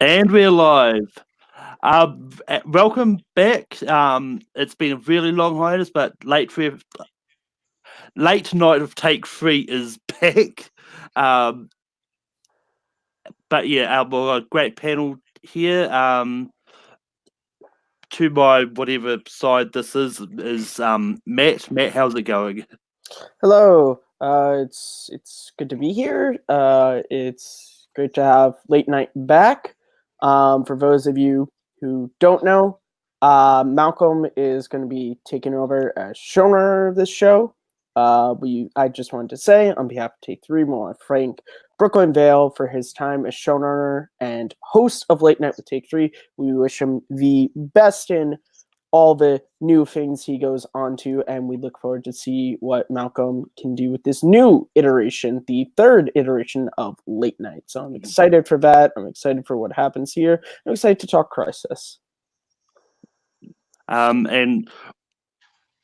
And we're live. Welcome back. It's been a really long hiatus, but late night of take 3 is back. But yeah, we've got a great panel here. To my whatever side this is Matt. Matt, how's it going? Hello. It's good to be here. It's great to have late night back. For those of you who don't know, Malcolm is going to be taking over as showrunner of this show. I just wanted to say on behalf of Take Three, we want to thank Brooklyn Vale for his time as showrunner and host of Late Night with Take Three. We wish him the best in all the new things he goes on to, and we look forward to see what Malcolm can do with this new iteration, the third iteration of Late Night. So I'm excited for that. I'm excited for what happens here. I'm excited to talk Crisis. And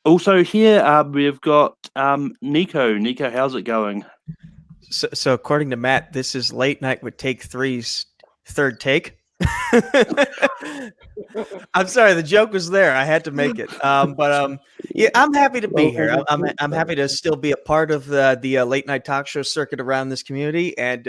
also here we've got Nico. Nico, how's it going? So according to Matt, this is Late Night with Take Three's third take. I'm sorry, the joke was there. I had to make it. Yeah, I'm happy to be here. I'm happy to still be a part of the late night talk show circuit around this community. And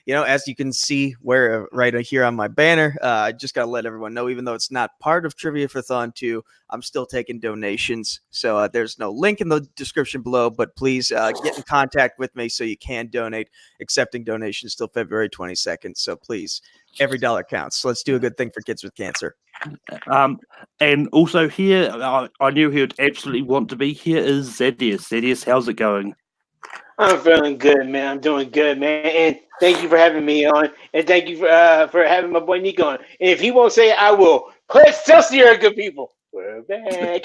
as you can see, where right here on my banner, I just got to let everyone know, even though it's not part of Trivia for Thon 2, I'm still taking donations. So there's no link in the description below, but please get in contact with me so you can donate. Accepting donations till February 22nd. So please, every dollar counts. So let's do a good thing for kids with cancer. And also here, I knew he would absolutely want to be here, is Zedius. Zedius, how's it going? I'm feeling good, man. I'm doing good, man. And thank you for having me on. And thank you for having my boy Nico on. And if he won't say it, I will. Play Celsius, good people. We're back.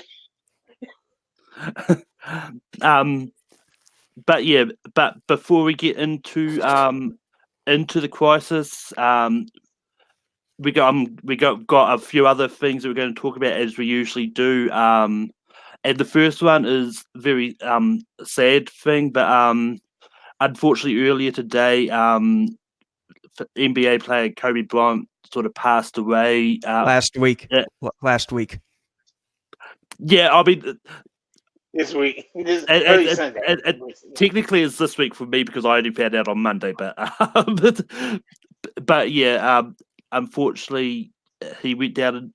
But before we get into the crisis, we got a few other things that we're going to talk about as we usually do. And the first one is a very sad thing, but unfortunately earlier today, NBA player Kobe Bryant sort of passed away. Last week. Yeah, I mean, this week, early Sunday. Technically, it's this week for me because I only found out on Monday. But yeah, unfortunately, he went down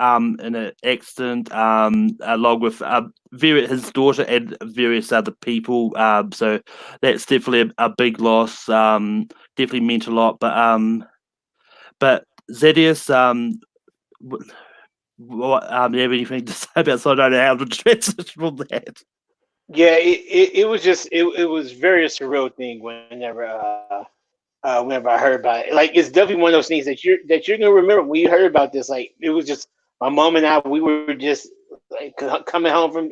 in an accident along with his daughter and various other people. So that's definitely a big loss. Definitely meant a lot. But Zedius, what you have anything to say about? So I don't know how to transition from that. Yeah, it was just it was very surreal thing whenever I heard about it. Like, it's definitely one of those things that you're gonna remember when you heard about this. Like, it was just my mom and I. We were just like coming home from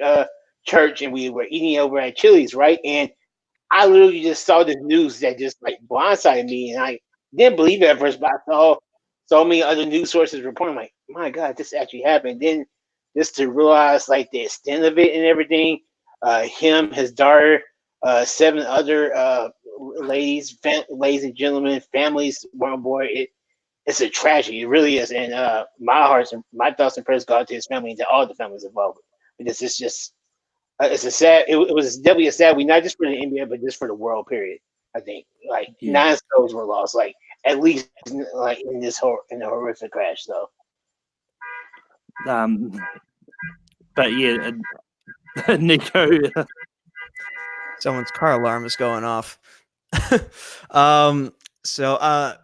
church, and we were eating over at Chili's, right? And I literally just saw this news that just like blindsided me, and I didn't believe it at first, but I saw so many other news sources reporting, like, my God, this actually happened. Then just to realize like the extent of it and everything, him, his daughter, 7 other ladies and gentlemen, families were on board. It's a tragedy. It really is. And my thoughts and prayers go out to his family and to all the families involved. Because it's just, it's a sad. It was definitely a sad week, not just for the NBA, but just for the world. Period. I think 9 souls were lost. Like, at least like in the horrific crash, though. But yeah, Nico. Someone's car alarm is going off. So I'm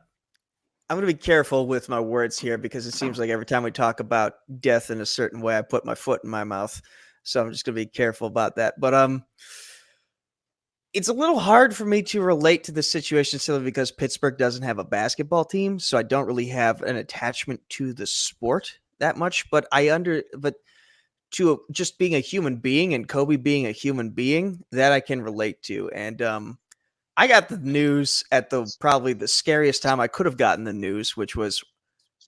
going to be careful with my words here because it seems like every time we talk about death in a certain way, I put my foot in my mouth. So I'm just going to be careful about that. But it's a little hard for me to relate to the situation simply because Pittsburgh doesn't have a basketball team, so I don't really have an attachment to the sport that much. But to just being a human being and Kobe being a human being, that I can relate to. And I got the news at probably the scariest time I could have gotten the news, which was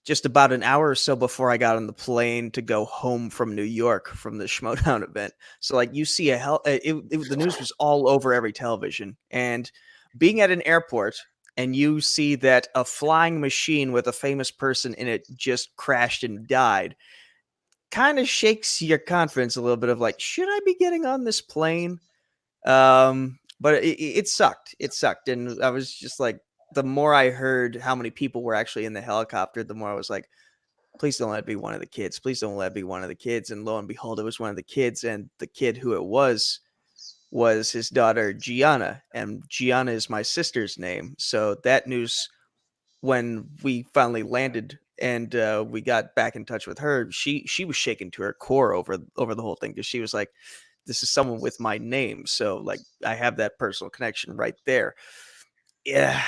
just about an hour or so before I got on the plane to go home from New York from the Schmodown event. So like you see the news was all over every television, and being at an airport, and you see that a flying machine with a famous person in it just crashed and died, kind of shakes your confidence a little bit of like, should I be getting on this plane? But it sucked. It sucked. And I was just like, the more I heard how many people were actually in the helicopter, the more I was like, please don't let it be one of the kids. Please don't let it be one of the kids. And lo and behold, it was one of the kids. And the kid who it was his daughter, Gianna. And Gianna is my sister's name. So that news, when we finally landed and we got back in touch with her, she was shaken to her core over the whole thing, because she was like, this is someone with my name. So like I have that personal connection right there. Yeah.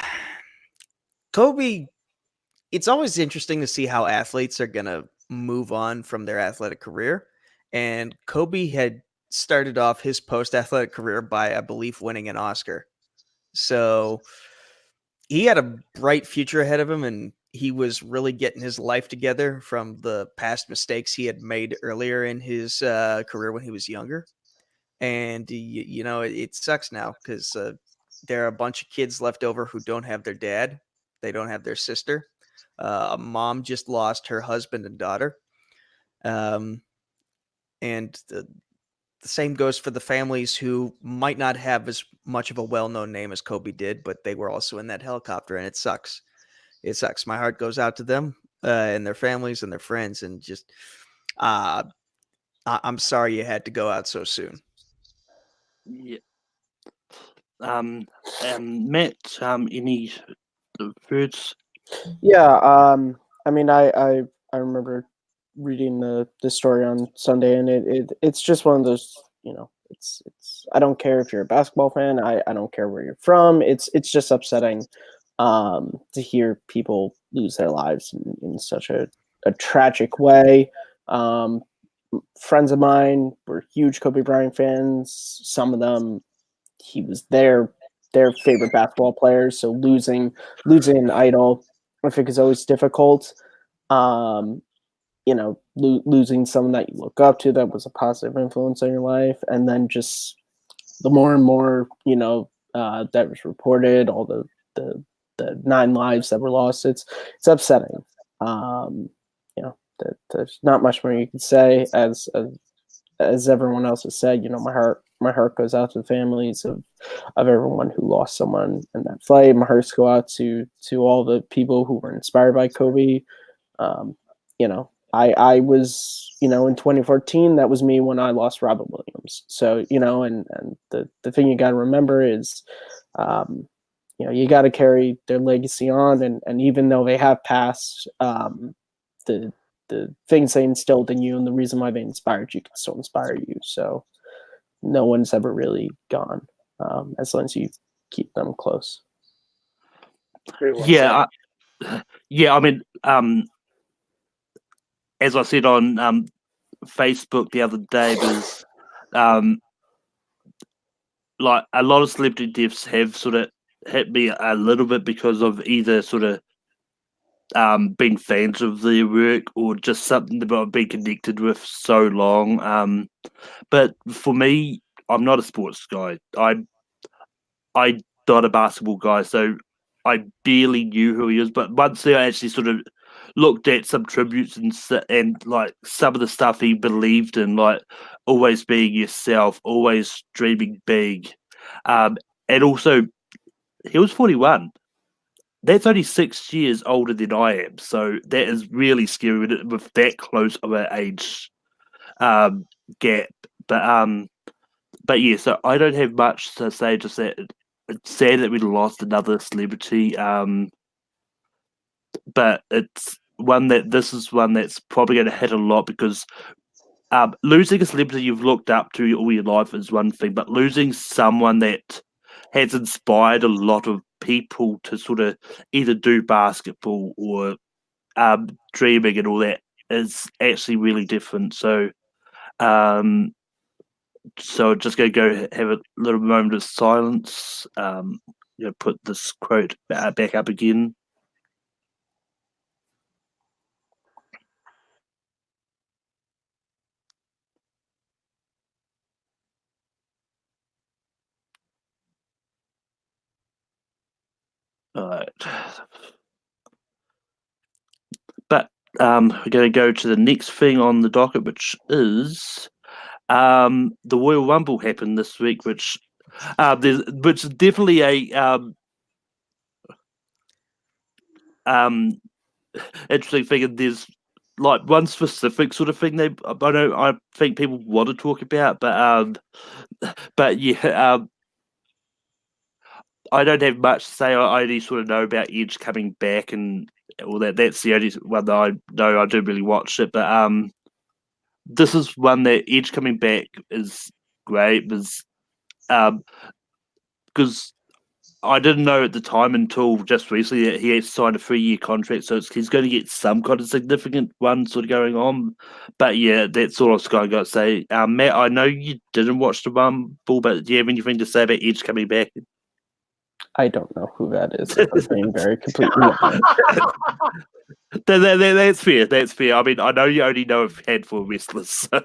Kobe, it's always interesting to see how athletes are going to move on from their athletic career. And Kobe had started off his post-athletic career by, I believe, winning an Oscar. So he had a bright future ahead of him, and he was really getting his life together from the past mistakes he had made earlier in his career when he was younger. And, you know, it sucks now because there are a bunch of kids left over who don't have their dad. They don't have their sister. A mom just lost her husband and daughter. And the same goes for the families who might not have as much of a well-known name as Kobe did, but they were also in that helicopter, and it sucks. It sucks. My heart goes out to them and their families and their friends, and just I'm sorry you had to go out so soon. Yeah. Matt, any words? Yeah, I mean, I remember reading the story on Sunday, and it's just one of those, you know, it's I don't care if you're a basketball fan, I don't care where you're from. It's just upsetting to hear people lose their lives in such a tragic way. Friends of mine were huge Kobe Bryant fans. Some of them, he was their favorite basketball players. So losing an idol, I think, is always difficult. Um, you know, losing someone that you look up to that was a positive influence on your life, and then just the more and more, you know, that was reported, all the 9 lives that were lost. It's upsetting. You know, there's not much more you can say. As everyone else has said, you know, my heart goes out to the families of everyone who lost someone in that flight. My hearts go out to all the people who were inspired by Kobe. You know, I was, you know, in 2014, that was me when I lost Robert Williams. So, you know, and the thing you got to remember is, you know, you got to carry their legacy on, and even though they have passed, the things they instilled in you and the reason why they inspired you can still inspire you. So no one's ever really gone, as long as you keep them close. Very well Yeah, said. yeah. I mean, as I said on Facebook the other day, was like a lot of celebrity deaths have sort of hit me a little bit because of either sort of being fans of their work or just something that I've been connected with so long. But for me, I'm not a sports guy. I'm not a basketball guy, so I barely knew who he was. But once I actually sort of looked at some tributes and like some of the stuff he believed in, like always being yourself, always dreaming big, and also he was 41. That's only 6 years older than I am, so that is really scary with that close of an age gap. But yeah, so I don't have much to say. Just that it's sad that we lost another celebrity. But it's one that this is one that's probably going to hit a lot because losing a celebrity you've looked up to all your life is one thing, but losing someone that has inspired a lot of people to sort of either do basketball or dreaming and all that is actually really different. Um, so just going to go have a little moment of silence. Put this quote back up again. All right. But we're going to go to the next thing on the docket, which is the Royal Rumble happened this week, which is definitely a interesting thing. And there's like one specific sort of thing I think people want to talk about, but yeah, I don't have much to say. I only sort of know about Edge coming back and all that. That's the only one that I know. I do really watch it, but this is one that Edge coming back is great. Because I didn't know at the time until just recently that he had signed a 3-year contract, so he's going to get some kind of significant one sort of going on. But yeah, that's all I've got to say. Matt, I know you didn't watch the Rumble, but do you have anything to say about Edge coming back? I don't know who that is. If I'm being very completely honest. That's fair. That's fair. I mean, I know you only know a handful of wrestlers, so,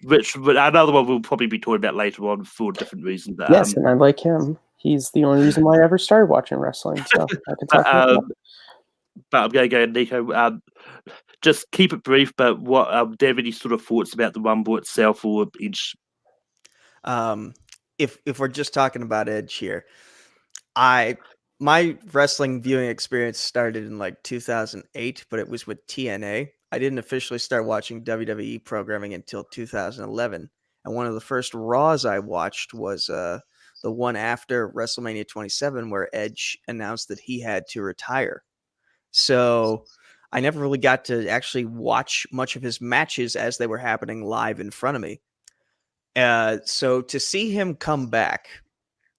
which another one we'll probably be talking about later on for different reasons. Yes, and I like him. He's the only reason why I ever started watching wrestling. So I can talk about that. But I'm going to go, Nico. Just keep it brief. But what do you have any sort of thoughts about the Rumble itself or Edge? If we're just talking about Edge here, my wrestling viewing experience started in like 2008, but it was with TNA. I didn't officially start watching WWE programming until 2011. And one of the first Raws I watched was the one after WrestleMania 27, where Edge announced that he had to retire. So I never really got to actually watch much of his matches as they were happening live in front of me. So to see him come back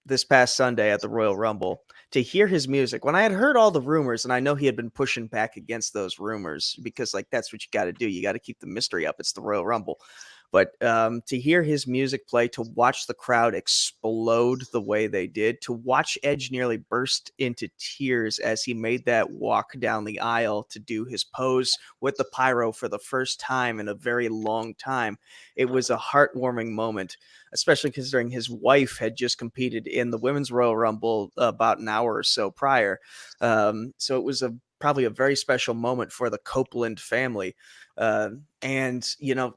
this past Sunday at the Royal Rumble, to hear his music, when I had heard all the rumors, and I know he had been pushing back against those rumors because like that's what you got to do. You got to keep the mystery up. It's the Royal Rumble. But to hear his music play, to watch the crowd explode the way they did, to watch Edge nearly burst into tears as he made that walk down the aisle to do his pose with the pyro for the first time in a very long time. It was a heartwarming moment, especially considering his wife had just competed in the Women's Royal Rumble about an hour or so prior. So it was probably a very special moment for the Copeland family. And, you know,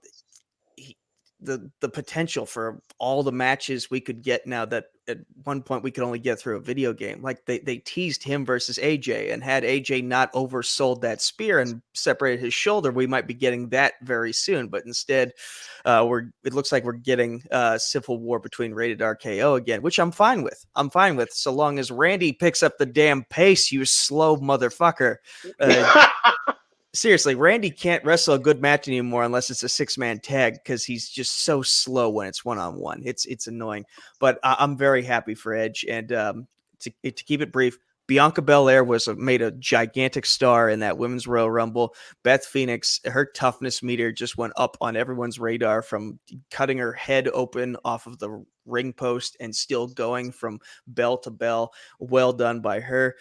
the potential for all the matches we could get now that at one point we could only get through a video game. Like they teased him versus AJ, and had AJ not oversold that spear and separated his shoulder, we might be getting that very soon. But instead, it looks like we're getting civil war between Rated RKO again, which I'm fine with. So long as Randy picks up the damn pace, you slow motherfucker. Seriously, Randy can't wrestle a good match anymore unless it's a 6-man tag because he's just so slow when it's one-on-one. It's annoying, but I'm very happy for Edge. And to keep it brief, Bianca Belair made a gigantic star in that Women's Royal Rumble. Beth Phoenix, her toughness meter just went up on everyone's radar, from cutting her head open off of the ring post and still going from bell to bell. Well done by her.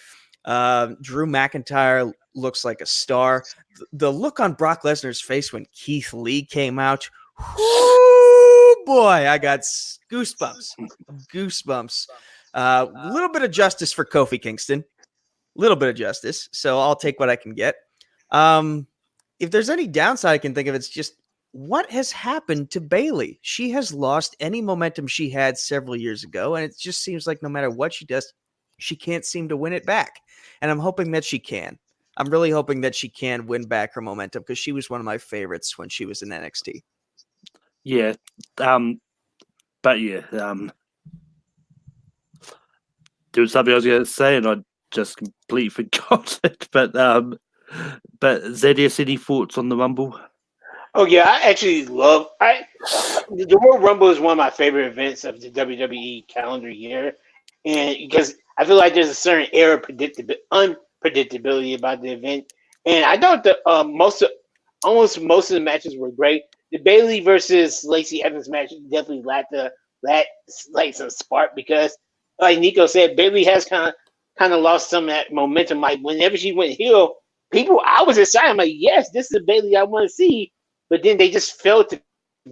Drew McIntyre looks like a star. The look on Brock Lesnar's face when Keith Lee came out, whoo, boy, I got goosebumps. A little bit of justice for Kofi Kingston, little bit of justice. So I'll take what I can get. If there's any downside I can think of, it's just what has happened to Bayley. She has lost any momentum she had several years ago, and it just seems like no matter what she does, she can't seem to win it back. And I'm hoping that she can. I'm really hoping that she can win back her momentum, because she was one of my favorites when she was in NXT. Yeah. But yeah. There was something I was going to say, and I just completely forgot it. But Zedius, any thoughts on the Rumble? Oh yeah, I actually love the Royal Rumble is one of my favorite events of the WWE calendar year, and because I feel like there's a certain air of unpredictability about the event, and I thought that most of the matches were great. The Bayley versus Lacey Evans match definitely lacked some spark, because, like Nico said, Bayley has kind of lost some of that momentum. Like whenever she went heel, I was excited. I'm like, yes, this is the Bayley I want to see. But then they just failed to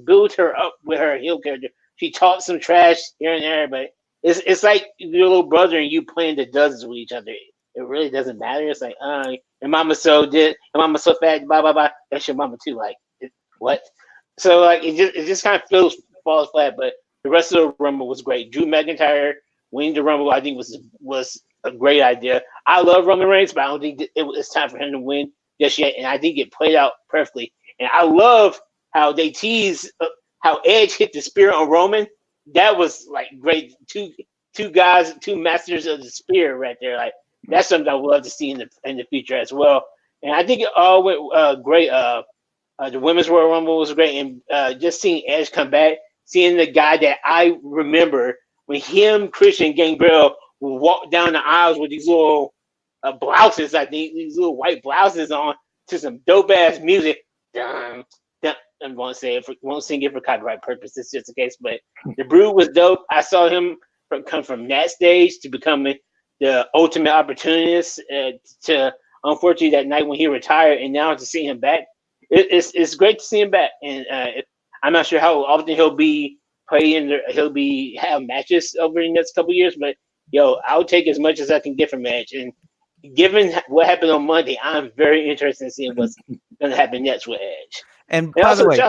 build her up with her heel character. She talked some trash here and there, but it's like your little brother and you playing the dozens with each other. It really doesn't matter. It's like, your mama so fat, blah blah blah. That's your mama too. Like, what? So like, it just kind of falls flat. But the rest of the Rumble was great. Drew McIntyre winning the Rumble, I think, was a great idea. I love Roman Reigns, but I don't think it's time for him to win just yet. And I think it played out perfectly. And I love how they tease how Edge hit the spear on Roman. That was like great. Two guys, two masters of the spear right there. Like, that's something I would love to see in the future as well. And I think it all went great. The Women's Royal Rumble was great, and just seeing Edge come back, seeing the guy that I remember when him, Christian, Gangrel would walk down the aisles with these little blouses, I think, these little white blouses on, to some dope ass music. Dun, dun, I won't sing it for copyright purposes, just in case. But the Brood was dope. I saw him come from that stage to becoming the ultimate opportunist. To unfortunately that night when he retired, and now to see him back, it's great to see him back. And I'm not sure how often he'll be playing. He'll be have matches over the next couple of years, but I'll take as much as I can get from Edge. And given what happened on Monday, I'm very interested in seeing what's going to happen next with Edge. And by the way,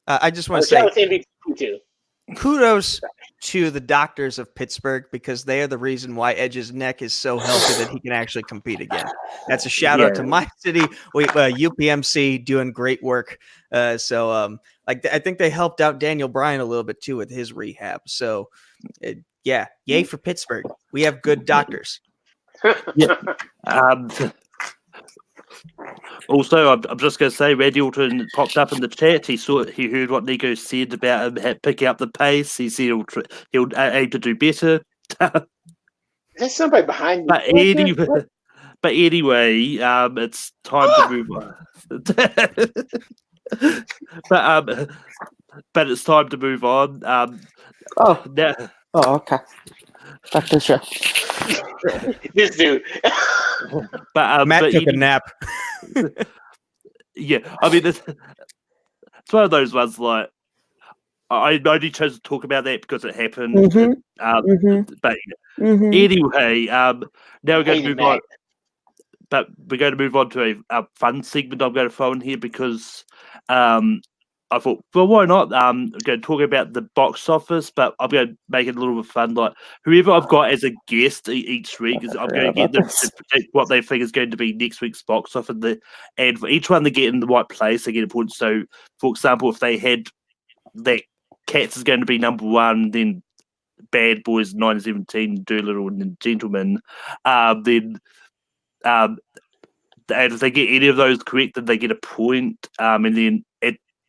I just want to say MVP too. Kudos to the doctors of Pittsburgh, because they are the reason why Edge's neck is so healthy that he can actually compete again. That's a shout out to my city, UPMC, doing great work. I think they helped out Daniel Bryan a little bit too with his rehab. So, yay for Pittsburgh. We have good doctors. Yeah. Also, I'm just going to say, Randy Orton popped up in the chat. He heard what Nico said about him picking up the pace. He said he'll aim to do better. There's somebody behind me. But anyway, it's time to move on. But it's time to move on. Okay. Back to the show. This dude. Matt took a nap. Yeah, I mean, it's one of those ones like I only chose to talk about that because it happened. But anyway, now we're going to move on. But we're going to move on to a fun segment I'm going to throw in here because I thought, well, why not? I'm going to talk about the box office, but I'm going to make it a little bit fun. Like, whoever I've got as a guest each week, I'm going to get them to predict what they think is going to be next week's box office. And for each one they get in the right place, they get a point. So, for example, if they had that Cats is going to be number one, then Bad Boys 1917, Doolittle, and then Gentleman, then and if they get any of those correct, then they get a point. And then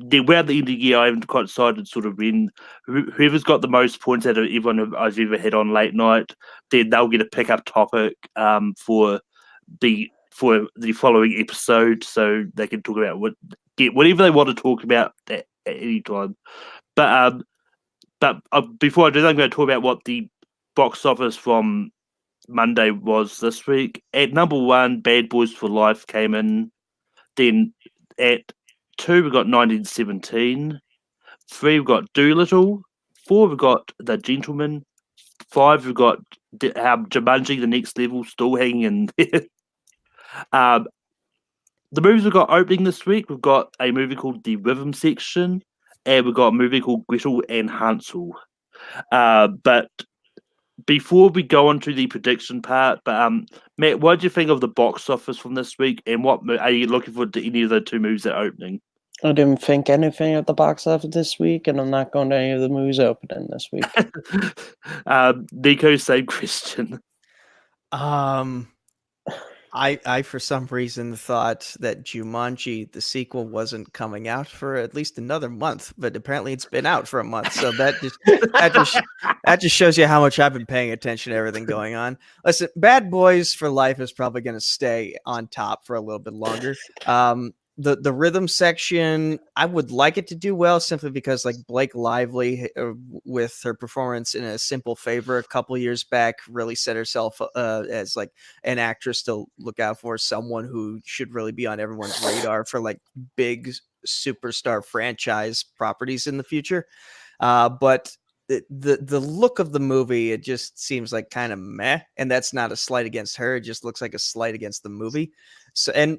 around the end of the year, I haven't quite decided sort of when whoever's got the most points out of everyone I've ever had on late night, then they'll get a pickup topic for the following episode, so they can talk about whatever they want to talk about at any time. But before I do that, I'm going to talk about what the box office from Monday was this week. At number one, Bad Boys for Life came in. Then at 2, we got 1917. 3, we got Doolittle. 4, we got The Gentleman. 5, we got Jumanji: The Next Level, still hanging in there. The movies we got opening this week, we've got a movie called The Rhythm Section, and we've got a movie called Gretel and Hansel. But before we go on to the prediction part, Matt, what did you think of the box office from this week, and what are you looking for to any of the two movies that are opening? I didn't think anything of the box office this week, and I'm not going to any of the movies opening this week. Nico, same question. I for some reason thought that Jumanji, the sequel, wasn't coming out for at least another month, but apparently it's been out for a month. So that just shows you how much I've been paying attention to everything going on. Listen, Bad Boys for Life is probably going to stay on top for a little bit longer. The rhythm section, I would like it to do well simply because like Blake Lively with her performance in A Simple Favor a couple years back really set herself as like an actress to look out for, someone who should really be on everyone's radar for like big superstar franchise properties in the future. But the look of the movie, it just seems like kind of meh, and that's not a slight against her. It just looks like a slight against the movie. So, and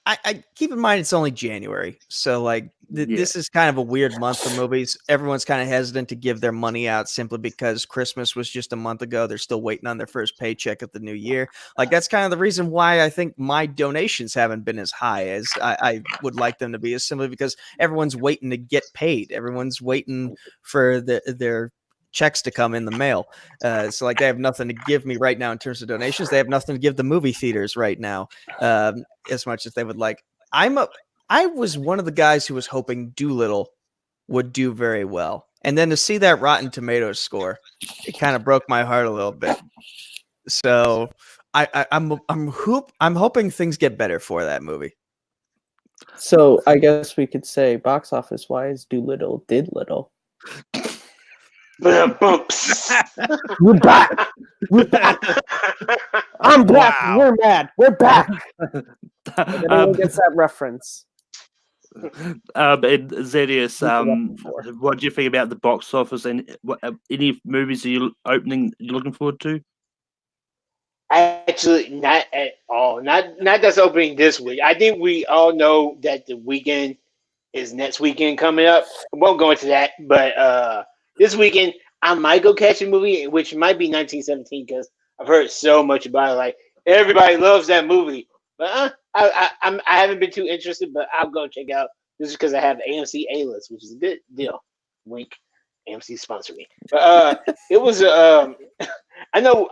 I keep in mind it's only January, so like this is kind of a weird month for movies. Everyone's kind of hesitant to give their money out simply because Christmas was just a month ago. They're still waiting on their first paycheck of the new year. Like that's kind of the reason why I think my donations haven't been as high as I would like them to be, is simply because everyone's waiting to get paid. Everyone's waiting for their checks to come in the mail. So like they have nothing to give me right now in terms of donations. They have nothing to give the movie theaters right now, as much as they would like. I was one of the guys who was hoping Doolittle would do very well. And then to see that Rotten Tomatoes score, it kind of broke my heart a little bit. So I'm hoping things get better for that movie. So I guess we could say, box office wise, Doolittle did little. Bumps. We're back. We're back. I'm back. Wow. We're mad. We're back. If anyone gets that reference. And Zedius, Before. what do you think about the box office, and any movies you're looking forward to? Actually, not at all. Not that's opening this week. I think we all know that the weekend is next weekend coming up. I won't go into that, but this weekend I might go catch a movie, which might be 1917, because I've heard so much about it. Like everybody loves that movie, but I haven't been too interested. But I'll go check out. This is because I have AMC A-list, which is a good deal. Wink. AMC sponsored me. But it was I know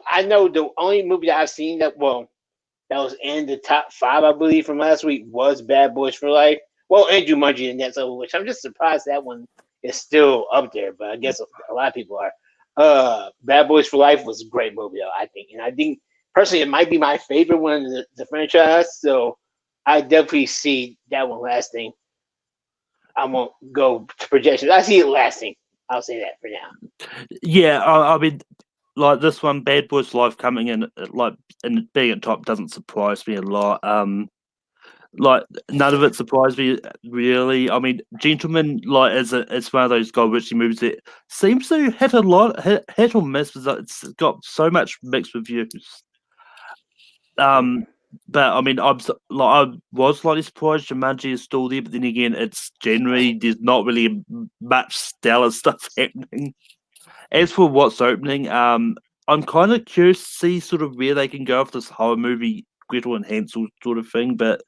the only movie that I've seen that was in the top 5, I believe, from last week was Bad Boys for Life. Well, and Jumanji and that's over, which I'm just surprised that one is still up there, but I guess a lot of people are. Bad Boys for Life was a great movie, though, I think. And I think personally it might be my favorite one in the franchise. So I definitely see that one lasting. I won't go to projections. I see it lasting. I'll say that for now. Yeah, I mean, like this one, Bad Boys Life coming in, like, and being at top doesn't surprise me a lot. Like none of it surprised me really. I mean, Gentleman, like, it's one of those Guy Ritchie movies that seems to hit hit or miss. It's got so much mixed reviews. But I mean, I was slightly surprised Jumanji is still there, but then again, it's January. There's not really much stellar stuff happening. As for what's opening, I'm kind of curious to see sort of where they can go with this horror movie, Gretel and Hansel sort of thing. But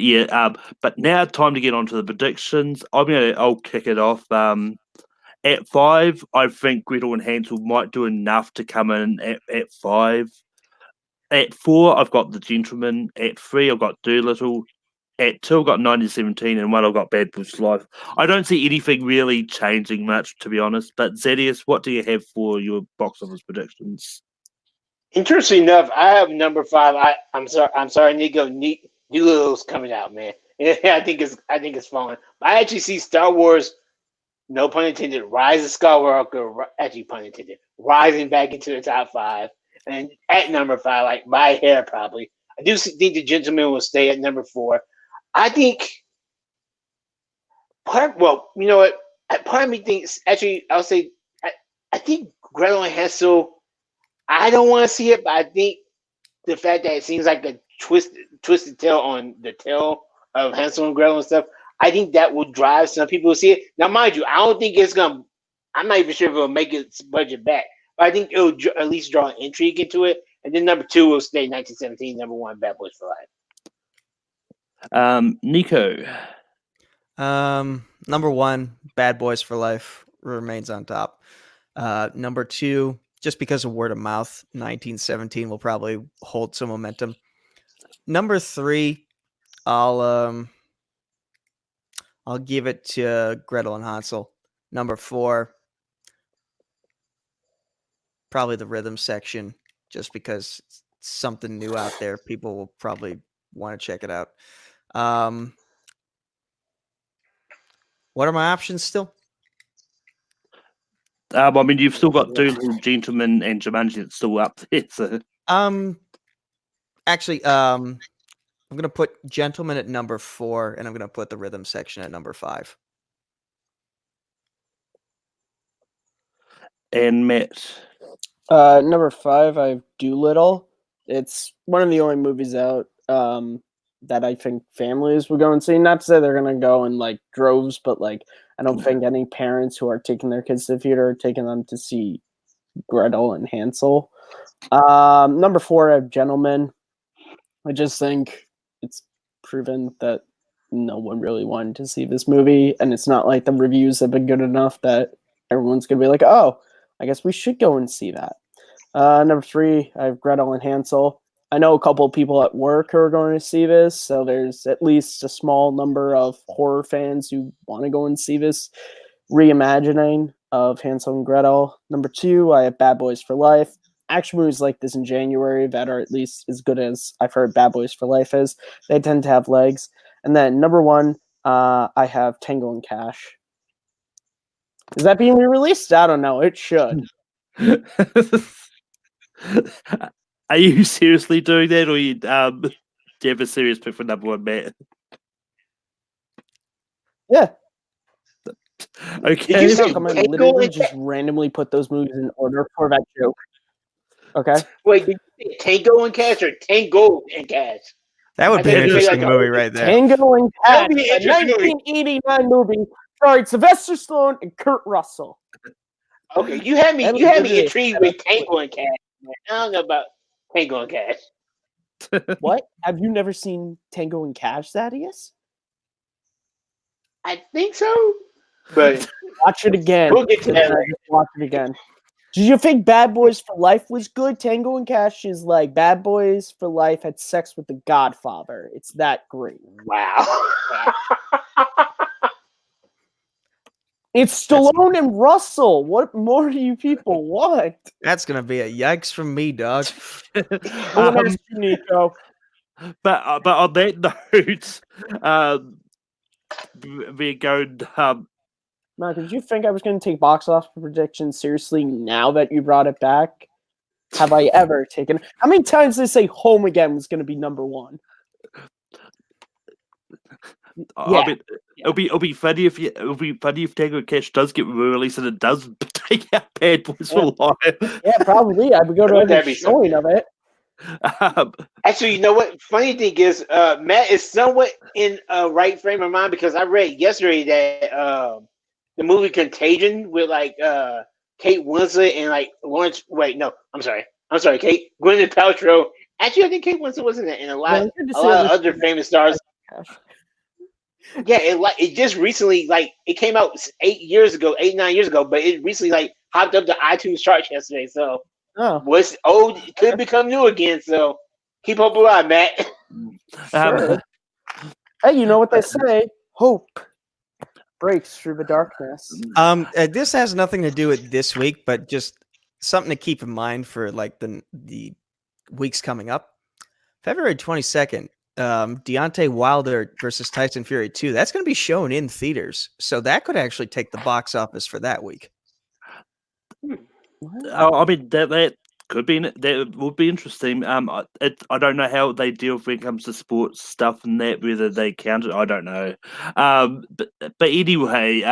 yeah, but now time to get on to the predictions. I'll kick it off. At 5, I think Gretel and Hansel might do enough to come in at 5. At 4, I've got The Gentleman. At 3, I've got Doolittle. At 2, I've got 1917, and 1, I've got Bad Boys Life. I don't see anything really changing much, to be honest. But Zedius, what do you have for your box office predictions? Interesting enough, I have number 5. I'm sorry, Nico. Doolittle's coming out, man. I think it's falling. I actually see Star Wars, no pun intended, Rise of Skywalker, actually pun intended, rising back into the top 5. And at number 5, like by hair probably. I do think The Gentleman will stay at number 4. I think you know what? Part of me thinks, actually, I'll say, I think Gretel and Hansel, I don't want to see it, but I think the fact that it seems like a twisted tail on the tail of Hansel and Gretel and stuff, I think that will drive some people to see it. Now, mind you, I don't think I'm not even sure if it'll make its budget back, but I think it'll at least draw an intrigue into it. And then number 2 will stay 1917, number 1, Bad Boys for Life. Nico. Number 1, Bad Boys for Life remains on top. Number 2, just because of word of mouth, 1917 will probably hold some momentum. Number 3, I'll give it to Gretel and Hansel. Number 4, probably the rhythm section, just because it's something new out there. People will probably want to check it out. What are my options still? I mean, you've still got Doolittle, Gentleman, and Jumanji that's still up there. So. Actually, I'm going to put Gentleman at number 4, and I'm going to put the rhythm section at number 5. And Matt. Number 5, I have Doolittle. It's one of the only movies out that I think families will go and see. Not to say they're gonna go in like droves, but like I don't think any parents who are taking their kids to the theater are taking them to see Gretel and Hansel. Number 4, I have Gentleman. I just think it's proven that no one really wanted to see this movie, and it's not like the reviews have been good enough that everyone's gonna be like, oh, I guess we should go and see that. Number 3, I have Gretel and Hansel. I know a couple of people at work who are going to see this, so there's at least a small number of horror fans who want to go and see this reimagining of Hansel and Gretel. Number 2, I have Bad Boys for Life. Action movies like this in January that are at least as good as I've heard Bad Boys for Life is, they tend to have legs. And then number 1, I have Tango and Cash. Is that being re-released? I don't know. It should. Are you seriously doing that, or do you have a serious pick for number 1, Matt? Yeah. Okay. Did you say I'm gonna Tango literally and just randomly put those movies in order for that joke. Okay. Wait, did you say Tango and Cash or Tango and Cash? That would I be an thought you interesting said, like, movie right there. Tango and That Cash, would be a an interesting movie. 1989 movie starring Sylvester Stallone and Kurt Russell. Okay, you had me That was intrigued literally with Tango and Cash. Man. I don't know about Tango and Cash. What? Have you never seen Tango and Cash, Thaddeus? I think so, but Watch it again. we'll get to that later. Just watch it again. Did you think Bad Boys for Life was good? Tango and Cash is like Bad Boys for Life had sex with the Godfather. It's that great. Wow. It's Stallone and Russell. What more do you people want? That's gonna be a yikes from me, dog. Don't ask you, Nico. But on that note, we're going. Mark, did you think I was going to take box office predictions seriously now that you brought it back? Have I ever taken? How many times did they say Home Again was going to be number 1? I mean, it'll be funny if Tango and Cash does get released and it does take out Bad Boys for Life. Yeah, probably. I would go to every showing of it. Actually, you know what? Funny thing is, Matt is somewhat in a right frame of mind because I read yesterday that the movie Contagion with like Kate Winslet and like Lawrence. Wait, no, I'm sorry, Kate Gwyneth Paltrow. Actually, I think Kate Winslet was in it, and a lot of other famous stars. Yeah, it just recently it came out 9 years ago, but it recently hopped up the iTunes charts yesterday. So what's old could become new again. So keep hope alive, Matt. Sure. Hey, you know what they say? Hope breaks through the darkness. This has nothing to do with this week, but just something to keep in mind for like the weeks coming up. February 22nd. Deontay Wilder versus Tyson Fury 2. That's going to be shown in theaters, so that could actually take the box office for that week. I mean that could be that would be interesting. I don't know how they deal when it comes to sports stuff and that, whether they count it. I don't know. But anyway,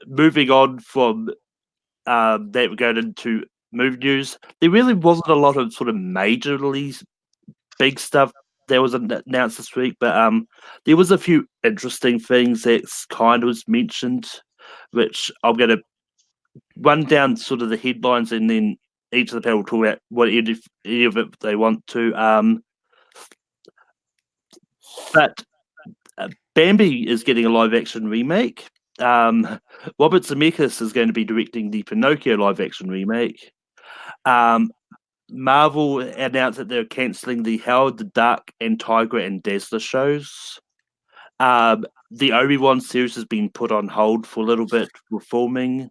moving on from that, we're going into movie news. There really wasn't a lot of sort of majorly big stuff that was announced this week, but there was a few interesting things that kind of was mentioned, which I'm going to run down sort of the headlines, and then each of the panel will talk about what any of it they want to. But Bambi is getting a live-action remake. Robert Zemeckis is going to be directing the Pinocchio live-action remake. Marvel announced that they're cancelling the Howard the Duck and Tiger and Dazzler shows. The Obi-Wan series has been put on hold for a little bit for filming.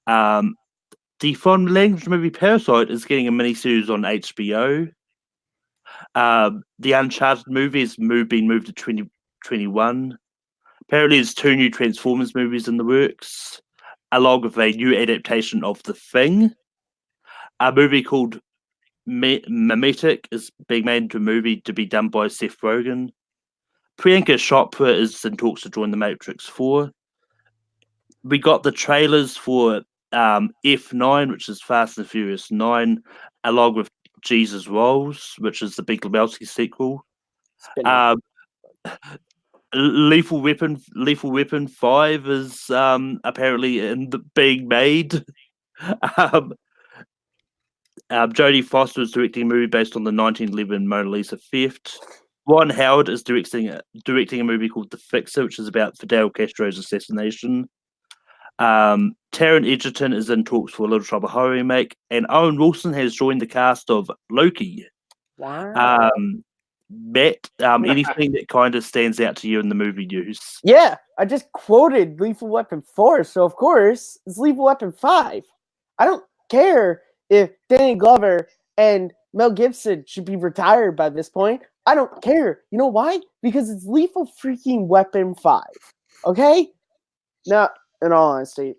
The foreign language movie Parasite is getting a miniseries on HBO. The Uncharted movie is being moved to 2021. Apparently, there's 2 new Transformers movies in the works, along with a new adaptation of The Thing. A movie called Mimetic is being made into a movie to be done by Seth Rogen. Priyanka Chopra is in talks to join The Matrix 4. we got the trailers for F9, which is Fast and Furious 9, along with Jesus Rolls, which is the Big Lebowski sequel. Spin-off. Lethal Weapon 5 is apparently being made. Jodie Foster is directing a movie based on the 1911 Mona Lisa theft. Ron Howard is directing a movie called The Fixer, which is about Fidel Castro's assassination. Taron Egerton is in talks for a Little Trouble Horror remake, and Owen Wilson has joined the cast of Loki. Wow. Matt, anything that kind of stands out to you in the movie news? Yeah, I just quoted Lethal Weapon 4, so of course it's Lethal Weapon 5. I don't care if Danny Glover and Mel Gibson should be retired by this point. I don't care. You know why? Because it's Lethal freaking Weapon 5. Okay? Now, in all honesty,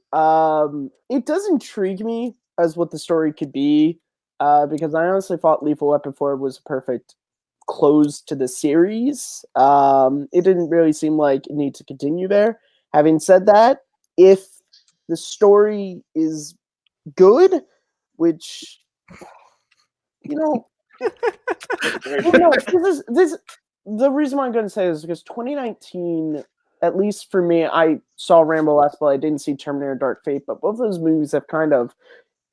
it does intrigue me as what the story could be, because I honestly thought Lethal Weapon 4 was a perfect close to the series. It didn't really seem like it needed to continue there. Having said that, if the story is good, which, you know, the reason why I'm going to say this is because 2019, at least for me, I saw Rambo Last Blood. I didn't see Terminator Dark Fate, but both those movies have kind of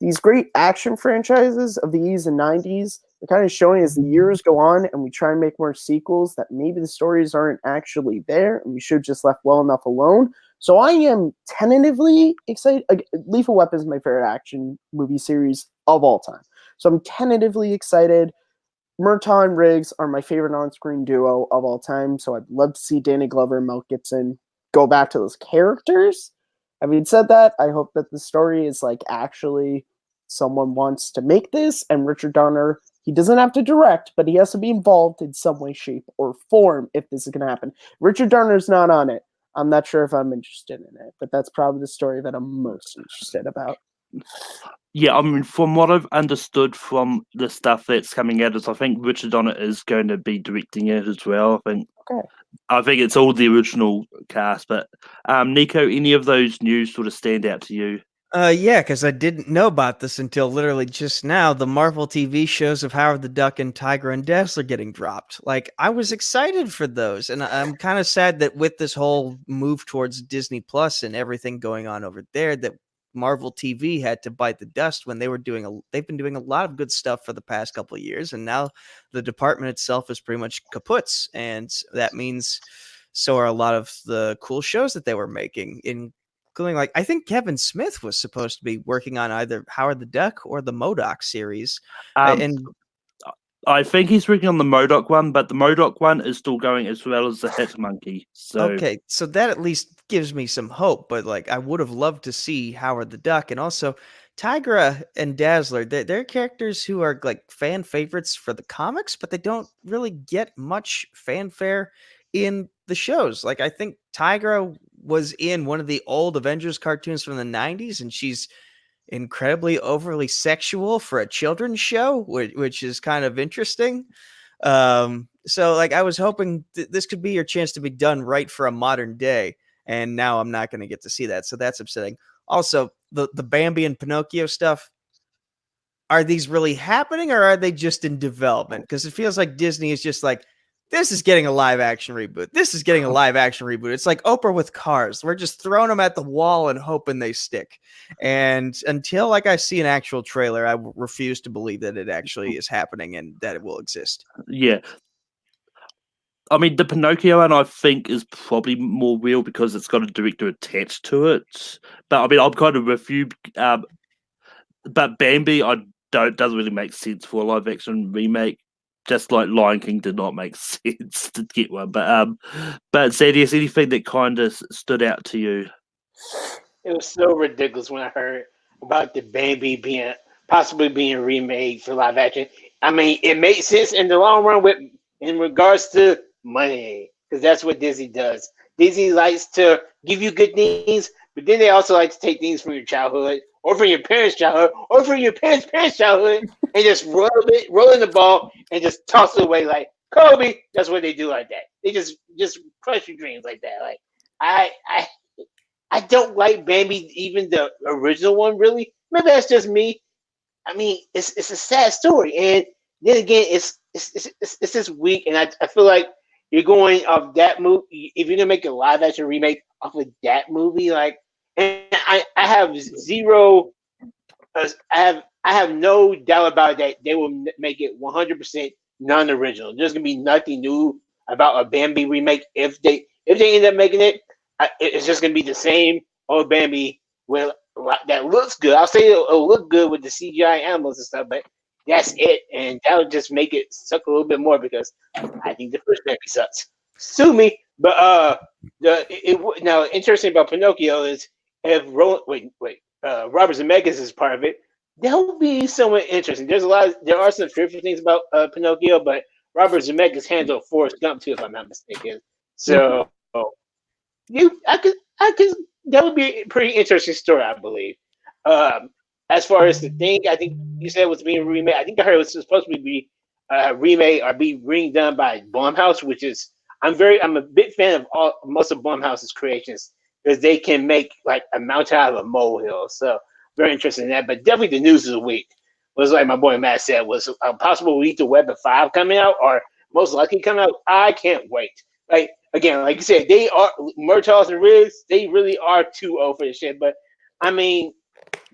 these great action franchises of the 80s and 90s. They're kind of showing as the years go on and we try and make more sequels that maybe the stories aren't actually there and we should have just left well enough alone. So I am tentatively excited. Lethal Weapon is my favorite action movie series of all time. So I'm tentatively excited. Murtaugh and Riggs are my favorite on-screen duo of all time. So I'd love to see Danny Glover and Mel Gibson go back to those characters. Having said that, I hope that the story is like actually someone wants to make this, and Richard Donner, he doesn't have to direct, but he has to be involved in some way, shape, or form if this is going to happen. Richard Donner's not on it. I'm not sure if I'm interested in it, but that's probably the story that I'm most interested about. Yeah, I mean, from what I've understood from the stuff that's coming out, is I think Richard Donner is going to be directing it as well. I think it's all the original cast. But Nico, any of those news sort of stand out to you? Yeah, because I didn't know about this until literally just now. The Marvel TV shows of Howard the Duck and Tigra and Dazzler getting dropped. Like, I was excited for those, and I'm kind of sad that with this whole move towards Disney Plus and everything going on over there, that Marvel TV had to bite the dust when they've been doing a lot of good stuff for the past couple of years, and now the department itself is pretty much kaputs, and that means so are a lot of the cool shows that they were making, including, like, I think Kevin Smith was supposed to be working on either Howard the Duck or the MODOK series. And I think he's working on the MODOK one, but the MODOK one is still going as well as the Hit Monkey. So okay, so that at least gives me some hope. But like, I would have loved to see Howard the Duck, and also Tigra and Dazzler. They're characters who are like fan favorites for the comics, but they don't really get much fanfare in the shows. Like, I think Tigra was in one of the old Avengers cartoons from the 90s, and she's incredibly overly sexual for a children's show, which is kind of interesting. So like, I was hoping this could be your chance to be done right for a modern day, and now I'm not going to get to see that, so that's upsetting. Also, the Bambi and Pinocchio stuff, are these really happening, or are they just in development? Because it feels like Disney is just like, this is getting a live action reboot. This is getting a live action reboot. It's like Oprah with Cars. We're just throwing them at the wall and hoping they stick. And until like I see an actual trailer, I refuse to believe that it actually is happening and that it will exist. Yeah. I mean, the Pinocchio one I think is probably more real because it's got a director attached to it. But I mean, I'm kind of with you. But Bambi, doesn't really make sense for a live action remake. Just like Lion King did not make sense to get one. But Zadius, anything that kind of stood out to you? It was so ridiculous when I heard about the Bambi possibly being remade for live action. I mean, it made sense in the long run in regards to money, because that's what Disney does. Disney likes to give you good things, but then they also like to take things from your childhood, or from your parents' childhood, or from your parents' childhood, and just rolling the ball and just toss it away like Kobe. That's what they do like that. They just crush your dreams like that. Like I I don't like Bambi, even the original one. Really, maybe that's just me. I mean, it's a sad story, and then again, it's just weak, and I feel like you're going off that movie. If you're gonna make a live action remake off of that movie, like, and I have zero, I have no doubt about it that they will make it 100% non-original. There's gonna be nothing new about a Bambi remake if they end up making it. It's just gonna be the same old Bambi with that looks good. I'll say it'll look good with the CGI animals and stuff, but that's it, and that'll just make it suck a little bit more because I think the first Bambi sucks. Sue me, but now interesting about Pinocchio is if Robert Zemeckis is part of it, that would be somewhat interesting. There are some fearful things about Pinocchio, but Robert Zemeckis handled Forrest Gump too, if I'm not mistaken. So I could that would be a pretty interesting story, I believe. As far as the thing, I think you said it was being remade. I think I heard it was supposed to be remade or be redone by Blumhouse, which is I'm a big fan of most of Blumhouse's creations because they can make like a mountain out of a molehill. So very interested in that. But definitely the news of the week was like my boy Matt said was a possible Lethal Weapon 5 coming out or most likely coming out. I can't wait. Like again, like you said, they are Murtaugh's and Riggs. They really are too old for this shit. But I mean,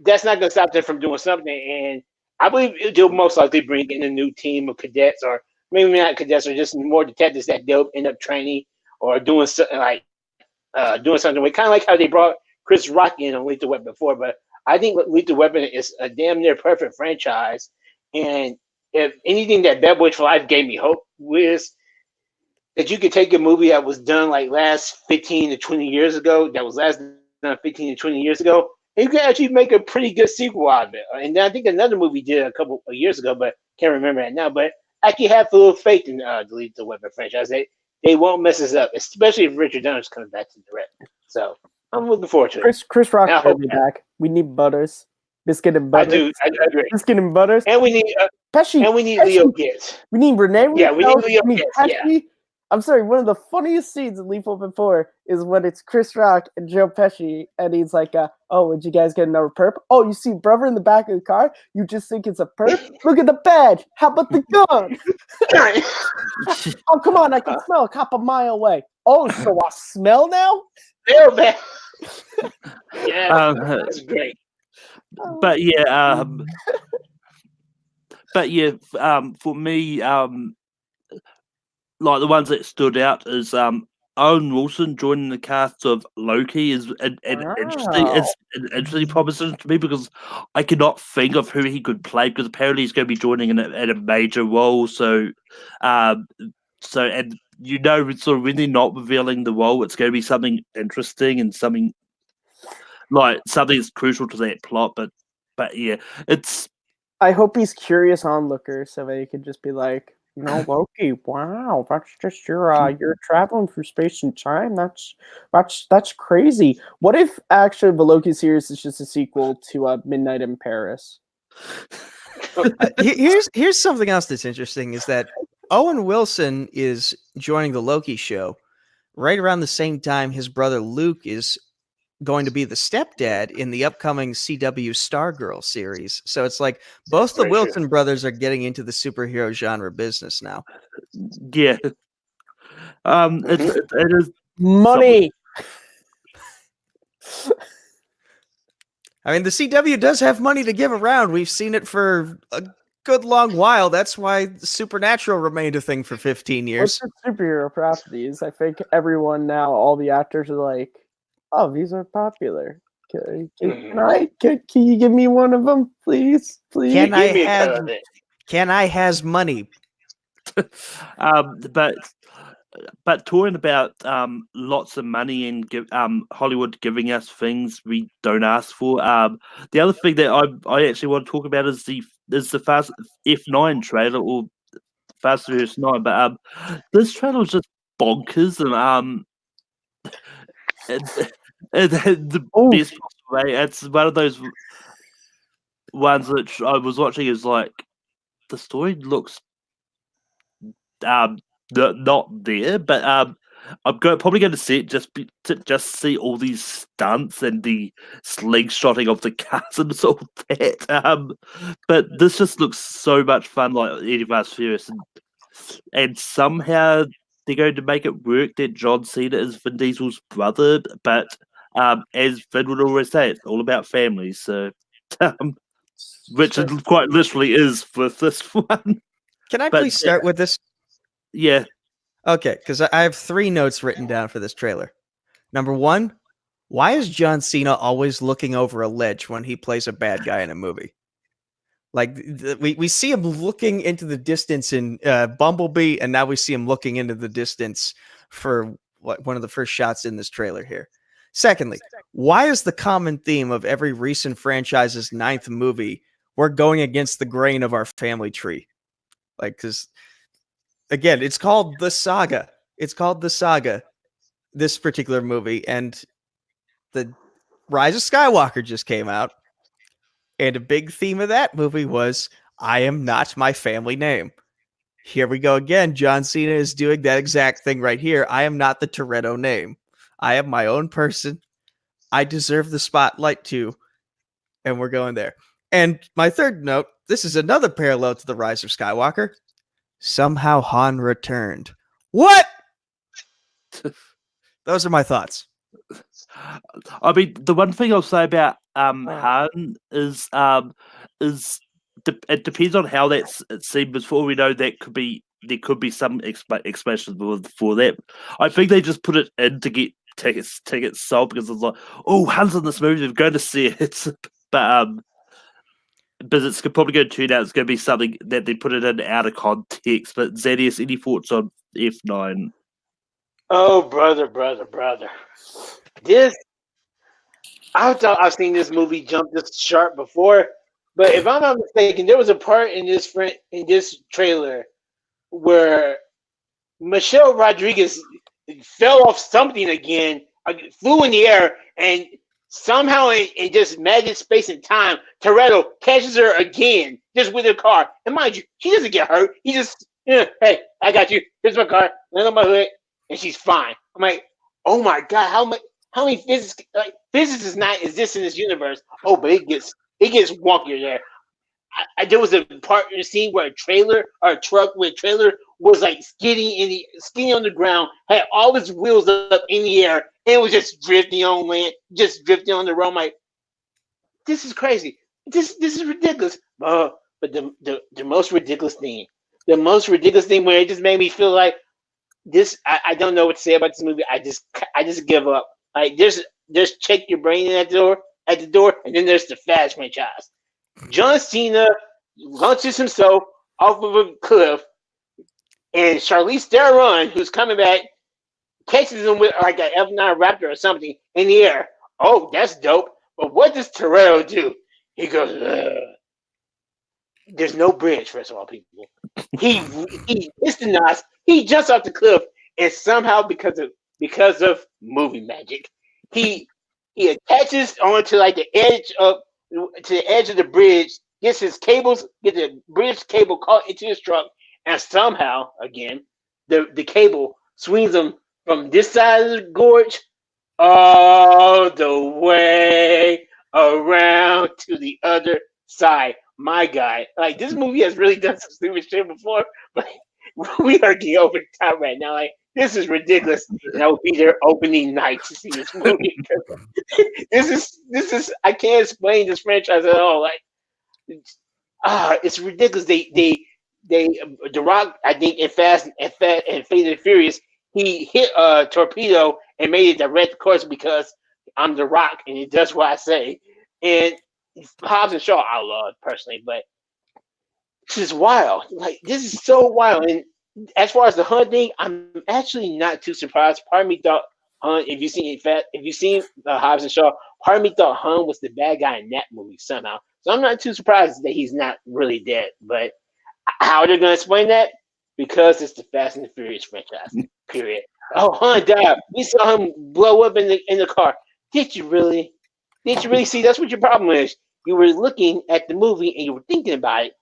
that's not gonna stop them from doing something. And I believe they'll most likely bring in a new team of cadets, or maybe not cadets, or just more detectives that they'll end up training or doing something like with, kind of like how they brought Chris Rock in on Lethal Weapon before. But I think Lethal Weapon is a damn near perfect franchise. And if anything that Bad Boys for Life gave me hope was that you could take a movie that was done like last 15 to 20 years ago, done 15 to 20 years ago, and you could actually make a pretty good sequel out of it. And then I think another movie did a couple of years ago, but can't remember that now. But I can have a little faith in the Lethal Weapon franchise. They won't mess us up, especially if Richard Donner's coming back to direct. So I'm looking forward to it. Chris Rock will be back. We need Butters. Biscuit and Butters. I agree. Biscuit and Butters. And we need Pesci. And we need Leo Getz. We need Renee. Yeah, we need Leo Getz. Pesci. Yeah. I'm sorry, one of the funniest scenes in Lethal Weapon 4 is when it's Chris Rock and Joe Pesci, and he's like, oh, did you guys get another perp? Oh, you see brother in the back of the car? You just think it's a perp? Look at the badge. How about the gun? Oh, come on, I can smell a cop a mile away. Oh, so I smell now? They're back. Yeah, that's great. But for me, like the ones that stood out is Owen Wilson joining the cast of Loki is an interesting proposition to me because I cannot think of who he could play because apparently he's going to be joining in a major role. So and sort of really not revealing the role. It's going to be something interesting and something that's crucial to that plot. But yeah, it's. I hope he's curious onlooker so that he could just be like, Loki, wow, that's just you're traveling through space and time. That's crazy. What if actually the Loki series is just a sequel to Midnight in Paris? Here's something else that's interesting is that Owen Wilson is joining the Loki show right around the same time his brother Luke is going to be the stepdad in the upcoming CW Stargirl series. So it's like both the Wilson brothers are getting into the superhero genre business now. Yeah. It is money. I mean, the CW does have money to give around. We've seen it for a good long while. That's why Supernatural remained a thing for 15 years. What's the superhero properties? I think everyone now, all the actors are like, oh, these are popular. Can you give me one of them, please? Can I has money? But talking about lots of money and Hollywood giving us things we don't ask for. The other thing that I actually want to talk about is the Fast F9 trailer or Fast and Furious 9. But this trailer was just bonkers and the best possible way. It's one of those ones that I was watching is like the story looks not there, but probably going to see it to just see all these stunts and the slingshotting of the cars and all that. But this just looks so much fun, like Eddie Fast Furious, and somehow they're going to make it work that John Cena is Vin Diesel's brother. But as Vin would always say, it's all about family. So, which it quite literally is with this one. Can I But, please start with this? Yeah. Okay, because I have 3 notes written down for this trailer. Number 1, why is John Cena always looking over a ledge when he plays a bad guy in a movie? Like we see him looking into the distance in Bumblebee, and now we see him looking into the distance for one of the first shots in this trailer here. Secondly, why is the common theme of every recent franchise's 9th movie we're going against the grain of our family tree? Like, because again, it's called The Saga. It's called The Saga, this particular movie, and the Rise of Skywalker just came out. And a big theme of that movie was, I am not my family name. Here we go again. John Cena is doing that exact thing right here. I am not the Toretto name. I am my own person. I deserve the spotlight too. And we're going there. And my third note, this is another parallel to the Rise of Skywalker. Somehow Han returned. What? Those are my thoughts. I mean, the one thing I'll say about Han is it depends on how that's seen. Before we know there could be some explanations for that. I think they just put it in to get tickets sold because it's like, oh, Han's in this movie, we're going to see it. But it's probably going to turn out it's going to be something that they put it in out of context. But Zadius, any thoughts on F9? Oh, brother. This, I thought I've seen this movie jump this sharp before, but if I'm not mistaken, there was a part in this trailer where Michelle Rodriguez fell off something again, flew in the air, and somehow in just magic space and time, Toretto catches her again, just with her car. And mind you, she doesn't get hurt. He just, hey, I got you. Here's my car. Land on my hood, and she's fine. I'm like, oh my god, how many physics? Like, physics does not exist in this universe. Oh, but it gets wonkier there. There was a part in the scene where a truck with a trailer was like skidding on the ground, had all its wheels up in the air, and it was just drifting on land, just drifting on the road. I'm like, this is crazy. This is ridiculous. But the most ridiculous thing where it just made me feel like this. I don't know what to say about this movie. I just give up. Like, there's check your brain in at the door, and then there's the Fast franchise. John Cena launches himself off of a cliff, and Charlize Theron, who's coming back, catches him with like an F9 Raptor or something in the air. Oh, that's dope. But what does Toretto do? He goes, ugh. There's no bridge, first of all, people. He hits the knots. He jumps off the cliff, and somehow because of movie magic, he attaches onto like the edge of the bridge, gets the bridge cable caught into his truck, and somehow again the cable swings him from this side of the gorge all the way around to the other side. My guy, like, this movie has really done some stupid shit before, but we are getting over the top right now. Like, this is ridiculous, and I will be there opening night to see this movie. This is I can't explain this franchise at all. Like, it's ridiculous. They The Rock, I think in Fast and Fate and Furious, he hit a torpedo and made it direct course because I'm The Rock and it does what I say. And Hobbs and Shaw I love personally, but this is wild. Like, this is so wild. And as far as the Hunt thing, I'm actually not too surprised. Part of me thought Hunt, if you've seen Hobbs and Shaw, part of me thought Hunt was the bad guy in that movie somehow. So I'm not too surprised that he's not really dead. But how they're gonna explain that? Because it's the Fast and the Furious franchise. Period. Oh, Hunt died. We saw him blow up in the car. Did you really? Did you really see? That's what your problem is. You were looking at the movie and you were thinking about it.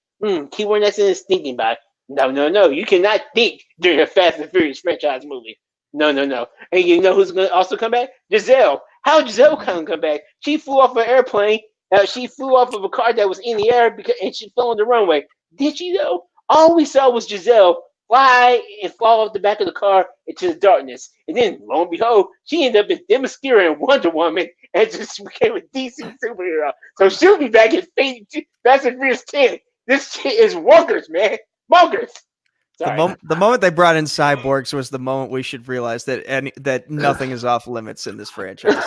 Keyword that's in is thinking about it. No. You cannot think during a Fast and Furious franchise movie. No, no, no. And you know who's going to also come back? Giselle. How Giselle come back? She flew off an airplane. She flew off of a car that was in the air and she fell on the runway. Did she though? All we saw was Giselle fly and fall off the back of the car into the darkness. And then, lo and behold, she ended up in Themyscira and Wonder Woman and just became a DC superhero. So she'll be back in Fast and Furious 10. This shit is wonkers, man. Wonkers. The moment they brought in cyborgs was the moment we should realize that nothing is off limits in this franchise.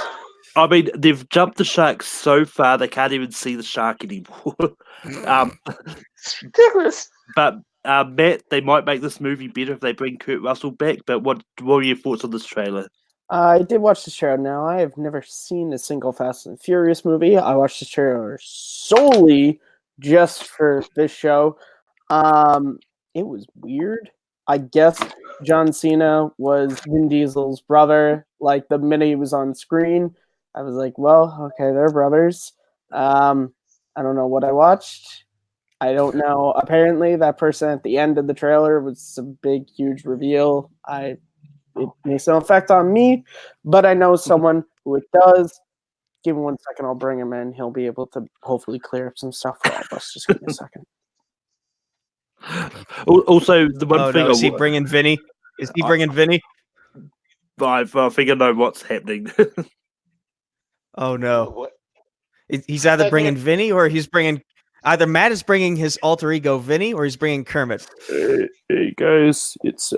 I mean, they've jumped the shark so far they can't even see the shark anymore. It's ridiculous. But Matt, they might make this movie better if they bring Kurt Russell back. But what are your thoughts on this trailer? I did watch the trailer. Now, I have never seen a single Fast and Furious movie. I watched the trailer solely just for this show. It was weird. I guess John Cena was Vin Diesel's brother. Like, the minute he was on screen, I was like, well, okay, they're brothers. I don't know what I watched. I don't know. Apparently, that person at the end of the trailer was a big, huge reveal. It makes no effect on me, but I know someone who it does. Give me 1 second. I'll bring him in. He'll be able to hopefully clear up some stuff for all of us. Just give me a second. Also, the one thing is he bringing Vinny? Is he bringing Vinny? I think I know what's happening. Oh no! What? He's either bringing Vinny or he's bringing. Either Matt is bringing his alter ego Vinny or he's bringing Kermit. Hey guys, it's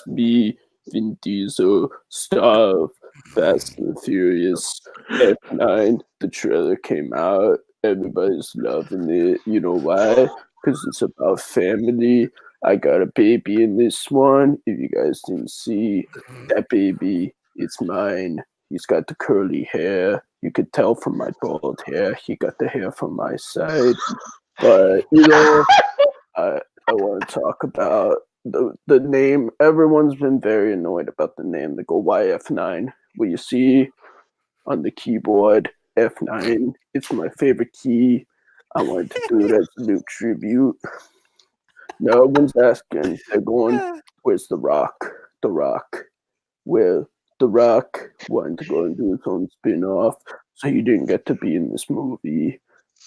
me, Vin Diesel, star of Fast and Furious F9. The trailer came out. Everybody's loving it. You know why? Because it's about family. I got a baby in this one. If you guys didn't see that baby, it's mine. He's got the curly hair. You could tell from my bald hair. He got the hair from my side. But, you know, I want to talk about the name. Everyone's been very annoyed about the name. They go, why F9? Well, you see on the keyboard, F9. It's my favorite key. I wanted to do it as a new tribute. No one's asking. They're going, where's The Rock? The Rock. Where The Rock wanted to go and do his own spin-off, so he didn't get to be in this movie.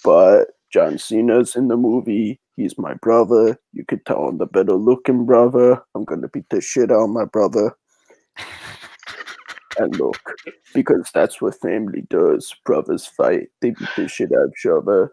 But John Cena's in the movie. He's my brother. You could tell I'm the better-looking brother. I'm going to beat the shit out of my brother. And look, because that's what family does. Brothers fight. They beat the shit out of each other.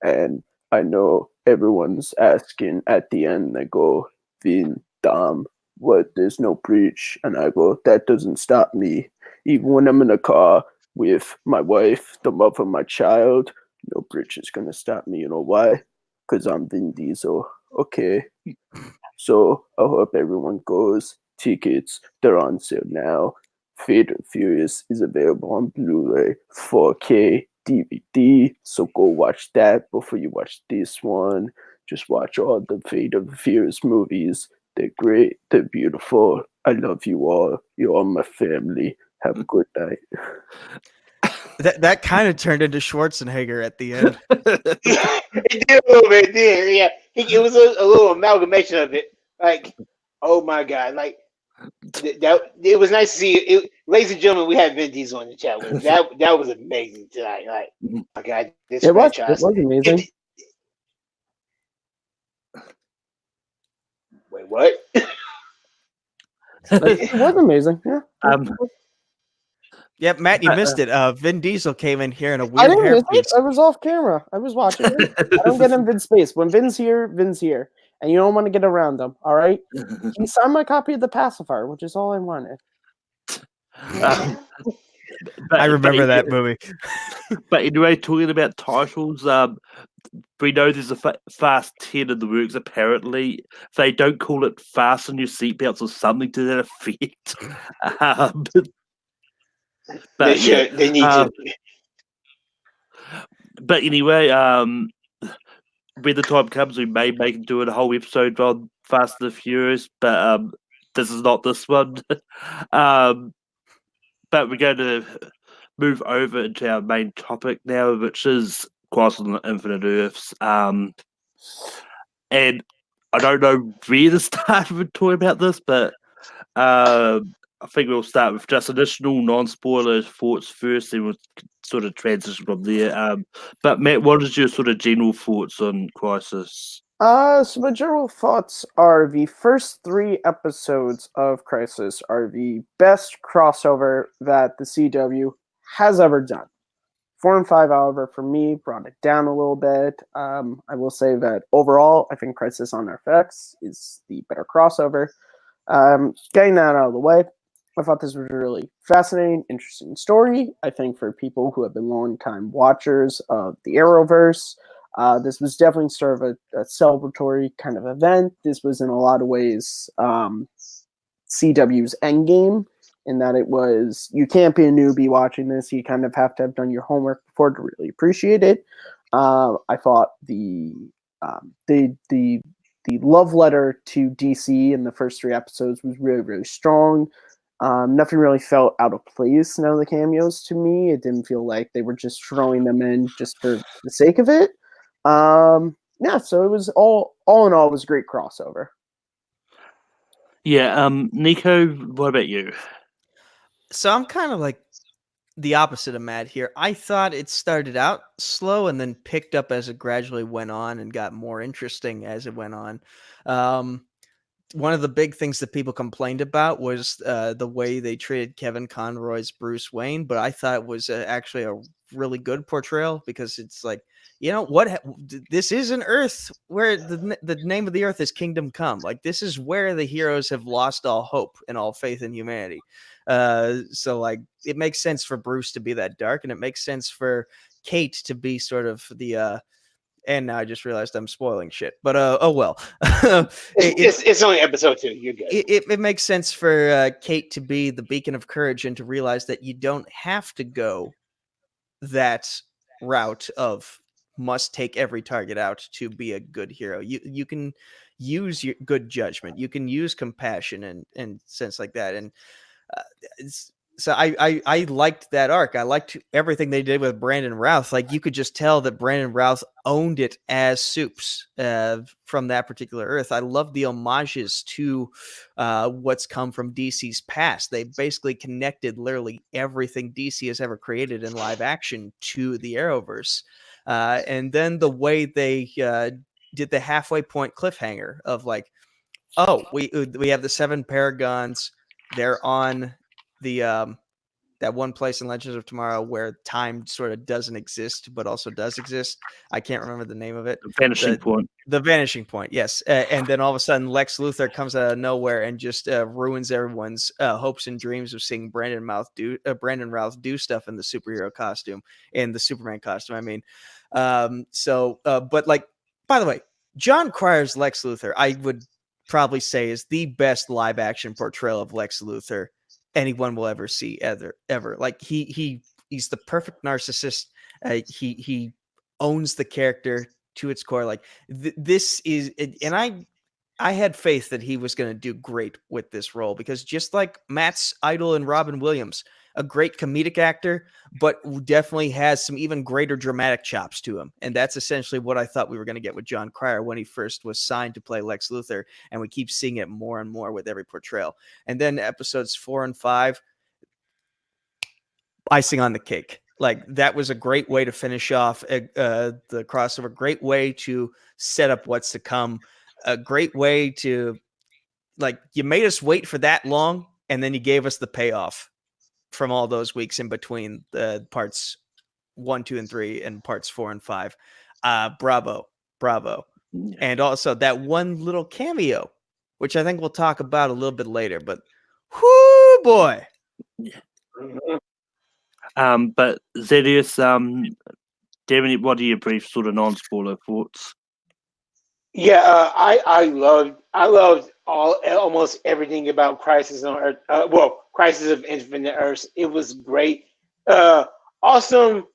And I know everyone's asking at the end, they go, Vin, Dom, what? There's no breach. And I go, that doesn't stop me. Even when I'm in a car with my wife, the mother of my child, no breach is going to stop me. You know why? Because I'm Vin Diesel. Okay. So I hope everyone goes. Tickets, they're on sale now. Fate and Furious is available on Blu-ray, 4K, DVD. So go watch that before you watch this one. Just watch all the Fate and Furious movies. They're great. They're beautiful. I love you all. You're all my family. Have a good night. That kind of turned into Schwarzenegger at the end. It did a little bit, did. Yeah. It was a little amalgamation of it. Like, oh my God. Like, it was nice to see it. Ladies and gentlemen, we had Vin Diesel on the chat. That was amazing tonight. Like, my God, this franchise. It was amazing. Wait, what? It was amazing. Yeah. Yeah, Matt, you missed it. Vin Diesel came in here in a I weird didn't miss it. hairpiece. I was off camera. I was watching it. I don't get in Vin's space. When Vin's here, Vin's here. And you don't want to get around him, all right? He signed my copy of the pacifier, which is all I wanted. I remember that movie. But anyway, talking about titles, we know there's a Fast 10 in the works, apparently. They don't call it Fasten Your Seatbelts or something to that effect. They should. They need to. But anyway, when the time comes, we may do a whole episode on Fast and the Furious, but this is not this one. But we're going to move over into our main topic now, which is Crisis on Infinite Earths. And I don't know where to start with talking about this, but I think we'll start with just additional non-spoiler thoughts first, then we'll sort of transition from there. But Matt, what is your sort of general thoughts on Crisis? So my general thoughts are the first 3 episodes of Crisis are the best crossover that the CW has ever done. 4 and 5, however, for me, brought it down a little bit. I will say that overall, I think Crisis on FX is the better crossover. Getting that out of the way, I thought this was a really fascinating, interesting story. I think for people who have been long-time watchers of the Arrowverse, this was definitely sort of a celebratory kind of event. This was in a lot of ways CW's endgame, in that it was, you can't be a newbie watching this. You kind of have to have done your homework before to really appreciate it. I thought the love letter to DC in the first 3 episodes was really, really strong. Nothing really felt out of place. None of the cameos to me. It didn't feel like they were just throwing them in just for the sake of it. Yeah, so it was all in all, it was a great crossover. Yeah, Nico, what about you? So I'm kind of like the opposite of Matt here. I thought it started out slow and then picked up as it gradually went on and got more interesting as it went on. One of the big things that people complained about was the way they treated Kevin Conroy's Bruce Wayne, but I thought it was actually a really good portrayal, because it's like, you know what, this is an Earth where the name of the Earth is Kingdom Come. Like, this is where the heroes have lost all hope and all faith in humanity. So like, it makes sense for Bruce to be that dark, and it makes sense for Kate to be sort of the and now I just realized I'm spoiling shit. But oh well. It's only episode 2. You're good. It makes sense for Kate to be the beacon of courage and to realize that you don't have to go that route of must take every target out to be a good hero. You can use your good judgment. You can use compassion and sense like that. And so I liked that arc. I liked everything they did with Brandon Routh. Like, you could just tell that Brandon Routh owned it as Supes from that particular Earth. I love the homages to what's come from DC's past. They basically connected literally everything DC has ever created in live action to the Arrowverse. And then the way they did the halfway point cliffhanger of like, oh, we have the 7 Paragons. They're on the that one place in Legends of Tomorrow where time sort of doesn't exist, but also does exist. I can't remember the name of it. The Vanishing Point. The Vanishing Point, yes. And then all of a sudden, Lex Luthor comes out of nowhere and just ruins everyone's hopes and dreams of seeing Brandon Routh do stuff in the superhero costume, in the Superman costume. I mean, but like, by the way, John Cryer's Lex Luthor, I would probably say, is the best live action portrayal of Lex Luthor anyone will ever see ever. Like, he's the perfect narcissist. He owns the character to its core. Like, this is, and I had faith that he was going to do great with this role, because just like Matt's idol and Robin Williams, a great comedic actor, but definitely has some even greater dramatic chops to him. And that's essentially what I thought we were going to get with John Cryer when he first was signed to play Lex Luthor. And we keep seeing it more and more with every portrayal. And then episodes 4 and 5, icing on the cake. Like, that was a great way to finish off the crossover. Great way to set up what's to come. A great way to, like, you made us wait for that long, and then you gave us the payoff from all those weeks in between the parts 1, 2, and 3 and parts 4 and 5. Bravo. And also that one little cameo, which I think we'll talk about a little bit later, but whoo boy. But Zedius, Devin, what are your brief sort of non-spoiler thoughts? Yeah, I loved almost everything about Crisis on Earth. Crisis of Infinite Earths. It was great. Awesome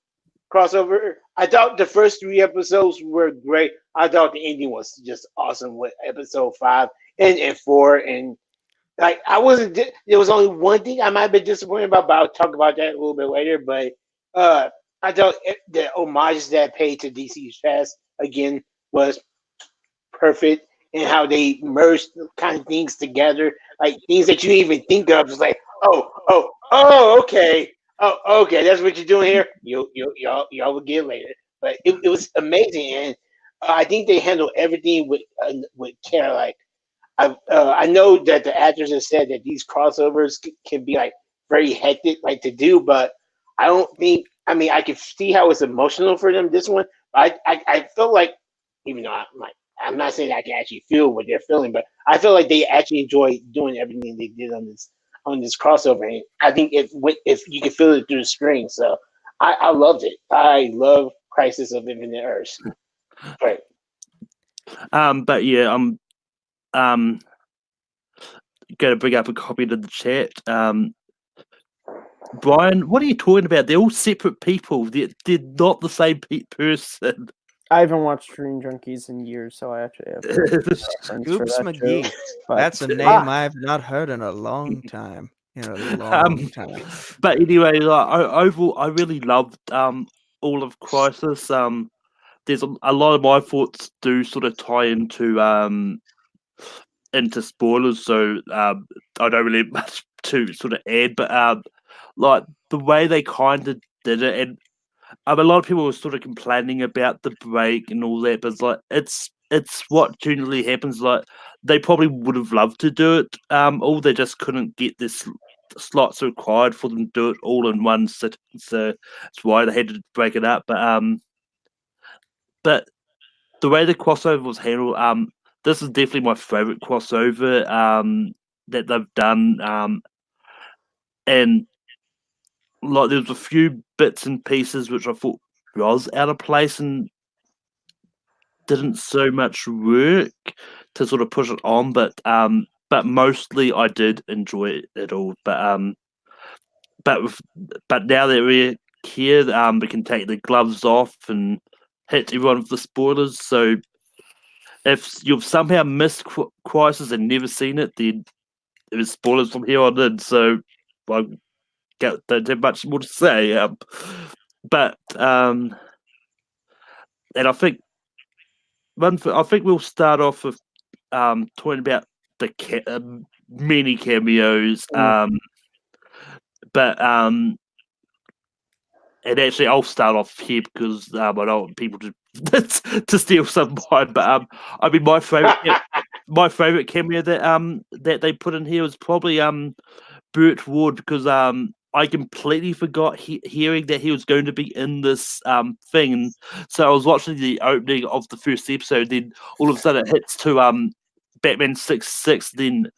crossover. I thought the first 3 episodes were great. I thought the ending was just awesome with episode 5 and 4. And like, I wasn't. There was only one thing I might have been disappointed about, but I'll talk about that a little bit later. But I thought the homages that paid to DC's past again was perfect, and how they merged kind of things together, like things that you didn't even think of. It's like, Okay. Oh, okay. That's what you're doing here. Y'all will get later. But it was amazing, and I think they handled everything with care. Like I know that the actors have said that these crossovers can be like very hectic, like to do, but I don't think. I mean, I can see how it's emotional for them. This one, I felt like, even though I'm not saying I can actually feel what they're feeling, but I feel like they actually enjoy doing everything they did on this crossover. And I think if you can feel it through the screen, so I loved it. I love Crisis of Infinite Earths. Right. But yeah, I'm going to bring up a copy to the chat. Brian, what are you talking about? They're all separate people. They're not the same person. I haven't watched Dream Junkies in years, so I actually have reference for Oops, that McGee. joke, but- That's a name I've not heard in a long time. In a long time. But anyway, like, overall, I really loved all of Crisis. There's a lot of my thoughts do sort of tie into spoilers, so I don't really have much to sort of add. But like the way they kind of did it, and a lot of people were sort of complaining about the break and all that, but it's it's what generally happens. Like they probably would have loved to do it, all they just couldn't get this slots required for them to do it all in one sitting. So that's why they had to break it up. But the way the crossover was handled, this is definitely my favorite crossover that they've done. And like there was a few bits and pieces which I thought was out of place and didn't so much work to sort of push it on, but mostly I did enjoy it all. But now that we're here, we can take the gloves off and hit everyone with the spoilers. So if you've somehow missed Crisis and never seen it, then there's spoilers from here on in. So I don't have much more to say. But and I think I think we'll start off with talking about the many cameos. But and actually, I'll start off here because I don't want people to steal some of mine. But I mean, my favorite cameo that they put in here was probably Burt Ward, because I completely forgot hearing that he was going to be in this thing. And so I was watching the opening of the first episode, then all of a sudden it hits to Batman 66, then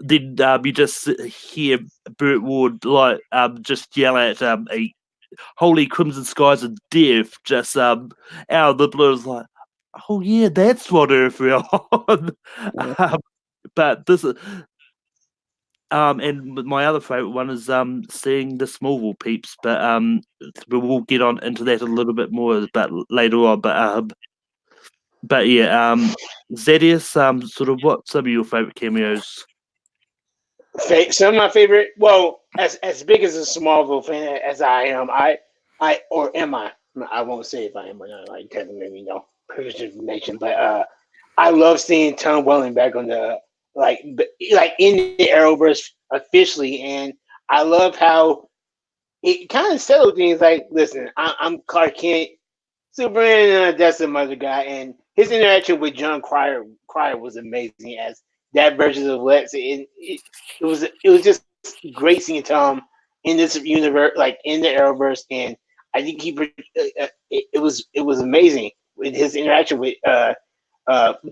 you just hear Burt Ward just yell at a holy crimson skies of death just out of the blue. It's like, oh yeah, that's what Earth we're on. But this is and my other favorite one is seeing the Smallville peeps, but we'll get on into that a little bit more but later on. But yeah, Zedius, sort of what some of your favorite cameos? Some of my favorite. Well, as big as a Smallville fan as I am, or am I? I won't say if I am or not. Like technically, privileged information. But I love seeing Tom Welling back on the like in the Arrowverse officially, and I love how it kind of settled things. Like, listen, I'm Clark Kent, Superman, and that's some other guy, and his interaction with John Cryer was amazing as that version of Lex. It was just great seeing Tom in this universe, like in the Arrowverse, and I think it was amazing with his interaction with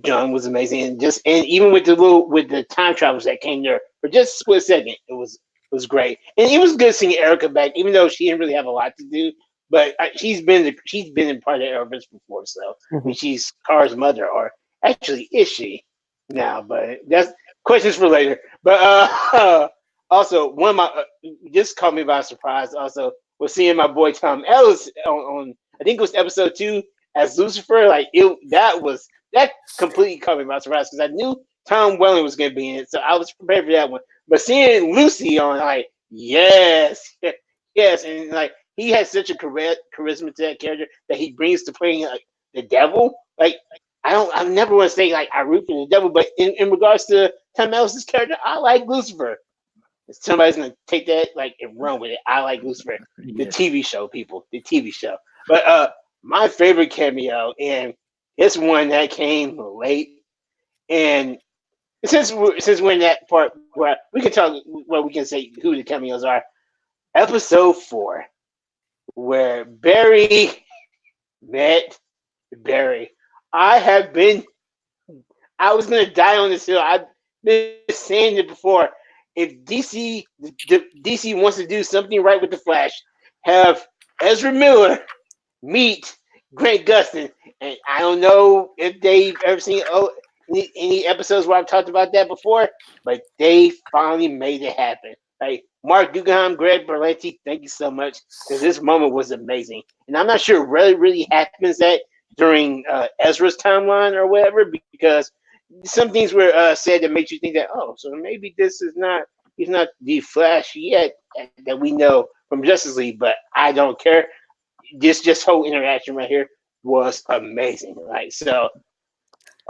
John was amazing, and even with the time travelers that came there for just a split second, it was great, and it was good seeing Erica back, even though she didn't really have a lot to do. But she's been in part of the Arrowverse before, so she's Kara's mother, or actually is she now? But that's questions for later. But also one of my just caught me by surprise. Also was seeing my boy Tom Ellis on I think it was episode 2 as Lucifer. Like that completely caught me by surprise because I knew Tom Welling was going to be in it, so I was prepared for that one. But seeing Lucy on, like, yes, and like. He has such a charisma to that character that he brings to playing like the devil. Like I never want to say like I root for the devil, but in regards to Tom Ellis's character, I like Lucifer. somebody's gonna take that like and run with it. I like Lucifer, the Yes. TV show, people, the TV show. But my favorite cameo, and it's one that came late, and since we're in that part where we can talk, well, we can say who the cameos are. Episode 4, where Barry met Barry. I was gonna die on this hill. I've been saying it before. If DC wants to do something right with the Flash, have Ezra Miller meet Grant Gustin. And I don't know if they've ever seen any episodes where I've talked about that before, but they finally made it happen. Like Mark Guggenheim, Greg Berlanti, thank you so much, because this moment was amazing. And I'm not sure it really happens that during Ezra's timeline or whatever, because some things were said that makes you think that, oh, so maybe he's not the Flash yet that we know from Justice League, but I don't care. This whole interaction right here was amazing. Right, so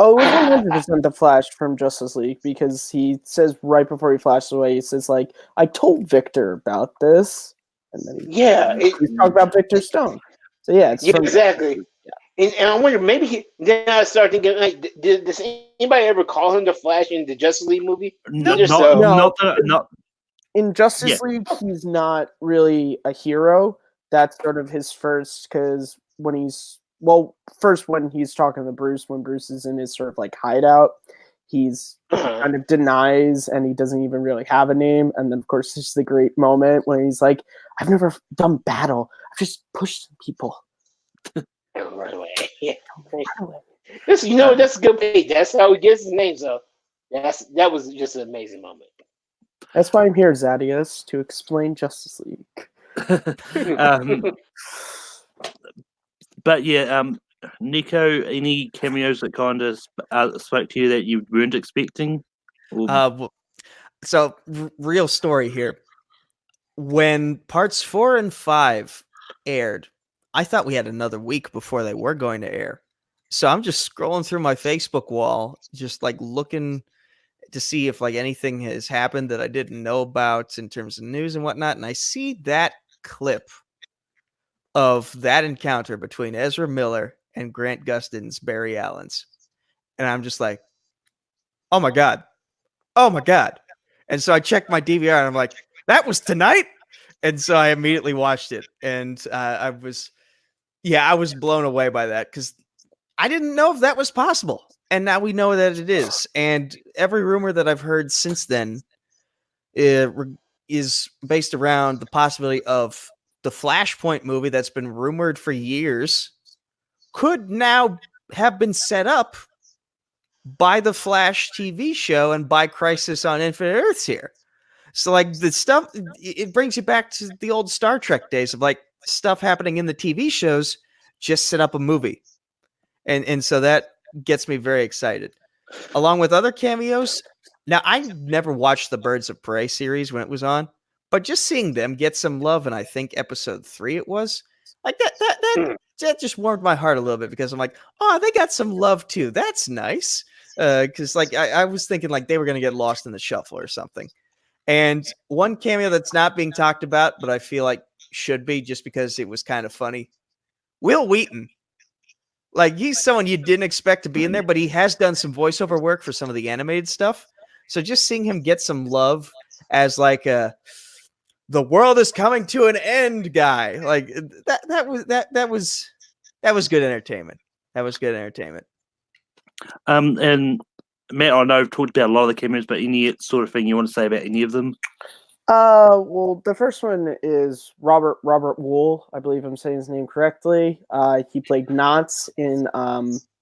Oh, it was 100% the Flash from Justice League, because he says right before he flashes away, he says like, "I told Victor about this," and then he's talking about Victor Stone. So yeah, it's from exactly. And I wonder, maybe then I started thinking, like, does anybody ever call him the Flash in the Justice League movie? No, No. In Justice League, he's not really a hero. That's sort of his first, because when he's when he's talking to Bruce, when Bruce is in his sort of like hideout, he's kind of denies, and he doesn't even really have a name. And then, of course, there's the great moment when he's like, "I've never done battle. I've just pushed people." Right away. Yeah. That's a good page. That's how he gets his name. So that was just an amazing moment. That's why I'm here, Zadius, to explain Justice League. But yeah, Nico, any cameos that kind of spoke to you that you weren't expecting? So real story here. When parts 4 and 5 aired, I thought we had another week before they were going to air. So I'm just scrolling through my Facebook wall, just like looking to see if like anything has happened that I didn't know about in terms of news and whatnot. And I see that clip of that encounter between Ezra Miller and Grant Gustin's Barry Allen's. And I'm just like, oh my God. Oh my God. And so I checked my DVR and I'm like, that was tonight? And so I immediately watched it. And I was blown away by that, because I didn't know if that was possible. And now we know that it is. And every rumor that I've heard since then is based around the possibility of the Flashpoint movie that's been rumored for years could now have been set up by the Flash TV show and by Crisis on Infinite Earths here. So like the stuff, it brings you back to the old Star Trek days of like stuff happening in the TV shows, just set up a movie. And so that gets me very excited. Along with other cameos. Now, I never watched the Birds of Prey series when it was on, but just seeing them get some love, and I think episode 3 it was, like that just warmed my heart a little bit, because I'm like, oh, they got some love too. That's nice. Because like I was thinking like they were going to get lost in the shuffle or something. And one cameo that's not being talked about, but I feel like should be, just because it was kind of funny. Will Wheaton. Like, he's someone you didn't expect to be in there, but he has done some voiceover work for some of the animated stuff. So just seeing him get some love as like the world is coming to an end guy, like that was good entertainment. That was good entertainment. And Matt, I know I've talked about a lot of the cameos, but any sort of thing you want to say about any of them? Well, the first one is Robert Wool. I believe I'm saying his name correctly. He played Knots in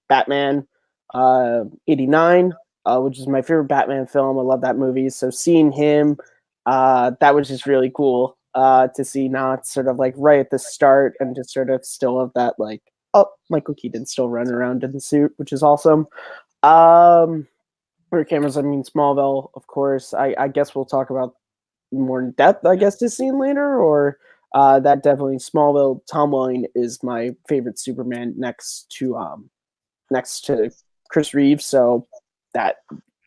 Batman 89, which is my favorite Batman film. I love that movie. So seeing him, that was just really cool to see Knots sort of like right at the start, and just sort of still have that like, oh, Michael Keaton still running around in the suit, which is awesome. For cameras, I mean Smallville, of course. I guess we'll talk about more in depth, I guess, this scene later, or that definitely Smallville. Tom Welling is my favorite Superman next to Chris Reeves, so that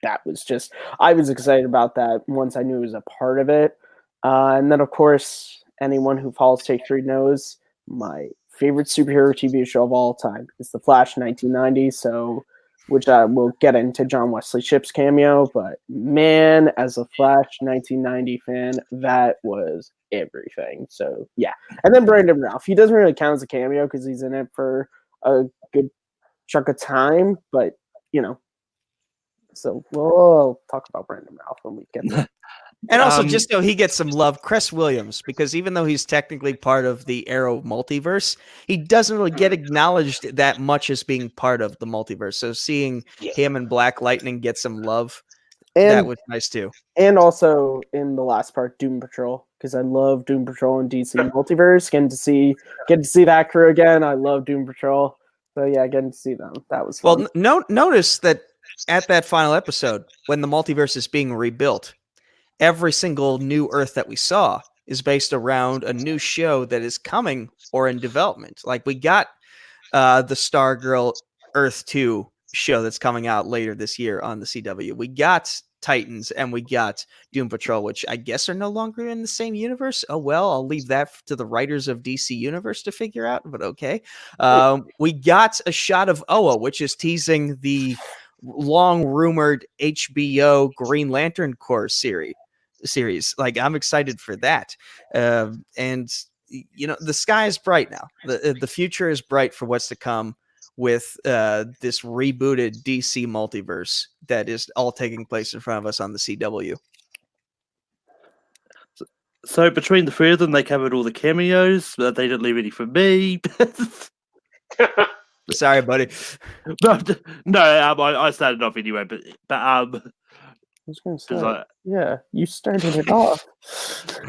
that was just, I was excited about that once I knew it was a part of it. And then, of course, anyone who follows Take 3 knows my favorite superhero TV show of all time is The Flash 1990. So, which we'll get into John Wesley Shipp's cameo. But man, as a Flash 1990 fan, that was everything. So, yeah. And then Brandon Ralph. He doesn't really count as a cameo because he's in it for a good chunk of time. But, you know, so we'll talk about Brandon Ralph when we get there. And also, just so he gets some love, Chris Williams, because even though he's technically part of the Arrow multiverse, he doesn't really get acknowledged that much as being part of the multiverse. So seeing him and Black Lightning get some love, that was nice too. And also in the last part, Doom Patrol, because I love Doom Patrol and DC Multiverse. Getting to see that crew again. I love Doom Patrol. So yeah, getting to see them. That was fun. Well, notice that at that final episode, when the multiverse is being rebuilt, every single new Earth that we saw is based around a new show that is coming or in development. Like we got the Stargirl Earth 2 show that's coming out later this year on the CW. We got Titans and we got Doom Patrol, which I guess are no longer in the same universe. Oh, well, I'll leave that to the writers of DC Universe to figure out, but okay. We got a shot of Oa, which is teasing the long rumored HBO Green Lantern Corps series. Like I'm excited for that. And you know, the sky is bright now. The future is bright for what's to come with this rebooted DC multiverse that is all taking place in front of us on the CW. So between the three of them, they covered all the cameos, but they didn't leave any for me. Sorry, buddy. No, I started off anyway, but I was going to say, yeah, you started it off.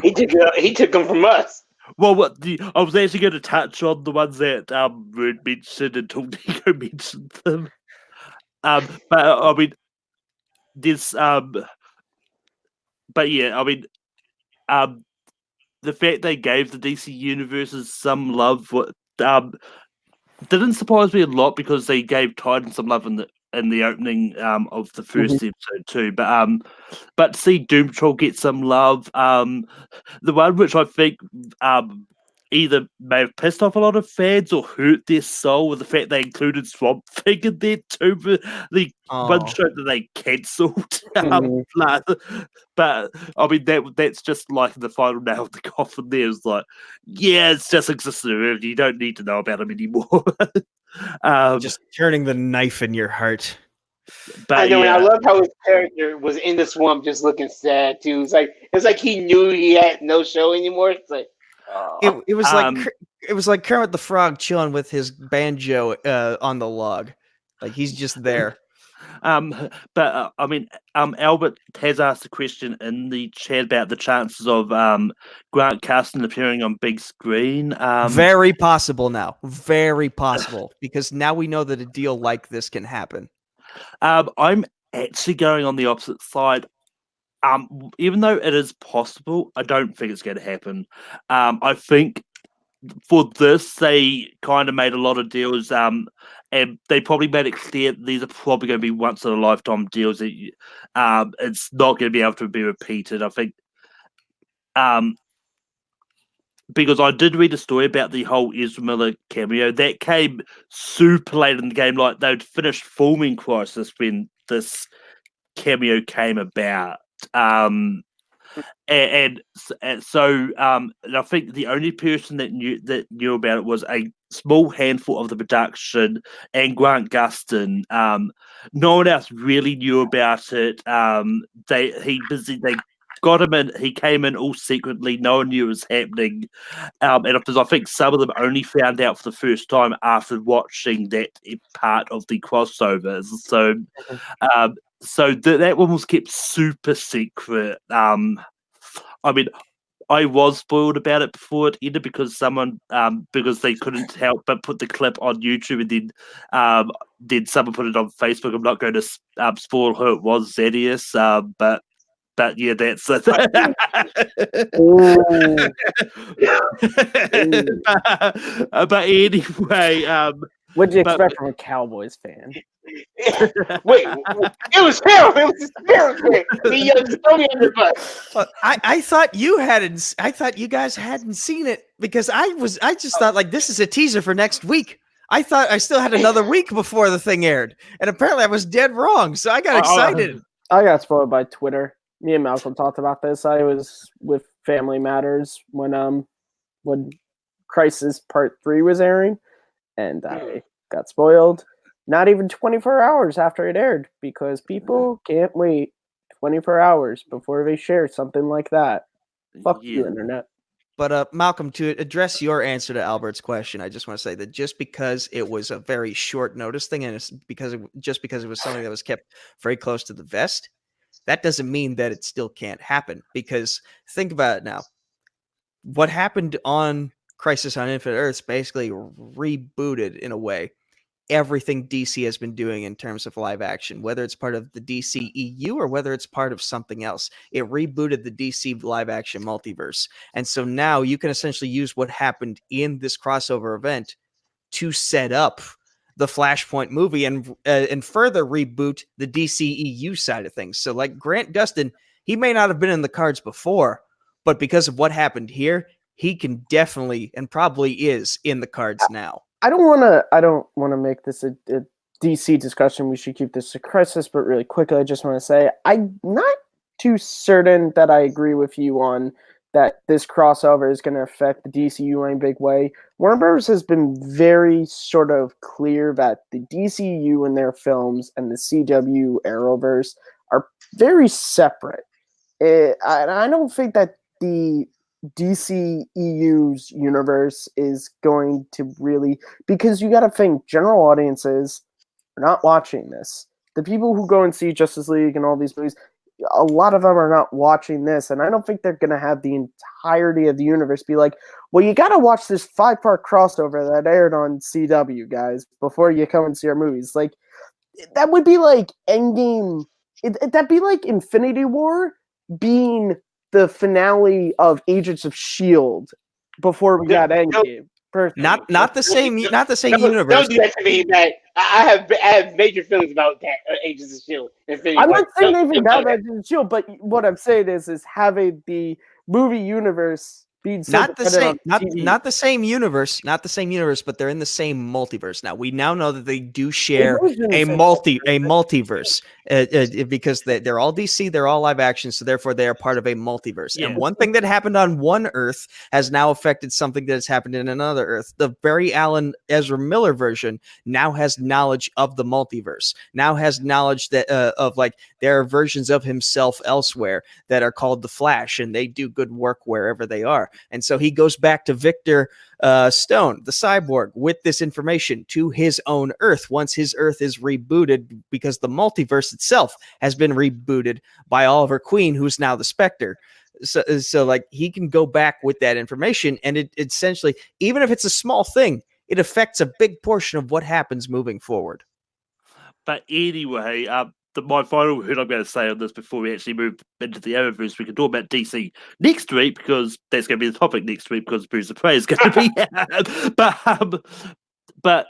He took them from us. Well, I was actually going to touch on the ones that Rude mentioned and Tornado mentioned them. But I mean, there's but yeah, I mean, the fact they gave the DC universes some love, didn't surprise me a lot because they gave Titan some love in the opening of the first episode too. But see Doom Patrol get some love. The one which I think either may have pissed off a lot of fans or hurt their soul with the fact they included Swamp Thing in there too. The one show that they cancelled. But I mean that's just like the final nail in the coffin. There is like, yeah, it's just existing. You don't need to know about him anymore. Just turning the knife in your heart. But I know, and I love how his character was in the swamp, just looking sad too. It's like he knew he had no show anymore. It's like. It was like Kermit the Frog chilling with his banjo on the log, like he's just there. But I mean, Albert has asked a question in the chat about the chances of Grant Custin appearing on big screen. Very possible now, very possible, because now we know that a deal like this can happen. I'm actually going on the opposite side. Even though it is possible, I don't think it's going to happen. I think for this, they kind of made a lot of deals, and they probably made it clear these are probably going to be once in a lifetime deals. That it's not going to be able to be repeated. I think, because I did read a story about the whole Ezra Miller cameo that came super late in the game, like they'd finished filming Crisis when this cameo came about. And so I think the only person that knew about it was a small handful of the production and Grant Gustin. No one else really knew about it. They got him in. He came in all secretly. No one knew it was happening. And I think some of them only found out for the first time after watching that part of the crossovers. So. So that one was kept super secret. I mean, I was spoiled about it before it ended because because they couldn't help but put the clip on YouTube, and then someone put it on Facebook. I'm not going to spoil who it was, Zedius, but yeah, that's it. But anyway, What'd you But- expect from a Cowboys fan? Wait, it was him. It was his spirit. He throw me under the bus. Well, I thought you hadn't. I thought you guys hadn't seen it because I just thought like this is a teaser for next week. I thought I still had another week before the thing aired, and apparently I was dead wrong. So I got excited. I got spoiled by Twitter. Me and Malcolm talked about this. I was with Family Matters when Crisis Part 3 was airing, and I got spoiled. Not even 24 hours after it aired, because people can't wait 24 hours before they share something like that. Fuck you, internet. But Malcolm, to address your answer to Albert's question, I just want to say that just because it was a very short notice thing, and it's because it was something that was kept very close to the vest, that doesn't mean that it still can't happen. Because think about it now. What happened on Crisis on Infinite Earths basically rebooted, in a way, everything DC has been doing in terms of live action, whether it's part of the DC EU or whether it's part of something else. It rebooted the DC live action multiverse. And so now you can essentially use what happened in this crossover event to set up the Flashpoint movie and further reboot the DC EU side of things. So like Grant Gustin, he may not have been in the cards before, but because of what happened here, he can definitely and probably is in the cards now. I don't want to make this a DC discussion. We should keep this to Crisis, but really quickly, I just want to say I'm not too certain that I agree with you on that this crossover is going to affect the DCU in a big way. Warner Bros. Has been very sort of clear that the DCU and their films and the CW Arrowverse are very separate. I don't think that the DC EU's universe is going to really, because you got to think general audiences are not watching this. The people who go and see Justice League and all these movies, a lot of them are not watching this, and I don't think they're going to have the entirety of the universe be like, well, you got to watch this 5-part crossover that aired on CW, guys, before you come and see our movies. Like, that would be like Endgame. That'd be like Infinity War being the finale of Agents of S.H.I.E.L.D. before we got Endgame. Not the same universe. Don't do that to me, man. I have major feelings about that Agents of S.H.I.E.L.D. I'm not saying anything bad about Agents of S.H.I.E.L.D., but what I'm saying is having the movie universe being so not the same universe, but they're in the same multiverse now. We now know that they do share a multiverse because they're all DC, they're all live action, so therefore they are part of a multiverse. Yeah. And one thing that happened on one Earth has now affected something that has happened in another Earth. The Barry Allen Ezra Miller version now has knowledge of the multiverse. Now has knowledge that of like there are versions of himself elsewhere that are called the Flash, and they do good work wherever they are. And so he goes back to Victor Stone, the cyborg, with this information to his own Earth once his Earth is rebooted, because the multiverse itself has been rebooted by Oliver Queen, who's now the Spectre. So like he can go back with that information, and it essentially, even if it's a small thing, it affects a big portion of what happens moving forward. But anyway, my final word I'm going to say on this before we actually move into the Arrowverse, we can talk about DC next week, because that's going to be the topic next week, because Bruce of Prey is going to be but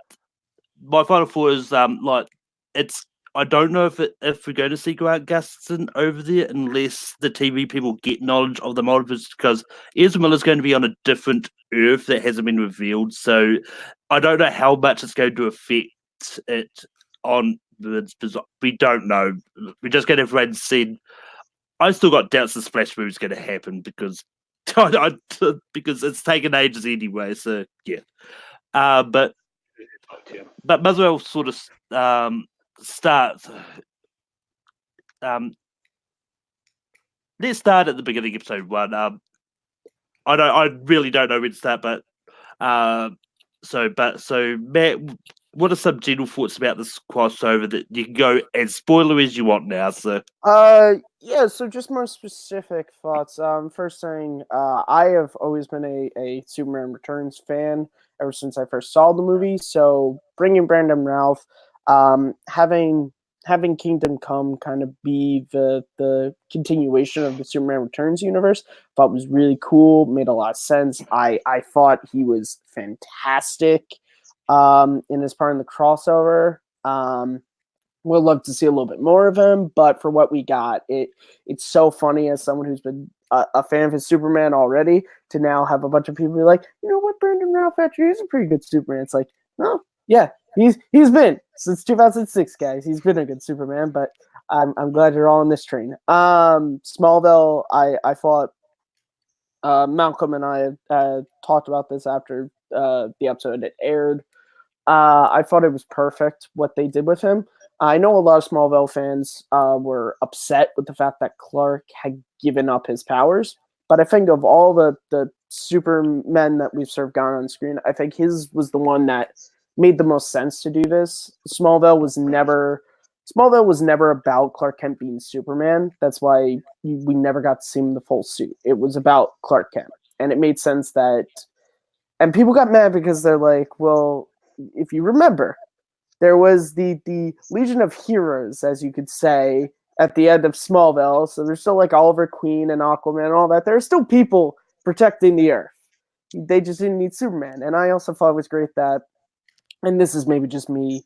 my final thought is I don't know if we're going to see Grant Gustin over there unless the TV people get knowledge of the multiverse, because Ezra Miller's going to be on a different Earth that hasn't been revealed, so I don't know how much it's going to affect it on. We don't know. We just get everyone said. I still got doubts the Splash movie is going to happen because because it's taken ages anyway. So yeah, but might as well sort of start. Let's start at the beginning of episode 1. I really don't know where to start, but so Matt, what are some general thoughts about this crossover that you can go as spoiler as you want now? So yeah, so just more specific thoughts. First thing, I have always been a Superman Returns fan ever since I first saw the movie. So bringing Brandon Routh, having Kingdom Come kind of be the continuation of the Superman Returns universe, thought was really cool. Made a lot of sense. I thought he was fantastic. in his part in the crossover. We'd love to see a little bit more of him, but for what we got, it's so funny as someone who's been a fan of his Superman already to now have a bunch of people be like, you know what, Brandon Ralph actually is a pretty good Superman. It's like, no, yeah, he's been since 2006, guys. He's been a good Superman, but I'm glad you're all on this train. Smallville, I thought Malcolm and I had talked about this after the episode had aired. I thought it was perfect what they did with him. I know a lot of Smallville fans were upset with the fact that Clark had given up his powers, but I think of all the Supermen that we've sort of gotten on screen, I think his was the one that made the most sense to do this. Smallville was never about Clark Kent being Superman. That's why we never got to see him in the full suit. It was about Clark Kent, and it made sense that. And people got mad because they're like, well, if you remember, there was the Legion of Heroes, as you could say, at the end of Smallville. So there's still like Oliver Queen and Aquaman and all that. There are still people protecting the Earth. They just didn't need Superman. And I also thought it was great that, and this is maybe just me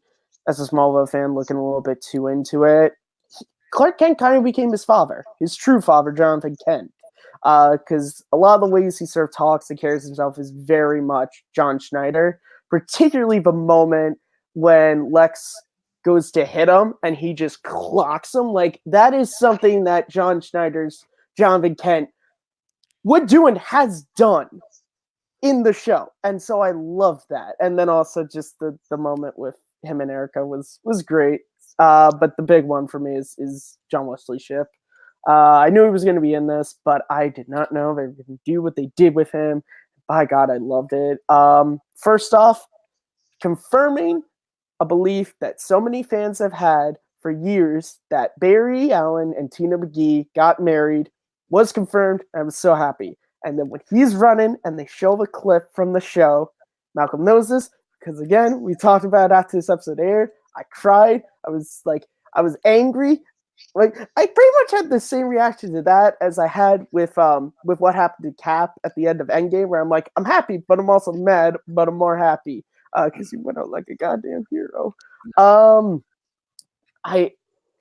as a Smallville fan looking a little bit too into it, Clark Kent kind of became his father, his true father, Jonathan Kent. Because a lot of the ways he sort of talks and carries himself is very much John Schneider, particularly the moment when Lex goes to hit him and he just clocks him. Like, that is something that John Schneider's Jonathan Kent would do and has done in the show. And so I love that. And then also just the moment with him and Erica was great. But the big one for me is John Wesley Shipp. I knew he was going to be in this, but I did not know they were going to do what they did with him. By God, I loved it. First off, confirming a belief that so many fans have had for years that Barry Allen and Tina McGee got married was confirmed. I was so happy. And then when he's running and they show the clip from the show, Malcolm knows this because, again, we talked about it after this episode aired. I cried. I was angry. Like, I pretty much had the same reaction to that as I had with what happened to Cap at the end of Endgame, where I'm like, I'm happy, but I'm also mad, but I'm more happy because he went out like a goddamn hero. I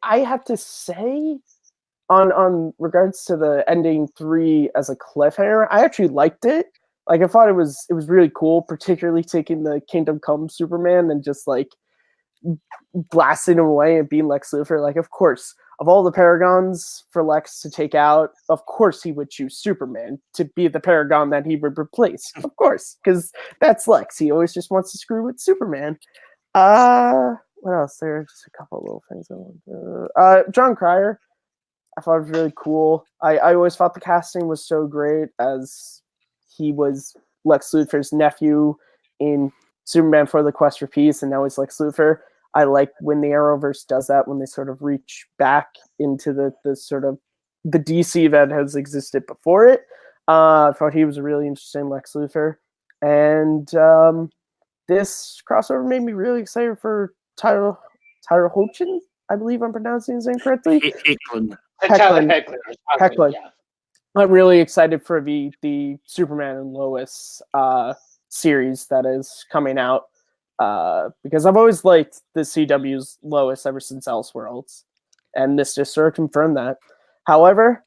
have to say, on regards to the ending 3 as a cliffhanger, I actually liked it. Like, I thought it was really cool, particularly taking the Kingdom Come Superman and just like blasting him away and being Lex Luthor. Like, of course, of all the Paragons for Lex to take out, of course he would choose Superman to be the Paragon that he would replace. Of course, because that's Lex. He always just wants to screw with Superman. What else? There's just a couple of little things I want to... John Cryer, I thought it was really cool. I always thought the casting was so great, as he was Lex Luthor's nephew in Superman for the Quest for Peace, and now he's Lex Luthor. I like when the Arrowverse does that, when they sort of reach back into the sort of the DC that has existed before it. I thought he was a really interesting Lex Luthor. And this crossover made me really excited for Tyler Hoechlin. I believe I'm pronouncing his name correctly. Hoechlin. Yeah. I'm really excited for the Superman and Lois series that is coming out. Because I've always liked the CW's Lois ever since Elseworlds, and this just sort of confirmed that. However,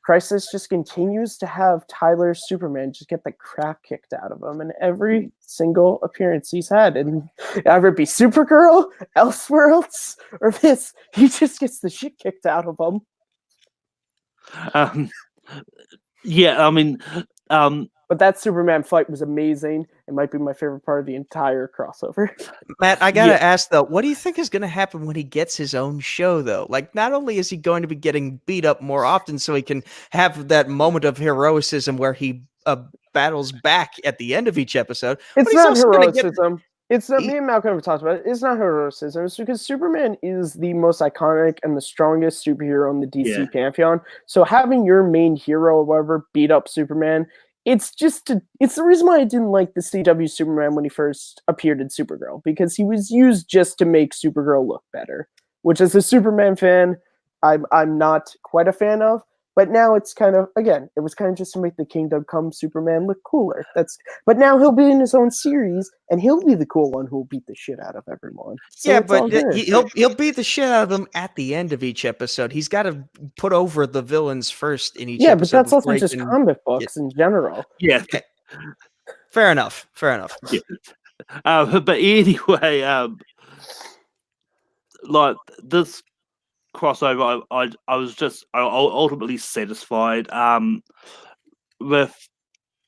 Crisis just continues to have Tyler's Superman just get the crap kicked out of him in every single appearance he's had, and either it be Supergirl, Elseworlds, or this, he just gets the shit kicked out of him. Yeah, I mean, but that Superman fight was amazing. It might be my favorite part of the entire crossover. Matt, I gotta ask though, what do you think is gonna happen when he gets his own show though? Like, not only is he going to be getting beat up more often so he can have that moment of heroicism where he battles back at the end of each episode. It's not heroicism. It's not, me and Malcolm have talked about it. It's not heroicism. It's because Superman is the most iconic and the strongest superhero in the DC pantheon. So having your main hero, or whatever, beat up Superman, it's the reason why I didn't like the CW Superman when he first appeared in Supergirl, because he was used just to make Supergirl look better, which as a Superman fan, I'm not quite a fan of. But now it's kind of, again, it was kind of just to make the Kingdom Come Superman look cooler. But now he'll be in his own series, and he'll be the cool one who will beat the shit out of everyone. So yeah, it's all but good. he'll beat the shit out of them at the end of each episode. He's got to put over the villains first in each Yeah, but episode. that's also before he just can comic books in general. Yeah. Fair enough. Fair enough. Yeah. But anyway, like this crossover, I was just ultimately satisfied. With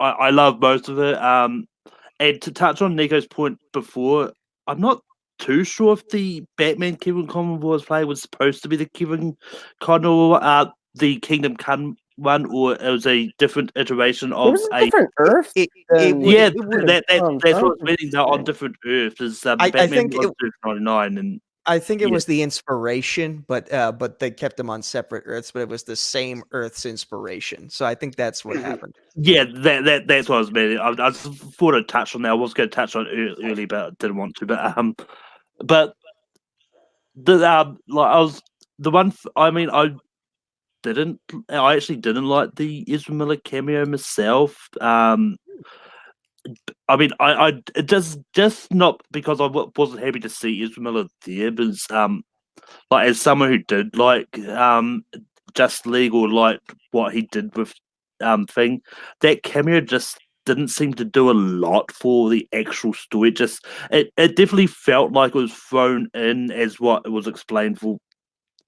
I love most of it. And to touch on Nico's point before, I'm not too sure if the Batman Kevin Conroy's play was supposed to be the Kevin Conroy, the Kingdom Come one, or it was a different iteration It of was a different Earth. It than- would- yeah, would've that's come what I was from. reading. They're on different Earths. Is I Batman think was Earth 99, and I think it Yeah. was the inspiration, but they kept them on separate Earths, but it was the same Earth's inspiration. So I think that's what happened. yeah, that's what I was meaning. I just thought I'd touch on that. I was going to touch on it early, but I didn't want to. But the like I was the one. I mean, I actually didn't like the Ezra Miller cameo myself. I mean, I it just not because I wasn't happy to see Ezra Miller there, but like as someone who did like Just League or like what he did with thing, that cameo just didn't seem to do a lot for the actual story. It definitely felt like it was thrown in as what it was explained for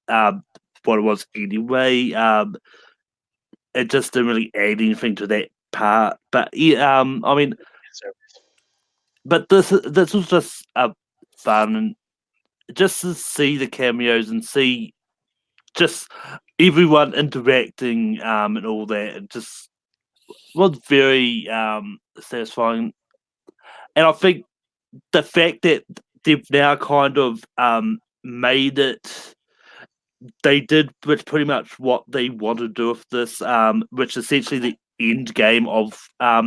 what it was anyway. It just didn't really add anything to that part. But yeah, I mean, but this was just fun, and just to see the cameos and see just everyone interacting and all that, it just was very satisfying. And I think the fact that they've now kind of made it, they did which pretty much what they want to do with this, which essentially the end game of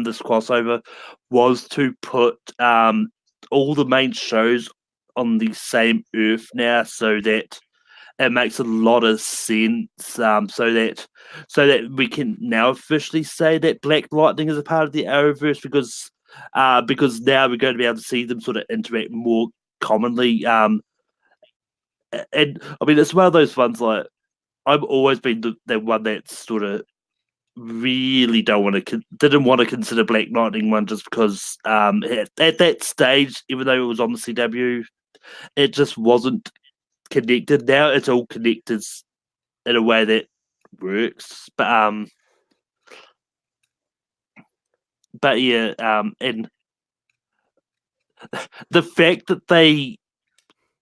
this crossover was to put all the main shows on the same Earth now, so that it makes a lot of sense. So that we can now officially say that Black Lightning is a part of the Arrowverse because now we're going to be able to see them sort of interact more commonly. And I mean, it's one of those ones like I've always been the one that sort of really didn't want to consider Black Lightning one just because at that stage, even though it was on the CW, it just wasn't connected. Now it's all connected in a way that works. But yeah, and the fact that they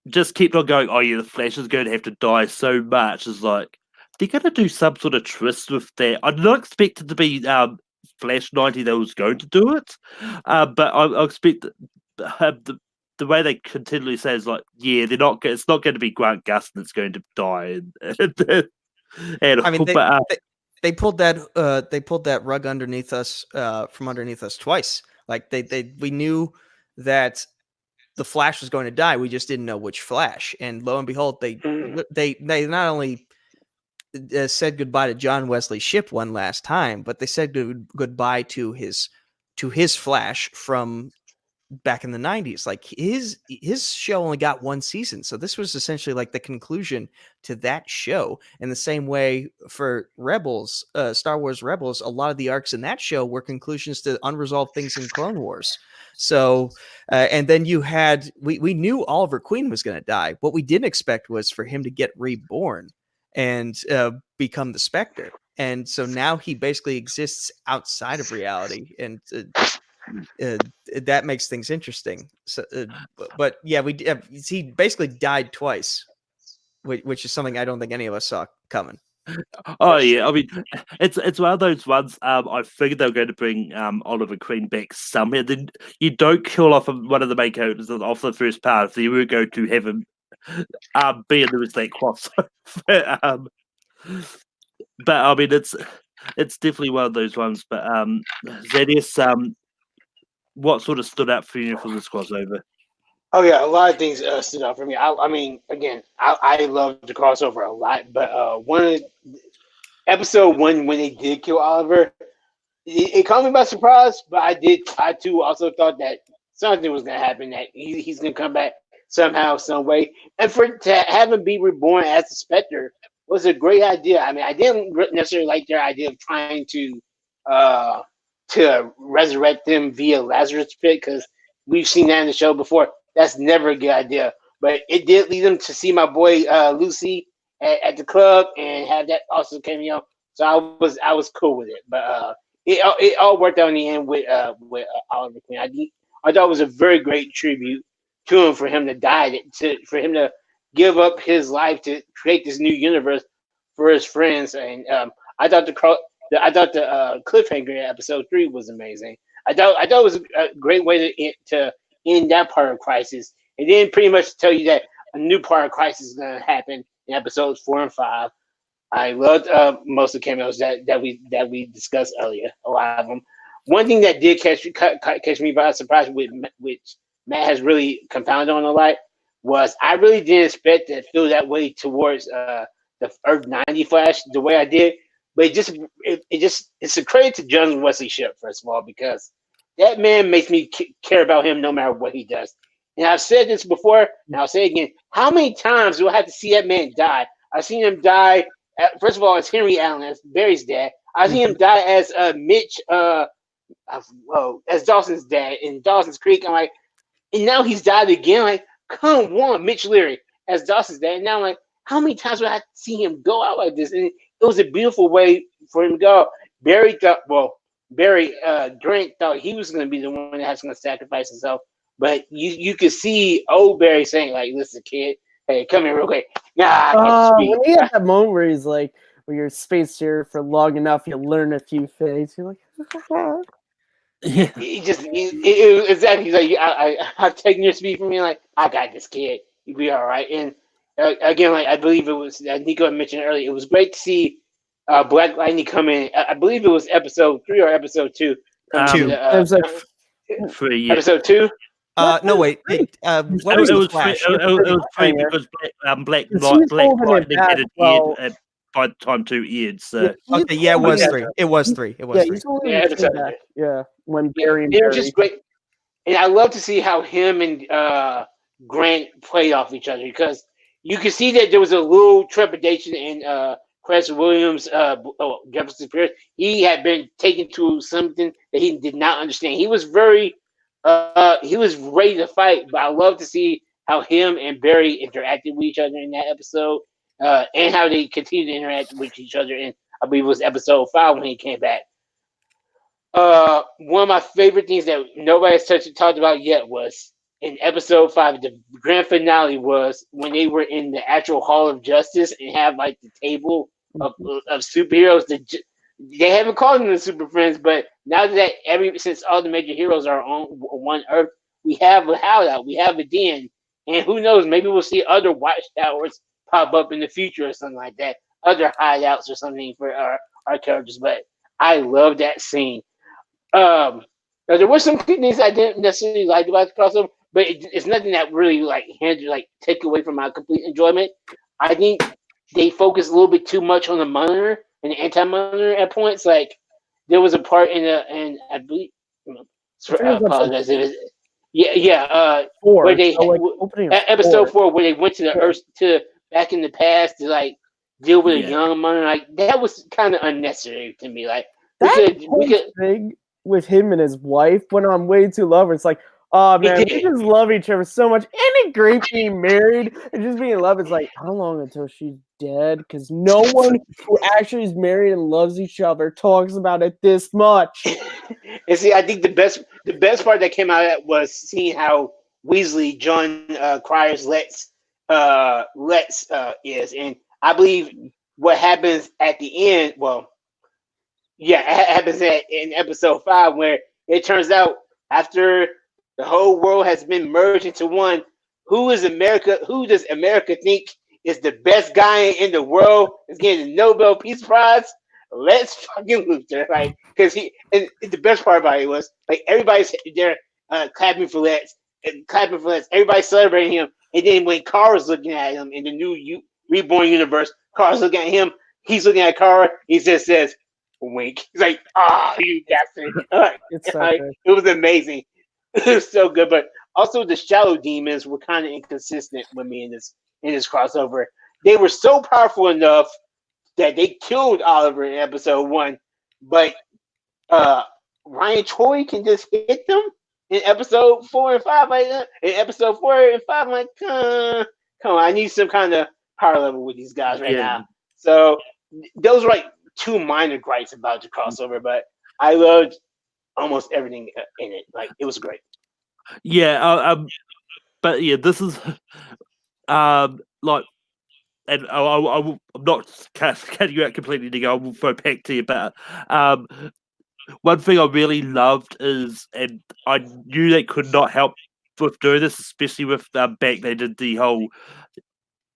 just kept on going, oh yeah, the Flash is going to have to die so much is like they're going to do some sort of twist with that. I did not expect it to be Flash 90 that was going to do it, but I expect the way they continually say is like, yeah, they're not. It's not going to be Grant Gustin that's going to die. And I mean, but, they pulled that rug underneath us from underneath us twice. Like we knew that the Flash was going to die. We just didn't know which Flash. And lo and behold, they not only said goodbye to John Wesley Shipp one last time, but they said goodbye to his Flash from back in the 90s. Like his show only got one season, so this was essentially like the conclusion to that show. In the same way for Rebels, Star Wars Rebels, a lot of the arcs in that show were conclusions to unresolved things in Clone Wars. So and then you had we knew Oliver Queen was going to die. What we didn't expect was for him to get reborn and become the Spectre. And so now he basically exists outside of reality, and that makes things interesting. So, but yeah, he basically died twice, which is something I don't think any of us saw coming. oh yeah, I mean, it's one of those ones. I figured they were going to bring Oliver Queen back somewhere. Then you don't kill off one of the main characters off the first part if you were going to have him be in that crossover. But I mean, it's definitely one of those ones. But Zedius, what sort of stood out for you for this crossover? Oh yeah, a lot of things stood out for me. I mean, again, I love the crossover a lot, but one of episode 1 when they did kill Oliver, it caught me by surprise. But I too also thought that something was gonna happen. That he's gonna come back somehow, some way, and to have him be reborn as the Spectre was a great idea. I mean, I didn't necessarily like their idea of trying to resurrect them via Lazarus Pit, because we've seen that in the show before. That's never a good idea. But it did lead them to see my boy Lucy at the club and have that also cameo. So I was cool with it. But it all worked out in the end with Oliver Queen. I thought it was a very great tribute to him for him to die, for him to give up his life to create this new universe for his friends. And I thought the cliffhanger in episode 3 was amazing. I thought it was a great way to end that part of Crisis, and then pretty much tell you that a new part of Crisis is going to happen in episodes 4 and 5. I loved most of the cameos that we discussed earlier. A lot of them. One thing that did catch me by surprise, which Matt has really compounded on a lot, was I really didn't expect to feel that way towards the Earth 90 Flash the way I did. But it's a credit to John Wesley Shipp, first of all, because that man makes me care about him no matter what he does. And I've said this before, and I'll say it again. How many times do I have to see that man die? I've seen him die, first of all, as Henry Allen, as Barry's dad. I've seen him die as Mitch, as Dawson's dad in Dawson's Creek. I'm like, and now he's died again. Like, come on, Mitch Leary as Dawson's dad. And now I'm like, how many times do I have to see him go out like this? And it was a beautiful way for him to go. Grant thought he was going to be the one that's going to sacrifice himself. But you could see old Barry saying, like, listen, kid, hey, come here real quick. Nah, I can't speak. When he had that moment where he's like, when you're spaced here for long enough, you'll learn a few things. You're like, Yeah. Exactly. He's like, I've taken your speed from me. Like, I got this, kid. You'll be all right. And again, like I believe it was Nico mentioned earlier, it was great to see Black Lightning come in. I believe it was episode 3 or episode 2. episode 3. Yeah. Episode 2. No, wait. It was Flash. It was 3 because Black Lightning had it by the time 2 aired. So okay, yeah, it was 3. It was 3. It was 3. He's only when Barry and it Barry. was just great, and I love to see how him and Grant played off each other, because you can see that there was a little trepidation in Chris Williams, Jefferson Pierce. He had been taken to something that he did not understand. He was ready to fight, but I love to see how him and Barry interacted with each other in that episode, and how they continue to interact with each other in, I believe it was episode 5 when he came back. One of my favorite things that nobody's talked about yet was in episode 5, the grand finale was when they were in the actual Hall of Justice and have like the table of superheroes. They haven't called them the Super Friends, but now that since all the major heroes are on one Earth, we have a Howdout, we have a Den, and who knows, maybe we'll see other Watchtowers pop up in the future or something like that, other hideouts or something for our characters. But I love that scene. There were some things I didn't necessarily like about the crossover, but it's nothing that really take away from my complete enjoyment. I think they focus a little bit too much on the Monitor and the Anti-Monitor at points. Like there was a part in I believe, I apologize. Where they episode 4 where they went to the Earth to back in the past to like deal with a young Monitor. Like that was kind of unnecessary to me. Like we could thing with him and his wife went on way too long. It's like, oh man, they just love each other so much. And it great being married and just being in love. It's like, how long until she's dead? Because no one who actually is married and loves each other talks about it this much. And see, I think the best part that came out of that was seeing how Weasley, John Cryer's Lex is. And I believe what happens at the end, it happens in episode 5 where it turns out after the whole world has been merged into one, who does America think is the best guy in the world is getting the Nobel Peace Prize? Lex fucking Luthor. Like, because the best part about it was like everybody's there clapping for Lex. Everybody's celebrating him. And then when Carl was looking at him in the new reborn universe, Carl's looking at him. he's looking at a car. He just says, "Wink." He's like, "Ah, oh, you bastard!" It's so good. It was amazing. It was so good, but also the Shadow Demons were kind of inconsistent with me in this crossover. They were so powerful enough that they killed Oliver in episode 1, but Ryan Choi can just hit them in episode 4 and 5. Like in episode 4 and 5, I'm like, come on, I need some kind of power level with these guys right now. So those were like 2 minor gripes about the crossover, but I loved almost everything in it. Like it was great. Yeah, but yeah, this is like, and I'm not cutting you out completely, Nick. I will throw back to you, but one thing I really loved is, and I knew they could not help with doing this, especially with back they did the whole.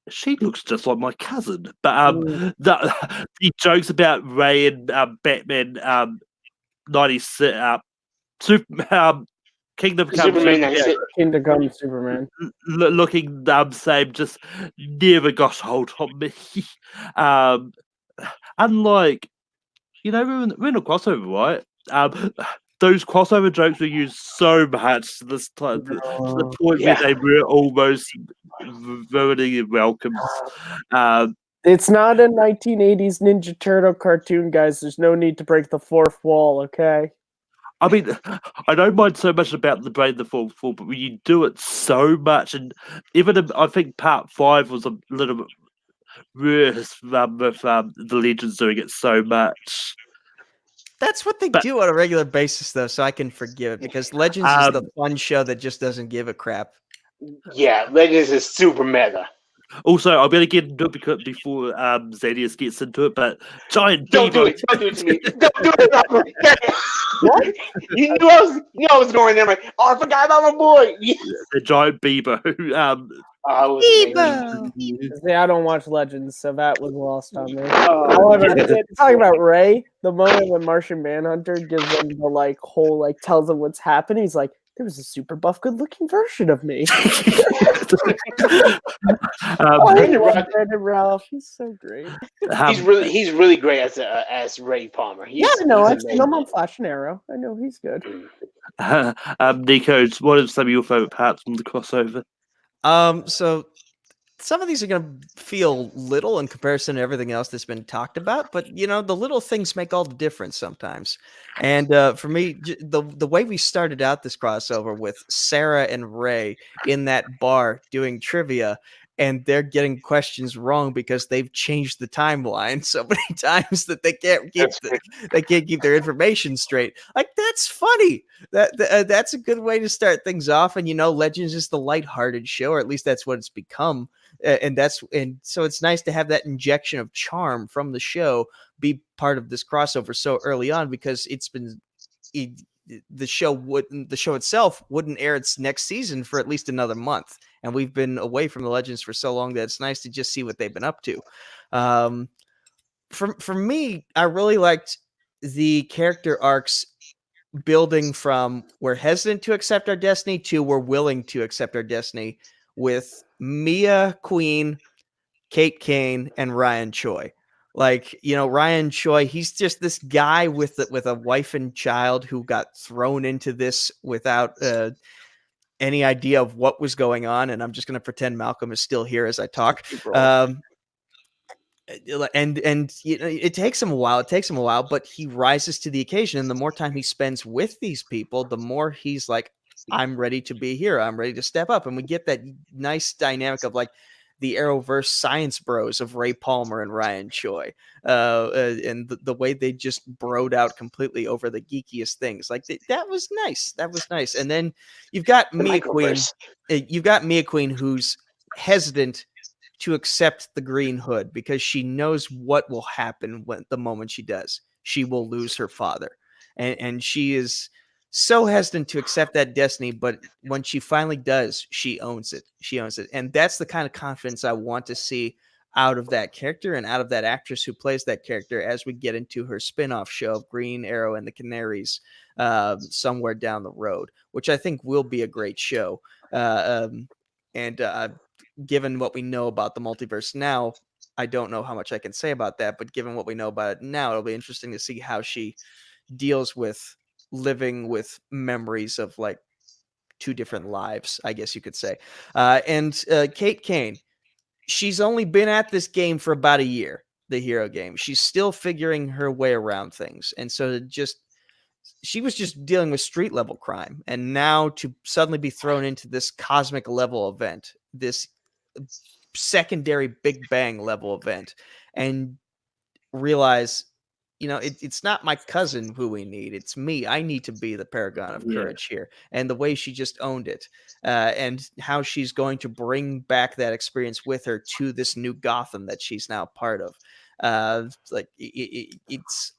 She looks just like my cousin, but the jokes about Ray and Batman 96 Super Kingdom Come Superman Superman, Kingdom Come Superman. looking same just never got hold of me. Unlike, we're in a crossover, right? Those crossover jokes were used so much this time to the point where they were almost ruining your welcomes. It's not a 1980s Ninja Turtle cartoon, guys. There's no need to break the fourth wall, okay? I mean, I don't mind so much about the brain the fourth wall, but when you do it so much, and even I think part 5 was a little bit worse with the Legends doing it so much. That's what they do on a regular basis, though, so I can forgive it, because Legends is the fun show that just doesn't give a crap. Yeah, Legends is super meta. Also, I'm going to get into it before Zadius gets into it, but Giant Don't do Beaver. it. Don't do it to me. Don't do it. What? You knew I was going there. I'm like, oh, I forgot about my boy. The Giant Beaver. See, I don't watch Legends, so that was lost on me. However, talking about Ray, the moment when Martian Manhunter gives him the whole tells him what's happening, he's like, there was a super buff, good-looking version of me. Brandon Ralph, he's so great. He's really great as Ray Palmer. I've seen him on Flash and Arrow. I know he's good. Nico, what are some of your favorite parts from the crossover? So some of these are going to feel little in comparison to everything else that's been talked about, but the little things make all the difference sometimes. And for me, the way we started out this crossover with Sarah and Ray in that bar doing trivia, and they're getting questions wrong because they've changed the timeline so many times that they can't keep their information straight. Like, that's funny. That's a good way to start things off. And Legends is the lighthearted show, or at least that's what it's become. And so it's nice to have that injection of charm from the show be part of this crossover so early on, because the show itself wouldn't air its next season for at least another month, and we've been away from the Legends for so long that it's nice to just see what they've been up to. For me, I really liked the character arcs building from we're hesitant to accept our destiny to we're willing to accept our destiny, with Mia Queen, Kate Kane, and Ryan Choi. Ryan Choi, he's just this guy with a wife and child who got thrown into this without any idea of what was going on. And I'm just going to pretend Malcolm is still here as I talk. It takes him a while, but he rises to the occasion. And the more time he spends with these people, the more he's like, I'm ready to be here. I'm ready to step up. And we get that nice dynamic of the Arrowverse science bros of Ray Palmer and Ryan Choi, and the way they just broed out completely over the geekiest things. That was nice. That was nice. And then you've got Mia Queen. You've got Mia Queen, who's hesitant to accept the Green Hood because she knows what will happen the moment she does. She will lose her father, and she is so hesitant to accept that destiny, but when she finally does, she owns it. And that's the kind of confidence I want to see out of that character and out of that actress who plays that character as we get into her spin-off show of Green Arrow and the Canaries somewhere down the road, which I think will be a great show. Given what we know about the multiverse now, I don't know how much I can say about that, but given what we know about it now, it'll be interesting to see how she deals with living with memories of like two different lives, I guess you could say. And Kate Kane, she's only been at this game for about a year, the hero game. She's still figuring her way around things. And so she was just dealing with street level crime. And now to suddenly be thrown into this cosmic level event, this secondary Big Bang level event, and realize, it's not my cousin who we need. It's me. I need to be the paragon of courage here. And the way she just owned it, and how she's going to bring back that experience with her to this new Gotham that she's now part of. It's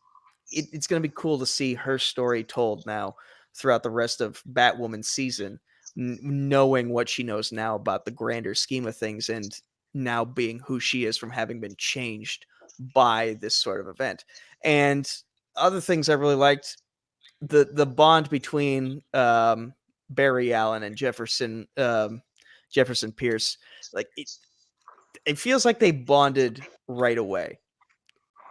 going to be cool to see her story told now throughout the rest of Batwoman's season, knowing what she knows now about the grander scheme of things, and now being who she is from having been changed by this sort of event. And other things I really liked, the bond between Barry Allen and Jefferson Pierce. Like it feels like they bonded right away.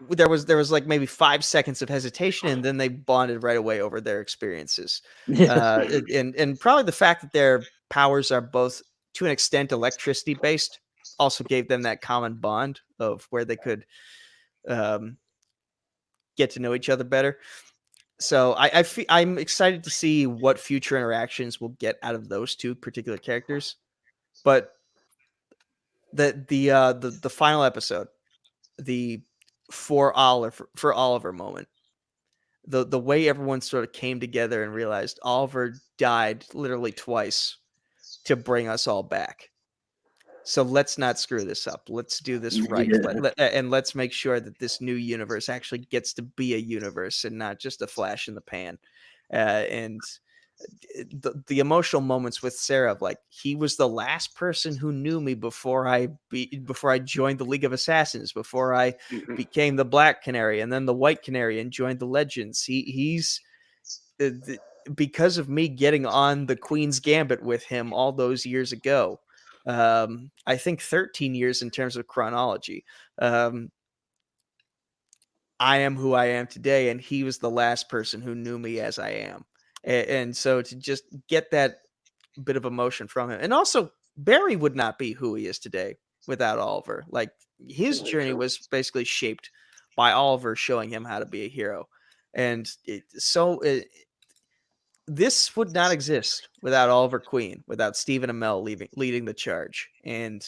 There was like maybe 5 seconds of hesitation, and then they bonded right away over their experiences. And probably the fact that their powers are both to an extent electricity based also gave them that common bond of where they could get to know each other better. So I'm excited to see what future interactions we'll get out of those two particular characters. But the final episode, the for Oliver moment, the way everyone sort of came together and realized Oliver died literally twice to bring us all back. So let's not screw this up. Let's do this right. And let's make sure that this new universe actually gets to be a universe and not just a flash in the pan. And the emotional moments with Sarah, of like, he was the last person who knew me before I joined the League of Assassins, before I became the Black Canary and then the White Canary and joined the Legends. He's because of me getting on the Queen's Gambit with him all those years ago. I think 13 years in terms of chronology. I am who I am today, and he was the last person who knew me as I am. And so to just get that bit of emotion from him. And also, Barry would not be who he is today without Oliver. Like, his journey was basically shaped by Oliver showing him how to be a hero. And this would not exist without Oliver Queen, without Stephen Amell leading the charge. And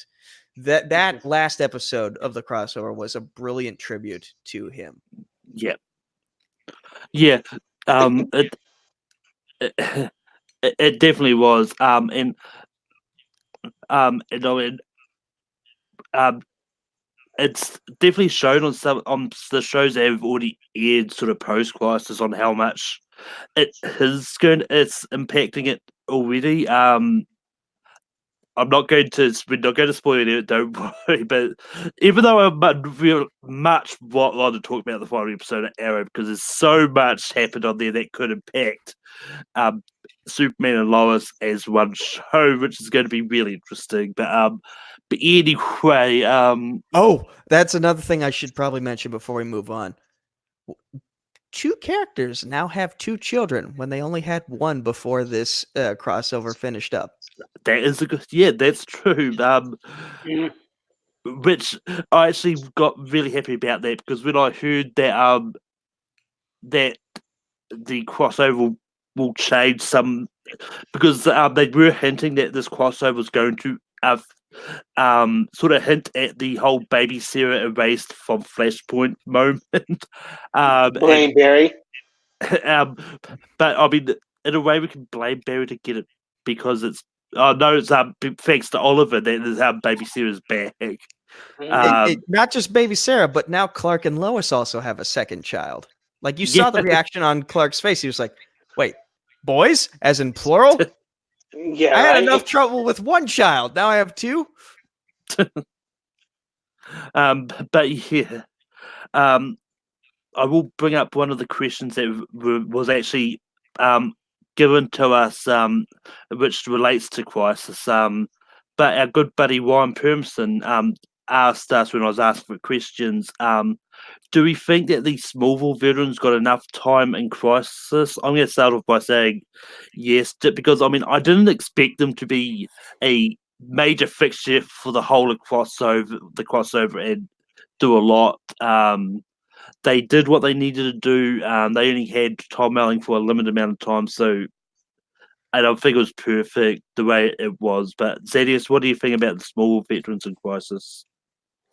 that last episode of the crossover was a brilliant tribute to him. Yeah. It definitely was. It's definitely shown on the shows that have already aired sort of post Crisis on how much it's impacting it already. We're not going to spoil it, don't worry. But even though I would much rather talk about the final episode of Arrow, because there's so much happened on there that could impact Superman and Lois as one show, which is going to be really interesting. But anyway, that's another thing I should probably mention before we move on. 2 characters now have 2 children when they only had 1 before this crossover finished up. That is that's true. Which I actually got really happy about that, because when I heard that that the crossover will change some, because they were hinting that this crossover was going to sort of hint at the whole baby Sarah erased from Flashpoint moment. Blame Barry. But I mean, in a way, we can blame Barry to get it, because it's thanks to Oliver that baby Sarah's back. Not just baby Sarah, but now Clark and Lois also have a second child. Like, you saw the reaction on Clark's face. He was like, "Wait, boys, as in plural?" Yeah, I had enough trouble with 1 child. Now I have 2. But yeah, I will bring up one of the questions that was actually given to us, which relates to Crisis. But our good buddy Warren Permson asked us when I was asked for questions, do we think that these Smallville veterans got enough time in Crisis? I'm going to start off by saying yes, because I mean I didn't expect them to be a major fixture for the whole of crossover, and do a lot. They did what they needed to do. They only had Tom Welling for a limited amount of time, so I don't think it was perfect the way it was. But Zedius, what do you think about the Smallville veterans in Crisis?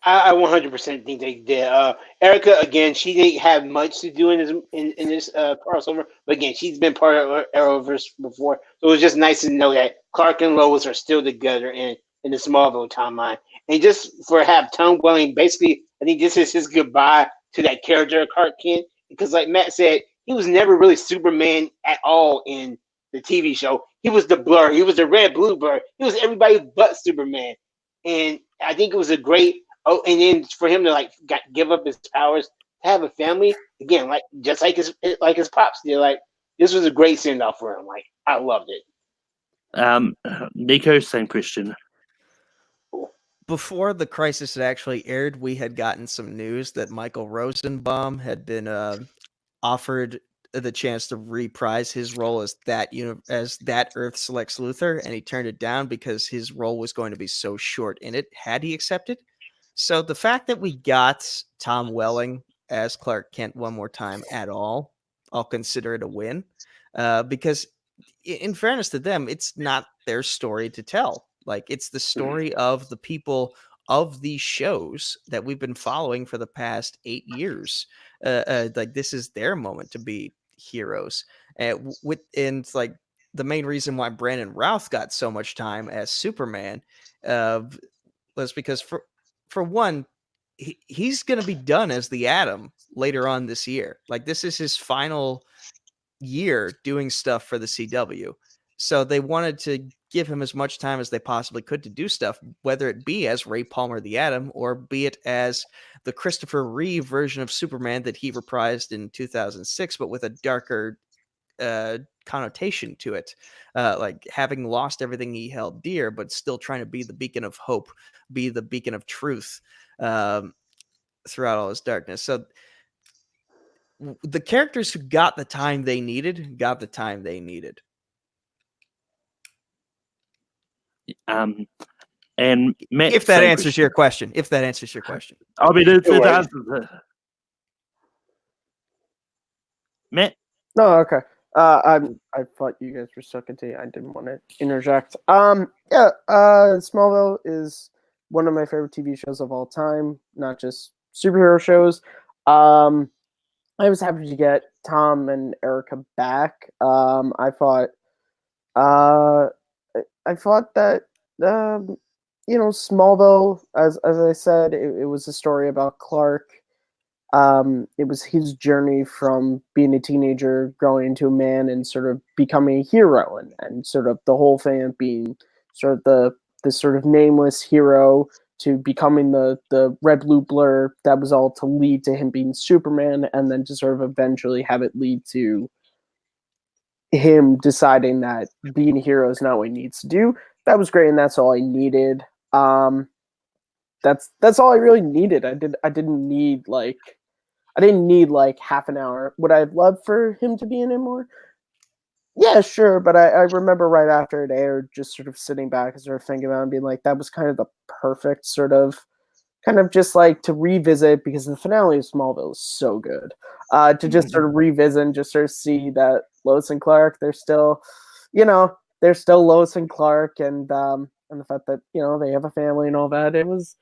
I 100% think they did. Erica, again, she didn't have much to do in this crossover, but again, she's been part of Arrowverse before, so it was just nice to know that Clark and Lois are still together in the Smallville timeline, and just for have Tom Welling, basically, I think this is his goodbye to that character of Clark Kent, because like Matt said, he was never really Superman at all in the TV show. He was the Blur, he was the Red Blue Blur, he was everybody but Superman, and I think it was a great. Oh, and then for him to give up his powers to have a family again, just like his pops did. Like this was a great send off for him. Like I loved it. Nico, same question. Before the Crisis had actually aired, we had gotten some news that Michael Rosenbaum had been offered the chance to reprise his role as that Earth's Lex Luthor, and he turned it down because his role was going to be so short in it. Had he accepted? So the fact that we got Tom Welling as Clark Kent one more time at all, I'll consider it a win. Because in fairness to them, it's not their story to tell. Like it's the story of the people of these shows that we've been following for the past 8 years. Like this is their moment to be heroes. And like the main reason why Brandon Routh got so much time as Superman was because for one, he's going to be done as the Atom later on this year. Like this is his final year doing stuff for the CW. So they wanted to give him as much time as they possibly could to do stuff, whether it be as Ray Palmer, the Atom, or be it as the Christopher Reeve version of Superman that he reprised in 2006, but with a darker connotation to it, like having lost everything he held dear, but still trying to be the beacon of hope, be the beacon of truth throughout all his darkness. So the characters who got the time they needed got the time they needed. And Matt, if that answers your question, I mean, it answers it. Matt? No, okay. I thought you guys were stuck into. I didn't want to interject. Smallville is one of my favorite TV shows of all time, not just superhero shows. I was happy to get Tom and Erica back. I thought that Smallville, as I said, it was a story about Clark. It was his journey from being a teenager, growing into a man, and sort of becoming a hero, and sort of the whole thing of being sort of this sort of nameless hero to becoming the Red Blue Blur. That was all to lead to him being Superman, and then to sort of eventually have it lead to him deciding that being a hero is not what he needs to do. That was great, and that's all I needed. That's all I really needed. I didn't need half an hour. Would I have loved for him to be in it more? Yeah, sure. But I remember right after it aired, just sort of sitting back and sort of thinking about it and being like, that was kind of the perfect sort of kind of just like to revisit, because the finale of Smallville is so good. To just sort of revisit and just sort of see that Lois and Clark, they're still Lois and Clark, and the fact that they have a family and all that. It was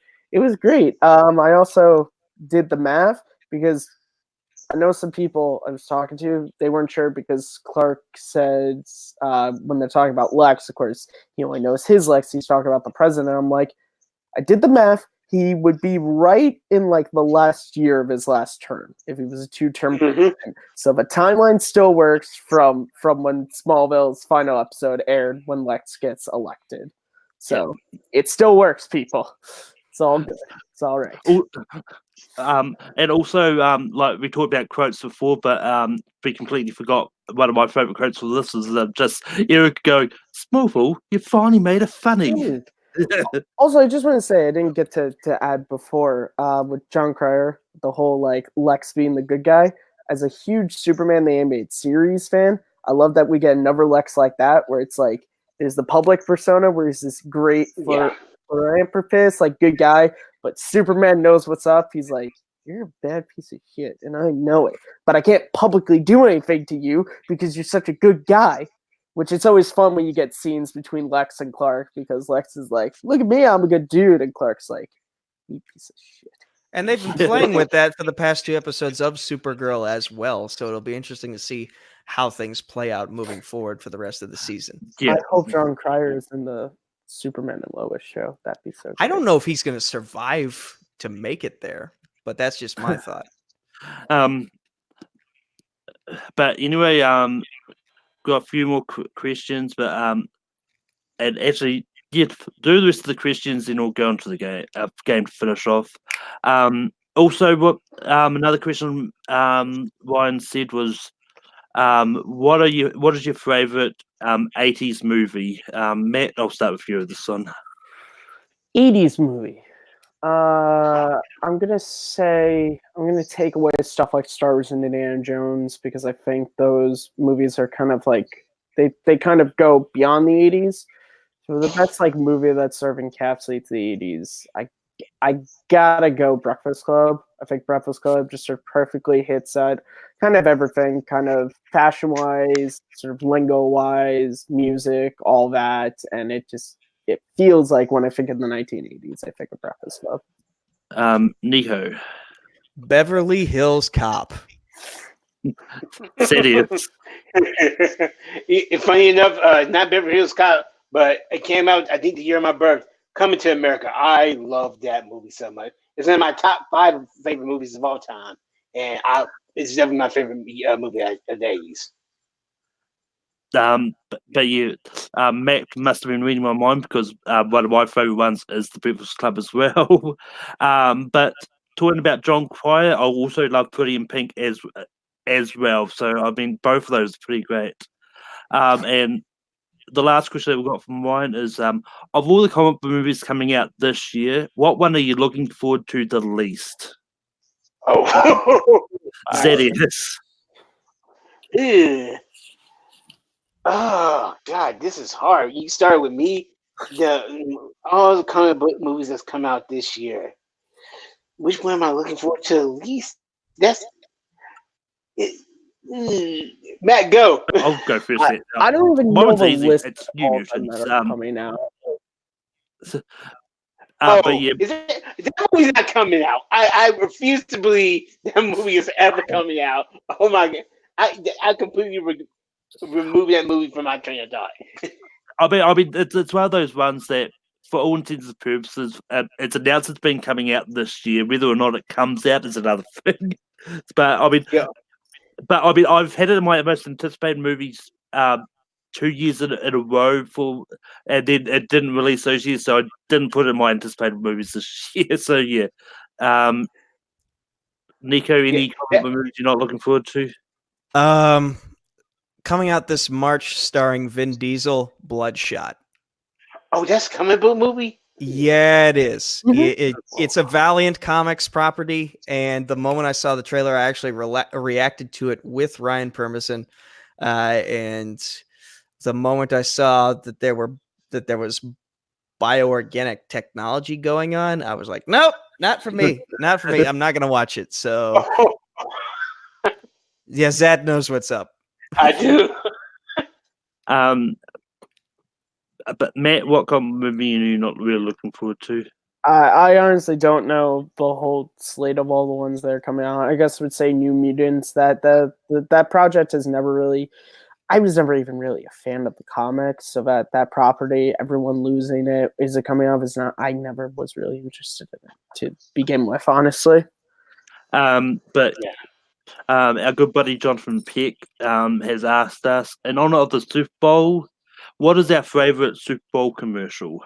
great. I also did the math, because I know some people I was talking to, they weren't sure, because Clark said when they're talking about Lex, of course, he only knows his Lex. He's talking about the president. I'm like, I did the math. He would be right in like the last year of his last term if he was a 2-term president. So the timeline still works from when Smallville's final episode aired, when Lex gets elected. So it still works, people. It's all good. It's all right. And also, like we talked about quotes before, but we completely forgot one of my favorite quotes for this is just Eric going, "Smallville, you finally made it funny." Also, I just want to say I didn't get to add before with John Cryer, the whole like Lex being the good guy. As a huge Superman the Animated Series fan, I love that we get another Lex like that, where it's like there's the public persona where he's this great philanthropist, like good guy, but Superman knows what's up. He's like, you're a bad piece of shit, and I know it, but I can't publicly do anything to you because you're such a good guy. Which it's always fun when you get scenes between Lex and Clark because Lex is like, look at me, I'm a good dude. And Clark's like, you piece of shit. And they've been playing with that for the past 2 episodes of Supergirl as well. So it'll be interesting to see how things play out moving forward for the rest of the season. I hope John Cryer is in the Superman and Lois show. That'd be so great. I don't know if he's going to survive to make it there, but that's just my thought. But anyway, got a few more questions, but and actually, do the rest of the questions, then we'll go into the game to finish off. Also, what another question Ryan said was, what is your favorite 80s movie? Matt, I'll start with you with this one. 80s movie. I'm gonna take away stuff like Star Wars and Indiana Jones because I think those movies are kind of like they kind of go beyond the 80s. So the best like movie that sort of encapsulates the 80s, I gotta go Breakfast Club. I think Breakfast Club just sort of perfectly hits at kind of everything, kind of fashion wise, sort of lingo wise, music, all that, and it feels like when I think of the 1980s, I think of Breakfast Club. Nico. Beverly Hills Cop. City. Funny enough, not Beverly Hills Cop, but it came out, I think, the year of my birth. Coming to America. I love that movie so much. It's in my top 5 favorite movies of all time, and it's definitely my favorite movie of the 80s. But you, Matt must have been reading my mind because one of my favorite ones is The Breakfast Club as well. But talking about John Cryer, I also love Pretty in Pink as well. So I mean, both of those are pretty great. And the last question that we got from Ryan is, of all the comic book movies coming out this year, what one are you looking forward to the least? Oh, Zedius. Oh God, this is hard. You start with me. All the comic book movies that's come out this year. Which one am I looking forward to the least? That's it. Matt, go. I'll go first. I don't even know the easy. list It's of New all Mutants. them that are coming out. But yeah, that movie's not coming out. I refuse to believe that movie is ever coming out. Oh my God, I completely remove that movie from my train of thought. I mean, it's one of those ones that, for all intents and purposes, it's announced it's been coming out this year. Whether or not it comes out is another thing. But I mean, I've had it in my most anticipated movies 2 years in a row and then it didn't release those years, so I didn't put it in my anticipated movies this year. So yeah, Nico, any comic book movies you're not looking forward to? Coming out this March, starring Vin Diesel, Bloodshot. Oh, that's a comic book movie? Yeah, it is. It's a Valiant Comics property, and the moment I saw the trailer, I actually reacted to it with Ryan Permison, and the moment I saw that there was bioorganic technology going on, I was like, nope, not for me. Not for me. I'm not going to watch it. So, yeah, Zad knows what's up. I do. But Matt, what comic movie are you not really looking forward to? I honestly don't know the whole slate of all the ones that are coming out. I guess I would say New Mutants. That project has never really. I was never even really a fan of the comics, so that property, everyone losing it, is it coming out? Is not. I never was really interested in it to begin with, honestly. But our good buddy Jonathan Peck has asked us, in honor of the Super Bowl, what is our favorite Super Bowl commercial?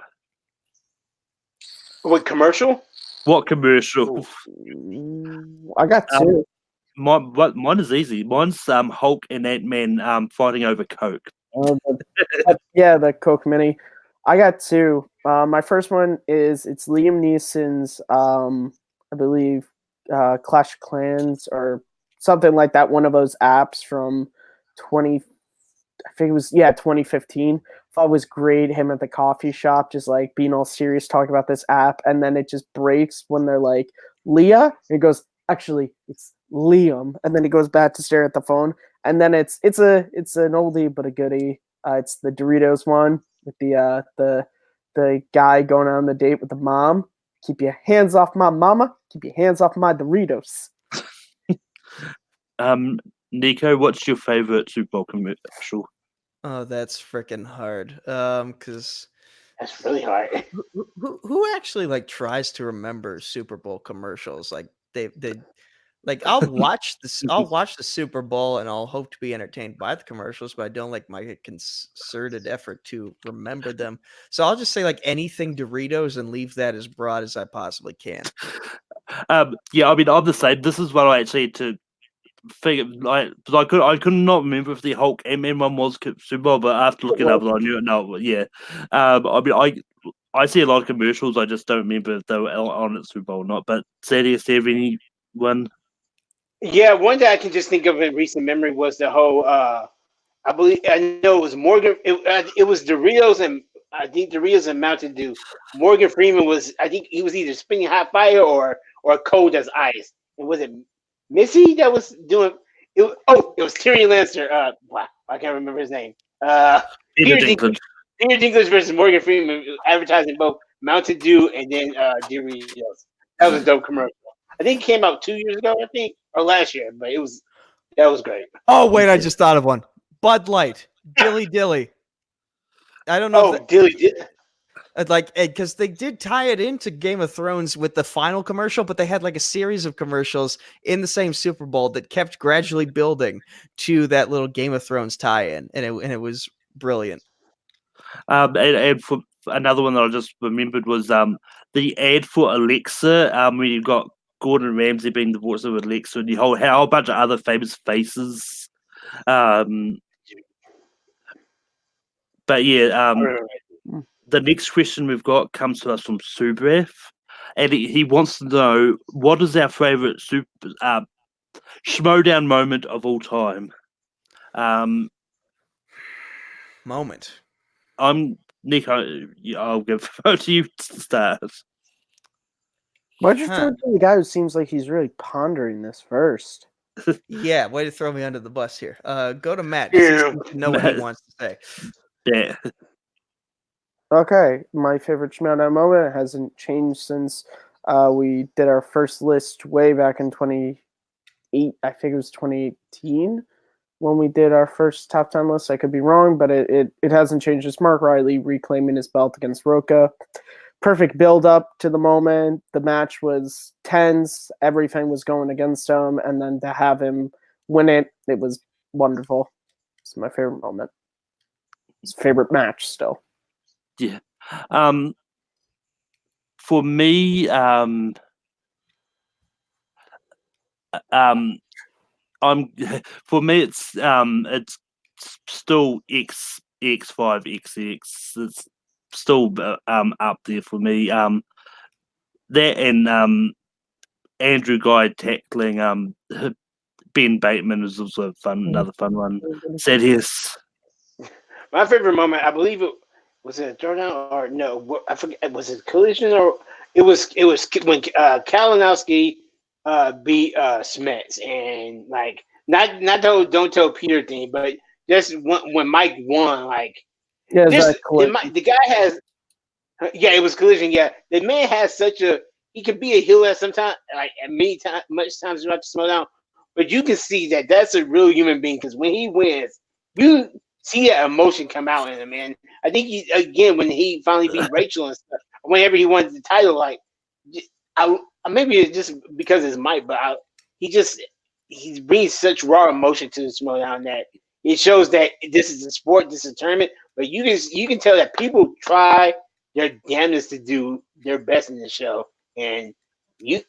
What commercial? What commercial? I got two. Mine is easy. Mine's Hulk and Ant-Man fighting over Coke. Yeah, the Coke Mini. I got two. My first one is it's Liam Neeson's, I believe, Clash of Clans or something like that. One of those apps from 2015. Thought it was great. Him at the coffee shop, just like being all serious, talking about this app, and then it just breaks when they're like Leah, and he goes, actually, it's Liam, and then he goes back to stare at the phone, and then it's an oldie but a goodie. It's the Doritos one with the guy going on the date with the mom. Keep your hands off my mama. Keep your hands off my Doritos. Nico, what's your favorite Super Bowl commercial? Oh, that's freaking hard. Because That's really hard. who actually like tries to remember Super Bowl commercials? Like they like I'll watch the Super Bowl and I'll hope to be entertained by the commercials, but I don't like my concerted effort to remember them. So I'll just say like anything Doritos and leave that as broad as I possibly can. Yeah, I mean, I'm the same. This is what I actually had to figure. Like, I could not remember if the Hulk Ant-Man one was Super Bowl, but after looking up, I knew it. No, yeah. I mean, I see a lot of commercials. I just don't remember if they were on at Super Bowl or not. But Thaddeus, do you have anyone? Yeah, one that I can just think of in recent memory was the whole. I know it was Morgan. It was Doritos and I think Doritos and Mountain Dew. Morgan Freeman was. I think he was either spinning hot fire or cold as ice. And was it Missy that was doing? It was Tyrion Lannister. Wow, I can't remember his name. Peter Dinklage. Peter Dinklage versus Morgan Freeman advertising both Mountain Dew and then Doritos. That was a dope commercial. I think it came out 2 years ago, I think, or last year, but that was great. Oh wait, I just thought of one. Bud Light, Dilly Dilly. I don't know. Dilly. Like, because they did tie it into Game of Thrones with the final commercial, but they had like a series of commercials in the same Super Bowl that kept gradually building to that little Game of Thrones tie-in, and it was brilliant. And for another one that I just remembered was the ad for Alexa, where you got Gordon Ramsay being the voice of Alexa, and a whole bunch of other famous faces. But yeah, the next question we've got comes to us from Subref, and he wants to know what is our favorite Schmodown moment of all time. Moment. I'm Nico. I'll give it to you to start. Why'd you throw it to the guy who seems like he's really pondering this first? Yeah, way to throw me under the bus here. Go to Matt. He seems to know what he wants to say. Yeah. Okay, my favorite Schmodown moment hasn't changed since we did our first list way back in 2018 when we did our first top 10 list. I could be wrong, but it hasn't changed. It's Mark Riley reclaiming his belt against Roca. Perfect build up to the moment. The match was tense. Everything was going against him, and then to have him win it was wonderful. It's my favorite moment. It's favorite match still. Yeah. For me, it's still X5XX. It's still up there for me. That and Andrew Guy tackling Ben Bateman is also another fun one. Thaddeus. My favorite moment, I believe was it a throwdown or no? I forget. Was it collision or it was when Kalinowski beat Smets and like not the don't tell Peter thing, but just when Mike won, like the guy has it was collision. Yeah, the man has he can be a heel at sometimes, like much times throughout the SmackDown, but you can see that that's a real human being because when he wins, you see that emotion come out in him, man. I think when he finally beat Rachel and stuff, whenever he won the title, like maybe it's just because it's Mike, but he brings such raw emotion to the SmackDown that it shows that this is a sport, this is a tournament. But you can tell that people try their damnedest to do their best in the show, and you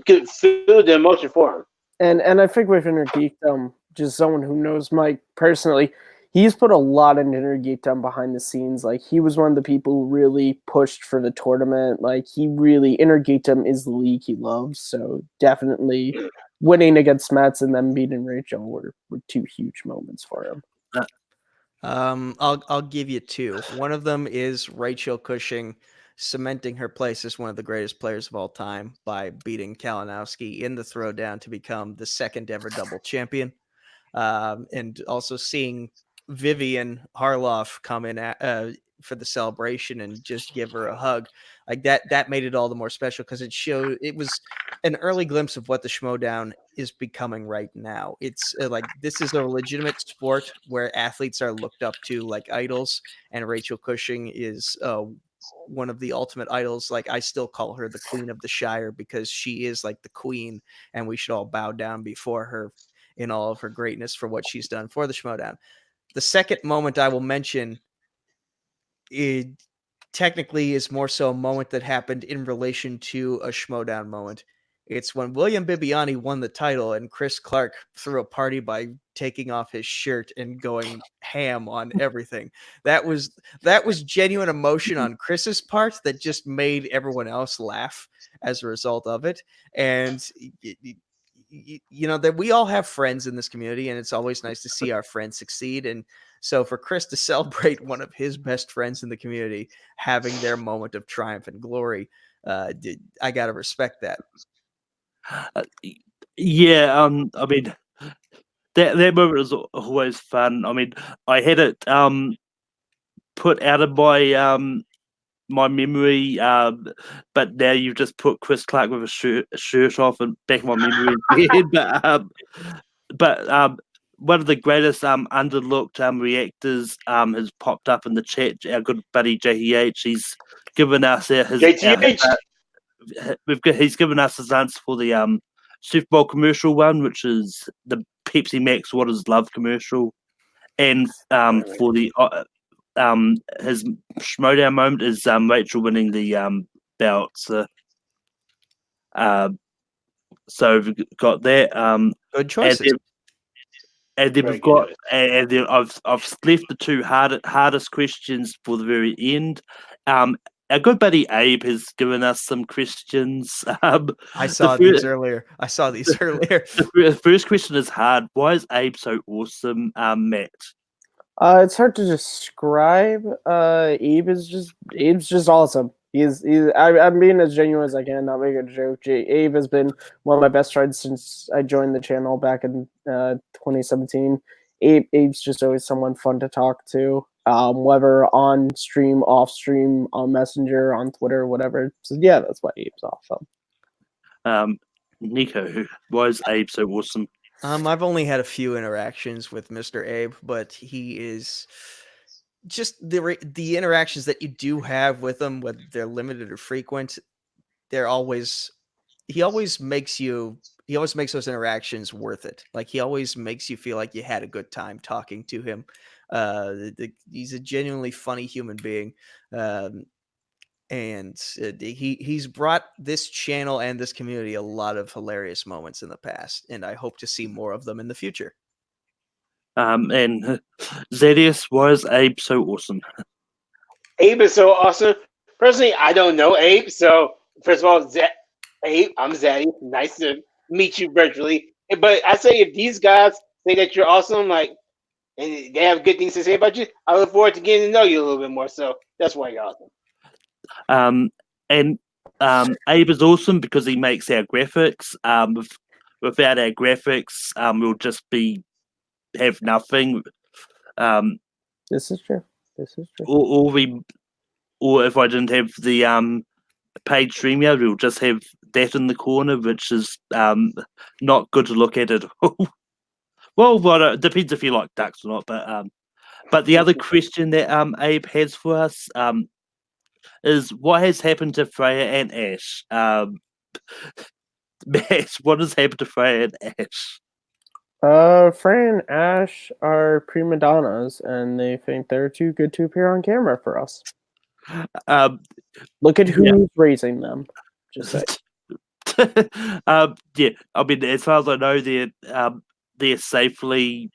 could feel the emotion for him. And I think with Inner Geekdom, just someone who knows Mike personally, he's put a lot of energy done behind the scenes. Like, he was one of the people who really pushed for the tournament. Like, he really, Intergatum is the league he loves. So definitely winning against Mets and then beating Rachel were two huge moments for him. I'll give you two. One of them is Rachel Cushing cementing her place as one of the greatest players of all time by beating Kalinowski in the throwdown to become the second ever double champion. And also seeing Vivian Harloff come in for the celebration and just give her a hug, like that made it all the more special because it was an early glimpse of what the Schmodown is becoming right now. It's like this is a legitimate sport where athletes are looked up to like idols, and Rachel Cushing is one of the ultimate idols. Like, I still call her the Queen of the Shire because she is like the queen, and we should all bow down before her in all of her greatness for what she's done for the Schmodown. The second moment I will mention, it technically is more so a moment that happened in relation to a Schmodown moment. It's when William Bibiani won the title and Chris Clark threw a party by taking off his shirt and going ham on everything. That was genuine emotion on Chris's part that just made everyone else laugh as a result of it. And you know that we all have friends in this community, and it's always nice to see our friends succeed. And so for Chris to celebrate one of his best friends in the community having their moment of triumph and glory, I gotta respect that. Yeah, I mean that moment is always fun. I mean, I had it put out of my my memory, but now you've just put Chris Clark with a shirt off and back in my memory again. But one of the greatest underlooked reactors has popped up in the chat. Our good buddy JTH, he's given us his JTH. He's given us his answer for the Super Bowl commercial one, which is the Pepsi Max What Is Love commercial, and for the his Schmodown moment is Rachel winning the belt. So we've got that. Good choices. And then we've got, and then I've left the two hardest questions for the very end. Our good buddy Abe has given us some questions. I saw these earlier. The first question is hard. Why is Abe so awesome, Matt? It's hard to describe. Abe's just awesome. I'm being as genuine as I can, not making a joke. Abe has been one of my best friends since I joined the channel back in 2017. Abe's just always someone fun to talk to, whether on stream, off stream, on Messenger, on Twitter, whatever. So yeah, that's why Abe's awesome. Nico, why is Abe so awesome? I've only had a few interactions with Mr. Abe, but he is just the interactions that you do have with him, whether they're limited or frequent, he always makes those interactions worth it. Like, he always makes you feel like you had a good time talking to him. He's a genuinely funny human being. And he's brought this channel and this community a lot of hilarious moments in the past, and I hope to see more of them in the future. And Zedius, why is Abe so awesome? Abe is so awesome. Personally, I don't know Abe, so first of all, Abe, I'm Zaddy. Nice to meet you virtually. But I say, if these guys say that you're awesome, like, and they have good things to say about you, I look forward to getting to know you a little bit more. So that's why you're awesome. And Abe is awesome because he makes our graphics. Without our graphics, we'll just have nothing. This is true. Or if I didn't have the paid StreamYard, we'll just have that in the corner, which is not good to look at all. Well, it depends if you like ducks or not. But the other question that Abe has for us is, what has happened to Freya and Ash? Matt, what has happened to Freya and Ash? Freya and Ash are prima donnas, and they think they're too good to appear on camera for us. Look at who's raising them. Just say. Yeah, I mean, as far as I know, they're safely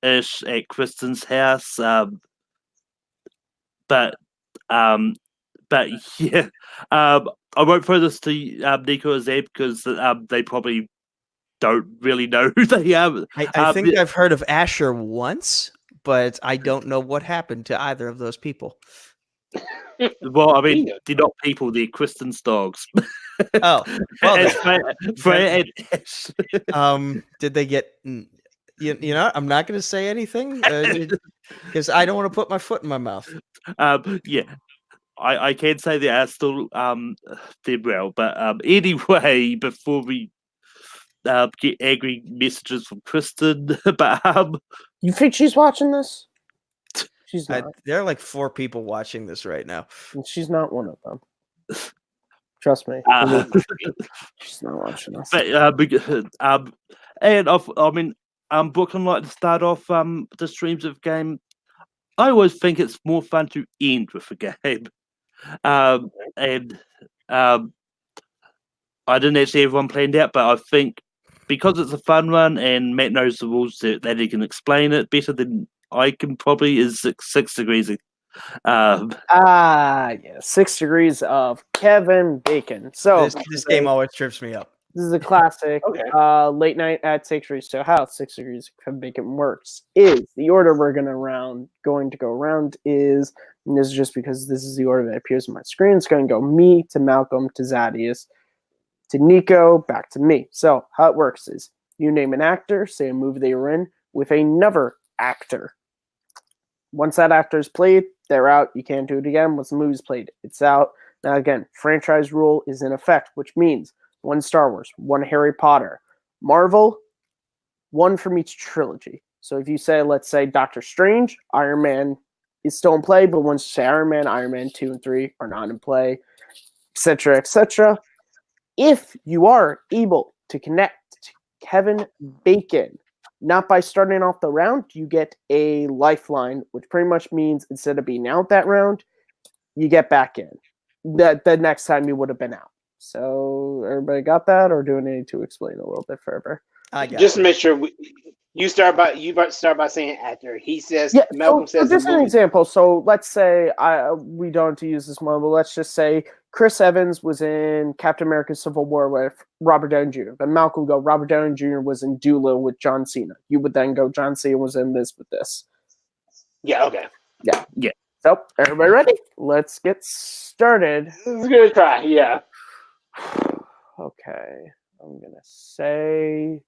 ish at Kristen's house. But yeah, I won't throw this to Nico or Zeb because they probably don't really know who they are. I think I've heard of Asher once, but I don't know what happened to either of those people. Well, I mean, they're not people; they're Kristen's dogs. Oh, well, Freya and Ash. did they get? You know, I'm not going to say anything because I don't want to put my foot in my mouth. Yeah, I can say they are still they're well, but anyway, before we get angry messages from Kristen, but You think she's watching this? She's not. There are like 4 people watching this right now. And she's not one of them. Trust me. She's not watching us. But and I mean, Brooklyn like to start off the streams of game. I always think it's more fun to end with a game. And I didn't actually have one planned out, but I think because it's a fun one and Matt knows the rules that he can explain it better than I can probably is 6 degrees. Yeah, 6 degrees of Kevin Bacon. So this game always trips me up. This is a classic. Okay. Late night at 6 degrees. So how 6 degrees of Kevin Bacon works is the order we're going to go around is, and this is just because this is the order that appears on my screen. It's going to go me to Malcolm to Zadius to Nico back to me. So how it works is you name an actor, say a movie they were in, with another actor. Once that actor is played, they're out. You can't do it again. Once the movie's played, it's out. Now again, franchise rule is in effect, which means 1 Star Wars, 1 Harry Potter. Marvel, 1 from each trilogy. So if you say, let's say Doctor Strange, Iron Man is still in play, but once you say Iron Man 2 and 3 are not in play, etc., etc. If you are able to connect to Kevin Bacon, not by starting off the round, you get a lifeline, which pretty much means instead of being out that round, you get back in. The next time you would have been out. So everybody got that, or do I need to explain a little bit further? I got Just to make sure you start by saying actor. He says Malcolm says. So just an example. So let's say we don't have to use this one, but let's just say Chris Evans was in Captain America: Civil War with Robert Downey Jr. But Malcolm would go, Robert Downey Jr. was in Doolittle with John Cena. You would then go, John Cena was in this with this. Yeah. Okay. Yeah. So everybody ready? Let's get started. This is a good try. Yeah. Okay, I'm gonna say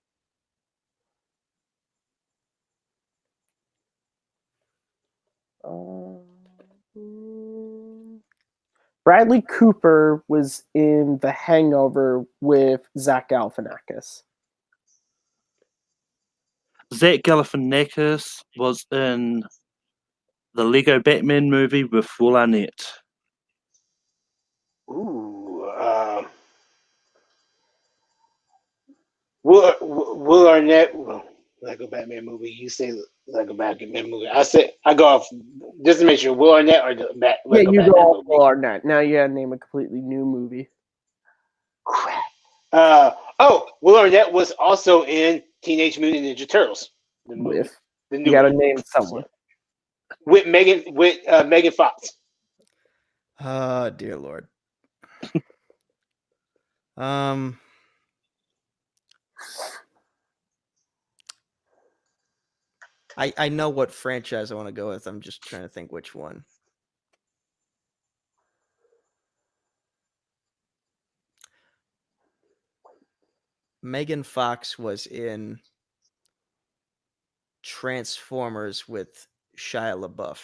Bradley Cooper was in The Hangover with Zach Galifianakis. Zach Galifianakis was in the Lego Batman movie with Will Arnett. Ooh. Will Arnett. Lego Batman movie. You say Lego Batman movie. I go off just to make sure. Will Arnett or the Lego you Batman go off movie? Will Arnett. Now you gotta name a completely new movie. Crap. Will Arnett was also in Teenage Mutant Ninja Turtles. The movie. You gotta name someone. With Megan Fox. Oh, dear Lord. I know what franchise I want to go with. I'm just trying to think which one. Megan Fox was in Transformers with Shia LaBeouf.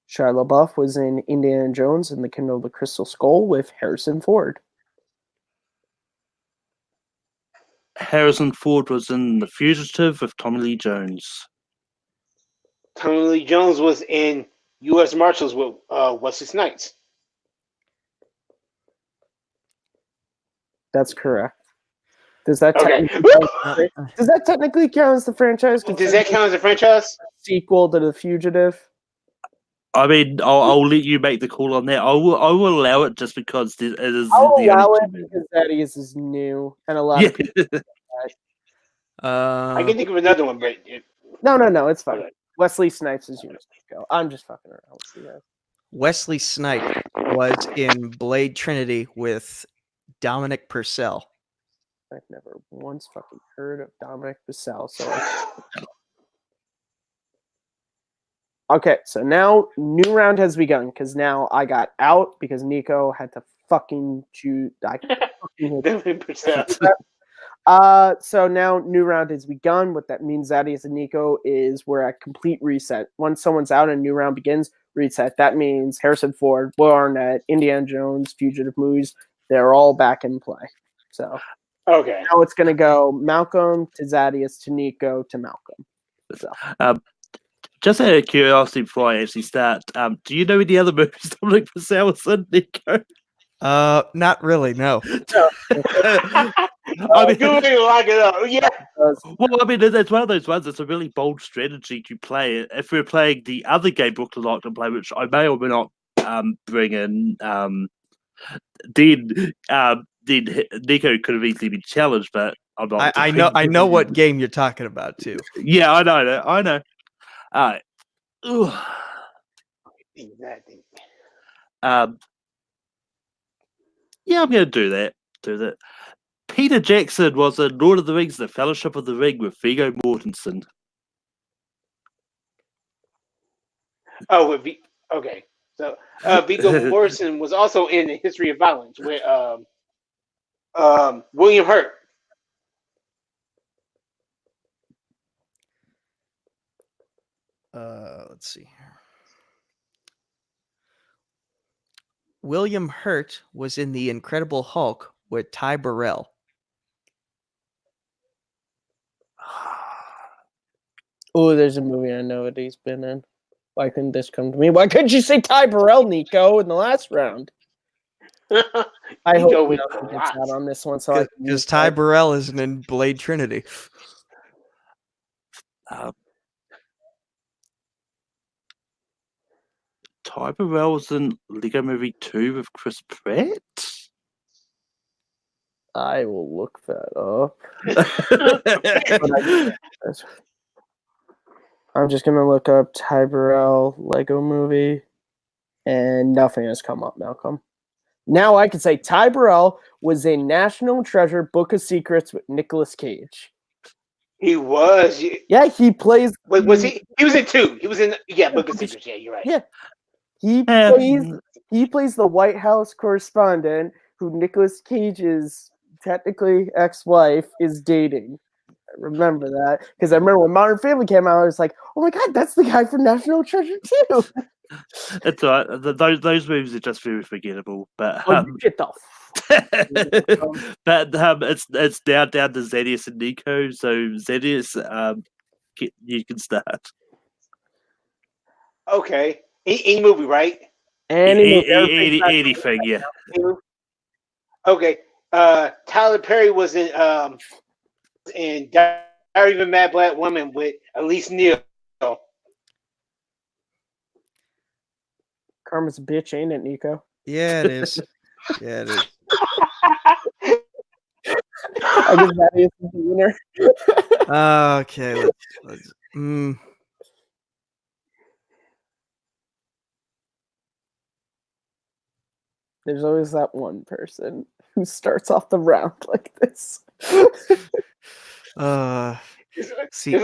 Shia LaBeouf was in Indiana Jones and the Kingdom of the Crystal Skull with Harrison Ford. Harrison Ford was in The Fugitive with Tommy Lee Jones. Tommy Lee Jones was in U.S. Marshals with Wesley Snipes. That's correct. Does that technically count as the franchise? Does that count as a franchise? Sequel to The Fugitive? I mean, I'll let you make the call on that. I will allow it just because it is. I'll allow it because that is new, and a lot of people. I can think of another one, but No, it's fine. Okay. Wesley Snipes is yours. Go. I'm just fucking around with you guys. Wesley Snipes was in Blade Trinity with Dominic Purcell. I've never once fucking heard of Dominic Purcell. So, okay, so now new round has begun because now I got out because Nico had to fucking choose. I fucking hate 50%. So now new round has begun. What that means, Zadius and Nico, is we're at complete reset. Once someone's out and new round begins, reset. That means Harrison Ford, Will Arnett, Indiana Jones, fugitive movies, they're all back in play. So Okay. now it's going to go Malcolm to Zadius to Nico to Malcolm. So. Just out of curiosity before I actually start, do you know any other movies Dominic Purcell was in, Nico? Not really, no. I mean, Good way to lock it up. Yeah. well, I mean, it's one of those ones that's a really bold strategy to play. If we're playing the other game Brooklyn Locked and Play, which I may or may not bring in, then Nico could have easily been challenged, but I'm not. I know what game you're talking about too. Yeah, I know. All right. Exactly. Yeah, I'm going to do that. Peter Jackson was in Lord of the Rings: The Fellowship of the Ring with Viggo Mortensen. Oh, okay. So Viggo Mortensen was also in The History of Violence with William Hurt. Let's see here. William Hurt was in The Incredible Hulk with Ty Burrell. Oh, there's a movie I know that he's been in. Why couldn't this come to me? Why couldn't you say Ty Burrell, Nico, in the last round? I hope go with Nico a gets lot. out on this one. So Because Ty Burrell isn't in Blade Trinity. Ty Burrell was in Lego Movie 2 with Chris Pratt. I will look that up. I'm just gonna look up Ty Burrell Lego Movie, and nothing has come up, Malcolm. Now I can say Ty Burrell was in National Treasure: Book of Secrets with Nicolas Cage. He was. Yeah, he plays. Wait, was he? He was in 2. He was in Book of Secrets. Yeah, you're right. Yeah, he plays the White House correspondent who Nicolas Cage's technically ex-wife is dating. I remember that because I remember when Modern Family came out, I was like, "Oh my god, that's the guy from National Treasure too." It's all right. Those movies are just very forgettable. But You get the. but it's now down to Zedius and Nico. So Zedius, you can start. Okay. Any movie, right? Anything, yeah. Okay. Tyler Perry was in Diary of a Mad Black Woman with Elise Neal. Karma's a bitch, ain't it, Nico? Yeah, it is. Yeah, it is. I guess that is the winner. Okay, let's There's always that one person who starts off the round like this. You see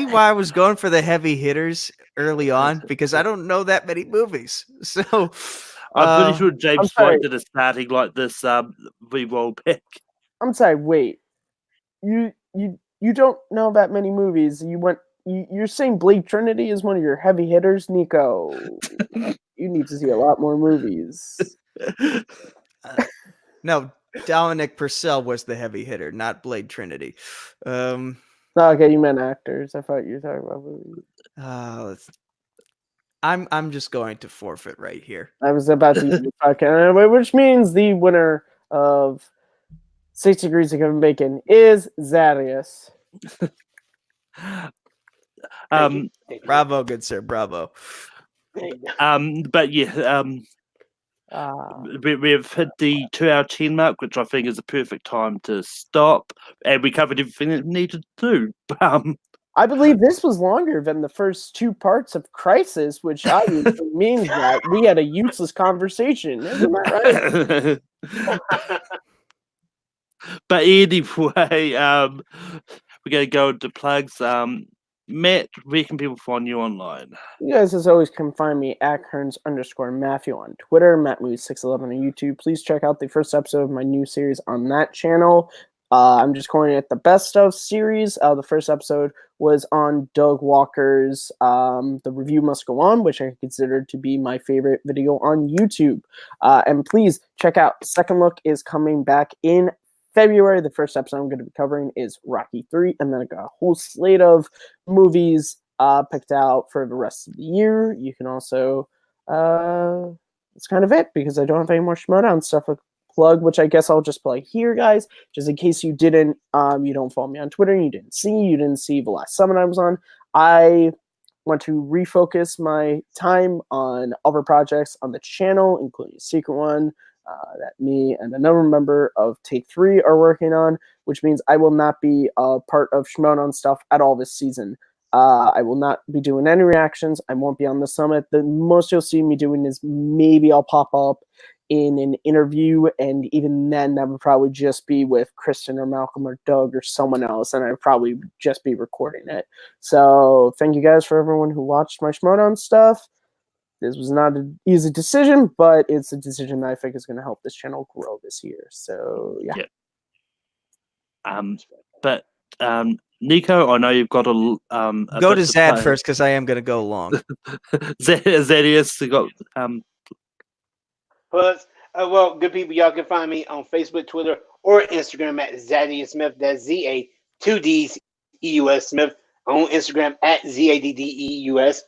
why I was going for the heavy hitters early on? Because I don't know that many movies. So I'm pretty sure James White did a starting like this re-roll pick. I'm sorry, wait. You don't know that many movies. You're saying Blade Trinity is one of your heavy hitters, Nico. You need to see a lot more movies. No, Dominic Purcell was the heavy hitter, not Blade Trinity. Okay, you meant actors. I thought you were talking about movies. I'm just going to forfeit right here. I was about to use the podcast, which means the winner of 6 Degrees of Kevin Bacon is Zadius. Bravo, good sir. Bravo. But yeah, We've hit the 2-hour 10 mark, which I think is the perfect time to stop, and we covered everything that we needed to do. I believe this was longer than the first 2 parts of Crisis, which obviously means that we had a useless conversation. Isn't that right? But anyway, we're going to go into plugs. Matt, where can people find you online? You guys, as always, can find me at Kearns_Matthew on Twitter, MattMoves611 on YouTube. Please check out the first episode of my new series on that channel. I'm just calling it the Best Of series. The first episode was on Doug Walker's The Review Must Go On, which I consider to be my favorite video on YouTube. And please check out Second Look is coming back in February. The first episode I'm going to be covering is Rocky 3, and then I got a whole slate of movies picked out for the rest of the year. You can also, that's kind of it, because I don't have any more Schmodown stuff to plug, which I guess I'll just plug here, guys, just in case you didn't, you don't follow me on Twitter, and you didn't see the last summit I was on. I want to refocus my time on other projects on the channel, including a secret one that me and another member of Take 3 are working on, which means I will not be a part of Shimonon stuff at all this season. I will not be doing any reactions. I won't be on the summit. The most you'll see me doing is maybe I'll pop up in an interview, and even then that would probably just be with Kristen or Malcolm or Doug or someone else, and I'd probably just be recording it. So thank you guys for everyone who watched my Shimonon stuff. This was not an easy decision, but it's a decision that I think is going to help this channel grow this year. So yeah. But Nico, I know you've got a go to Zad first, because I am going to go long. Zadius got Plus, well, good people, y'all can find me on Facebook, Twitter, or Instagram at Zadius Smith. That's Z-A 2 D's E-U-S Smith. On Instagram at ZADDEUS,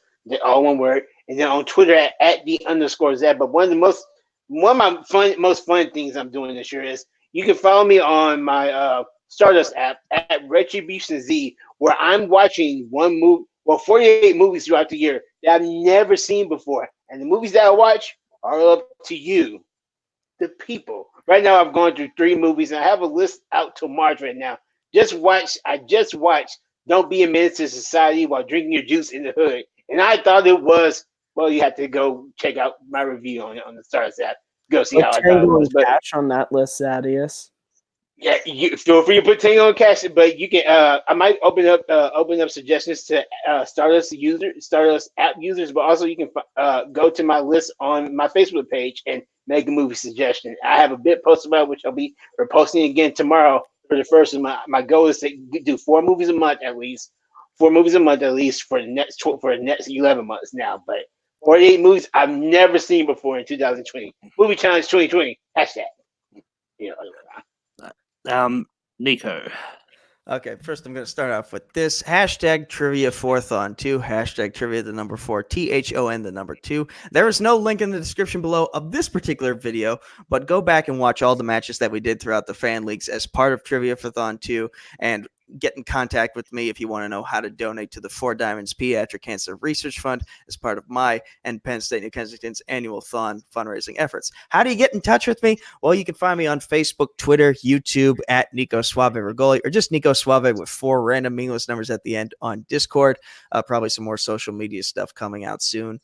all one word. And then on Twitter at @the_Zad. But one of my most fun things I'm doing this year is you can follow me on my Stardust app at Retribution Z, where I'm watching 48 movies throughout the year that I've never seen before. And the movies that I watch are up to you, the people. Right now, I've gone through 3 movies, and I have a list out till March right now. I just watched Don't Be a Menace to Society While Drinking Your Juice in the Hood. And I thought it was, well, you have to go check out my review on the Stardust app. Go see how I thought it was. But Cash on that list, Zadius. Yeah, you feel free to put Tango on Cash, but you can. I might open up suggestions to Stardust app users, but also you can go to my list on my Facebook page and make a movie suggestion. I have a bit posted about which I'll be reposting again tomorrow for the first of my goal is to do 4 movies a month at least. 4 movies a month at least for the next 11 months now. But 48 movies I've never seen before in 2020. Movie Challenge 2020 hashtag. You know. Nico. Okay, first I'm going to start off with this. Hashtag trivia 4thon2. Hashtag trivia 4, THON 2. There is no link in the description below of this particular video, but go back and watch all the matches that we did throughout the fan leagues as part of Trivia 4thon2, and get in contact with me if you want to know how to donate to the 4 Diamonds Pediatric Cancer Research Fund as part of my and Penn State New Kensington's annual fundraising efforts. How do you get in touch with me? Well, you can find me on Facebook, Twitter, YouTube at Nico Suave Regoli, or just Nico Suave with 4 random meaningless numbers at the end on Discord. Probably some more social media stuff coming out soon.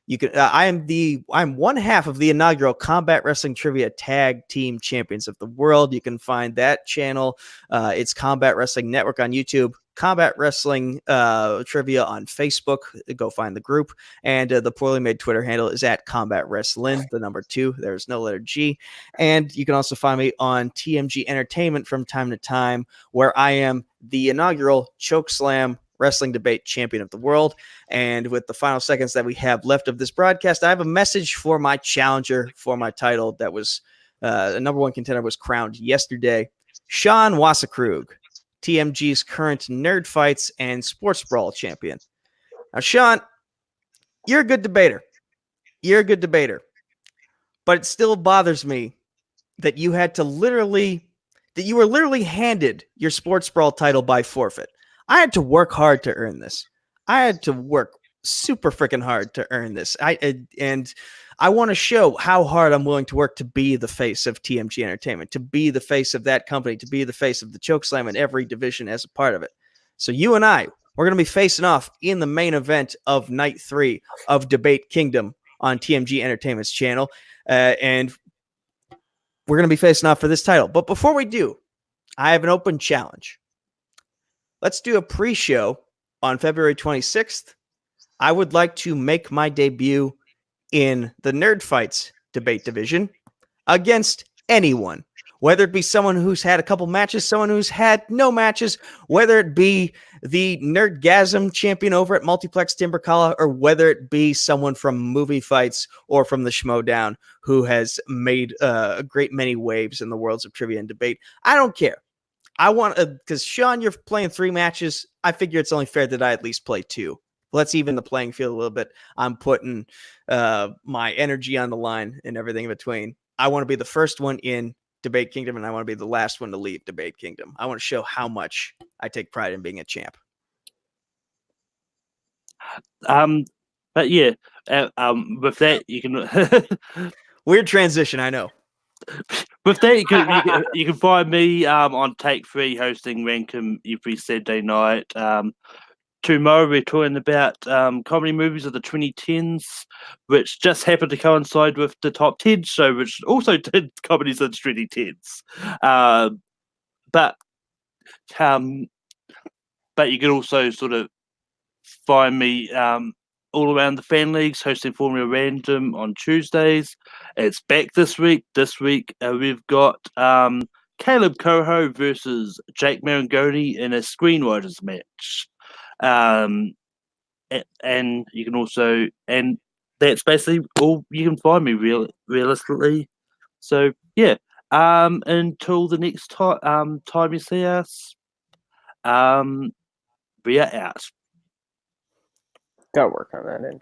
You can. I'm one half of the inaugural Combat Wrestling Trivia Tag Team Champions of the World. You can find that channel. It's Combat Wrestling Network on YouTube, Combat Wrestling Trivia on Facebook. Go find the group, and the poorly made Twitter handle is at Combat Wrestling, the number 2. There's no letter G. And you can also find me on TMG Entertainment from time to time, where I am the inaugural Chokeslam Wrestling Debate Champion of the World. And with the final seconds that we have left of this broadcast, I have a message for my challenger for my title that was the number 1 contender was crowned yesterday. Sean Wasserkrug, TMG's current Nerd Fights and Sports Brawl champion. Now, Sean, you're a good debater. But it still bothers me that you were literally handed your Sports Brawl title by forfeit. I had to work hard to earn this. I had to work super freaking hard to earn this. And I want to show how hard I'm willing to work to be the face of TMG Entertainment, to be the face of that company, to be the face of the Chokeslam in every division as a part of it. So you and I, we're going to be facing off in the main event of Night 3 of Debate Kingdom on TMG Entertainment's channel. And we're going to be facing off for this title. But before we do, I have an open challenge. Let's do a pre-show on February 26th. I would like to make my debut in the Nerd Fights debate division against anyone, whether it be someone who's had a couple matches, someone who's had no matches, whether it be the Nerdgasm champion over at Multiplex Timberkala, or whether it be someone from Movie Fights or from the Schmodown who has made a great many waves in the worlds of trivia and debate. I don't care. I want to, because Sean, you're playing 3 matches. I figure it's only fair that I at least play 2. Let's even the playing field a little bit. I'm putting my energy on the line and everything in between. I want to be the first one in Debate Kingdom, and I want to be the last one to leave Debate Kingdom. I want to show how much I take pride in being a champ. But yeah, with that you can Weird transition, I know. with that you can find me on Take 3 hosting Rankum every Saturday night. Tomorrow we're talking about comedy movies of the 2010s, which just happened to coincide with the top 10 show, which also did comedies of the 2010s. But you can also sort of find me all around the fan leagues, hosting Formula Random on Tuesdays. It's back this week. This week we've got Caleb Coho versus Jake Marangoni in a screenwriters match. And you can also, and that's basically all you can find me realistically. So yeah, until the next time you see us, we are out. Gotta work on that intro.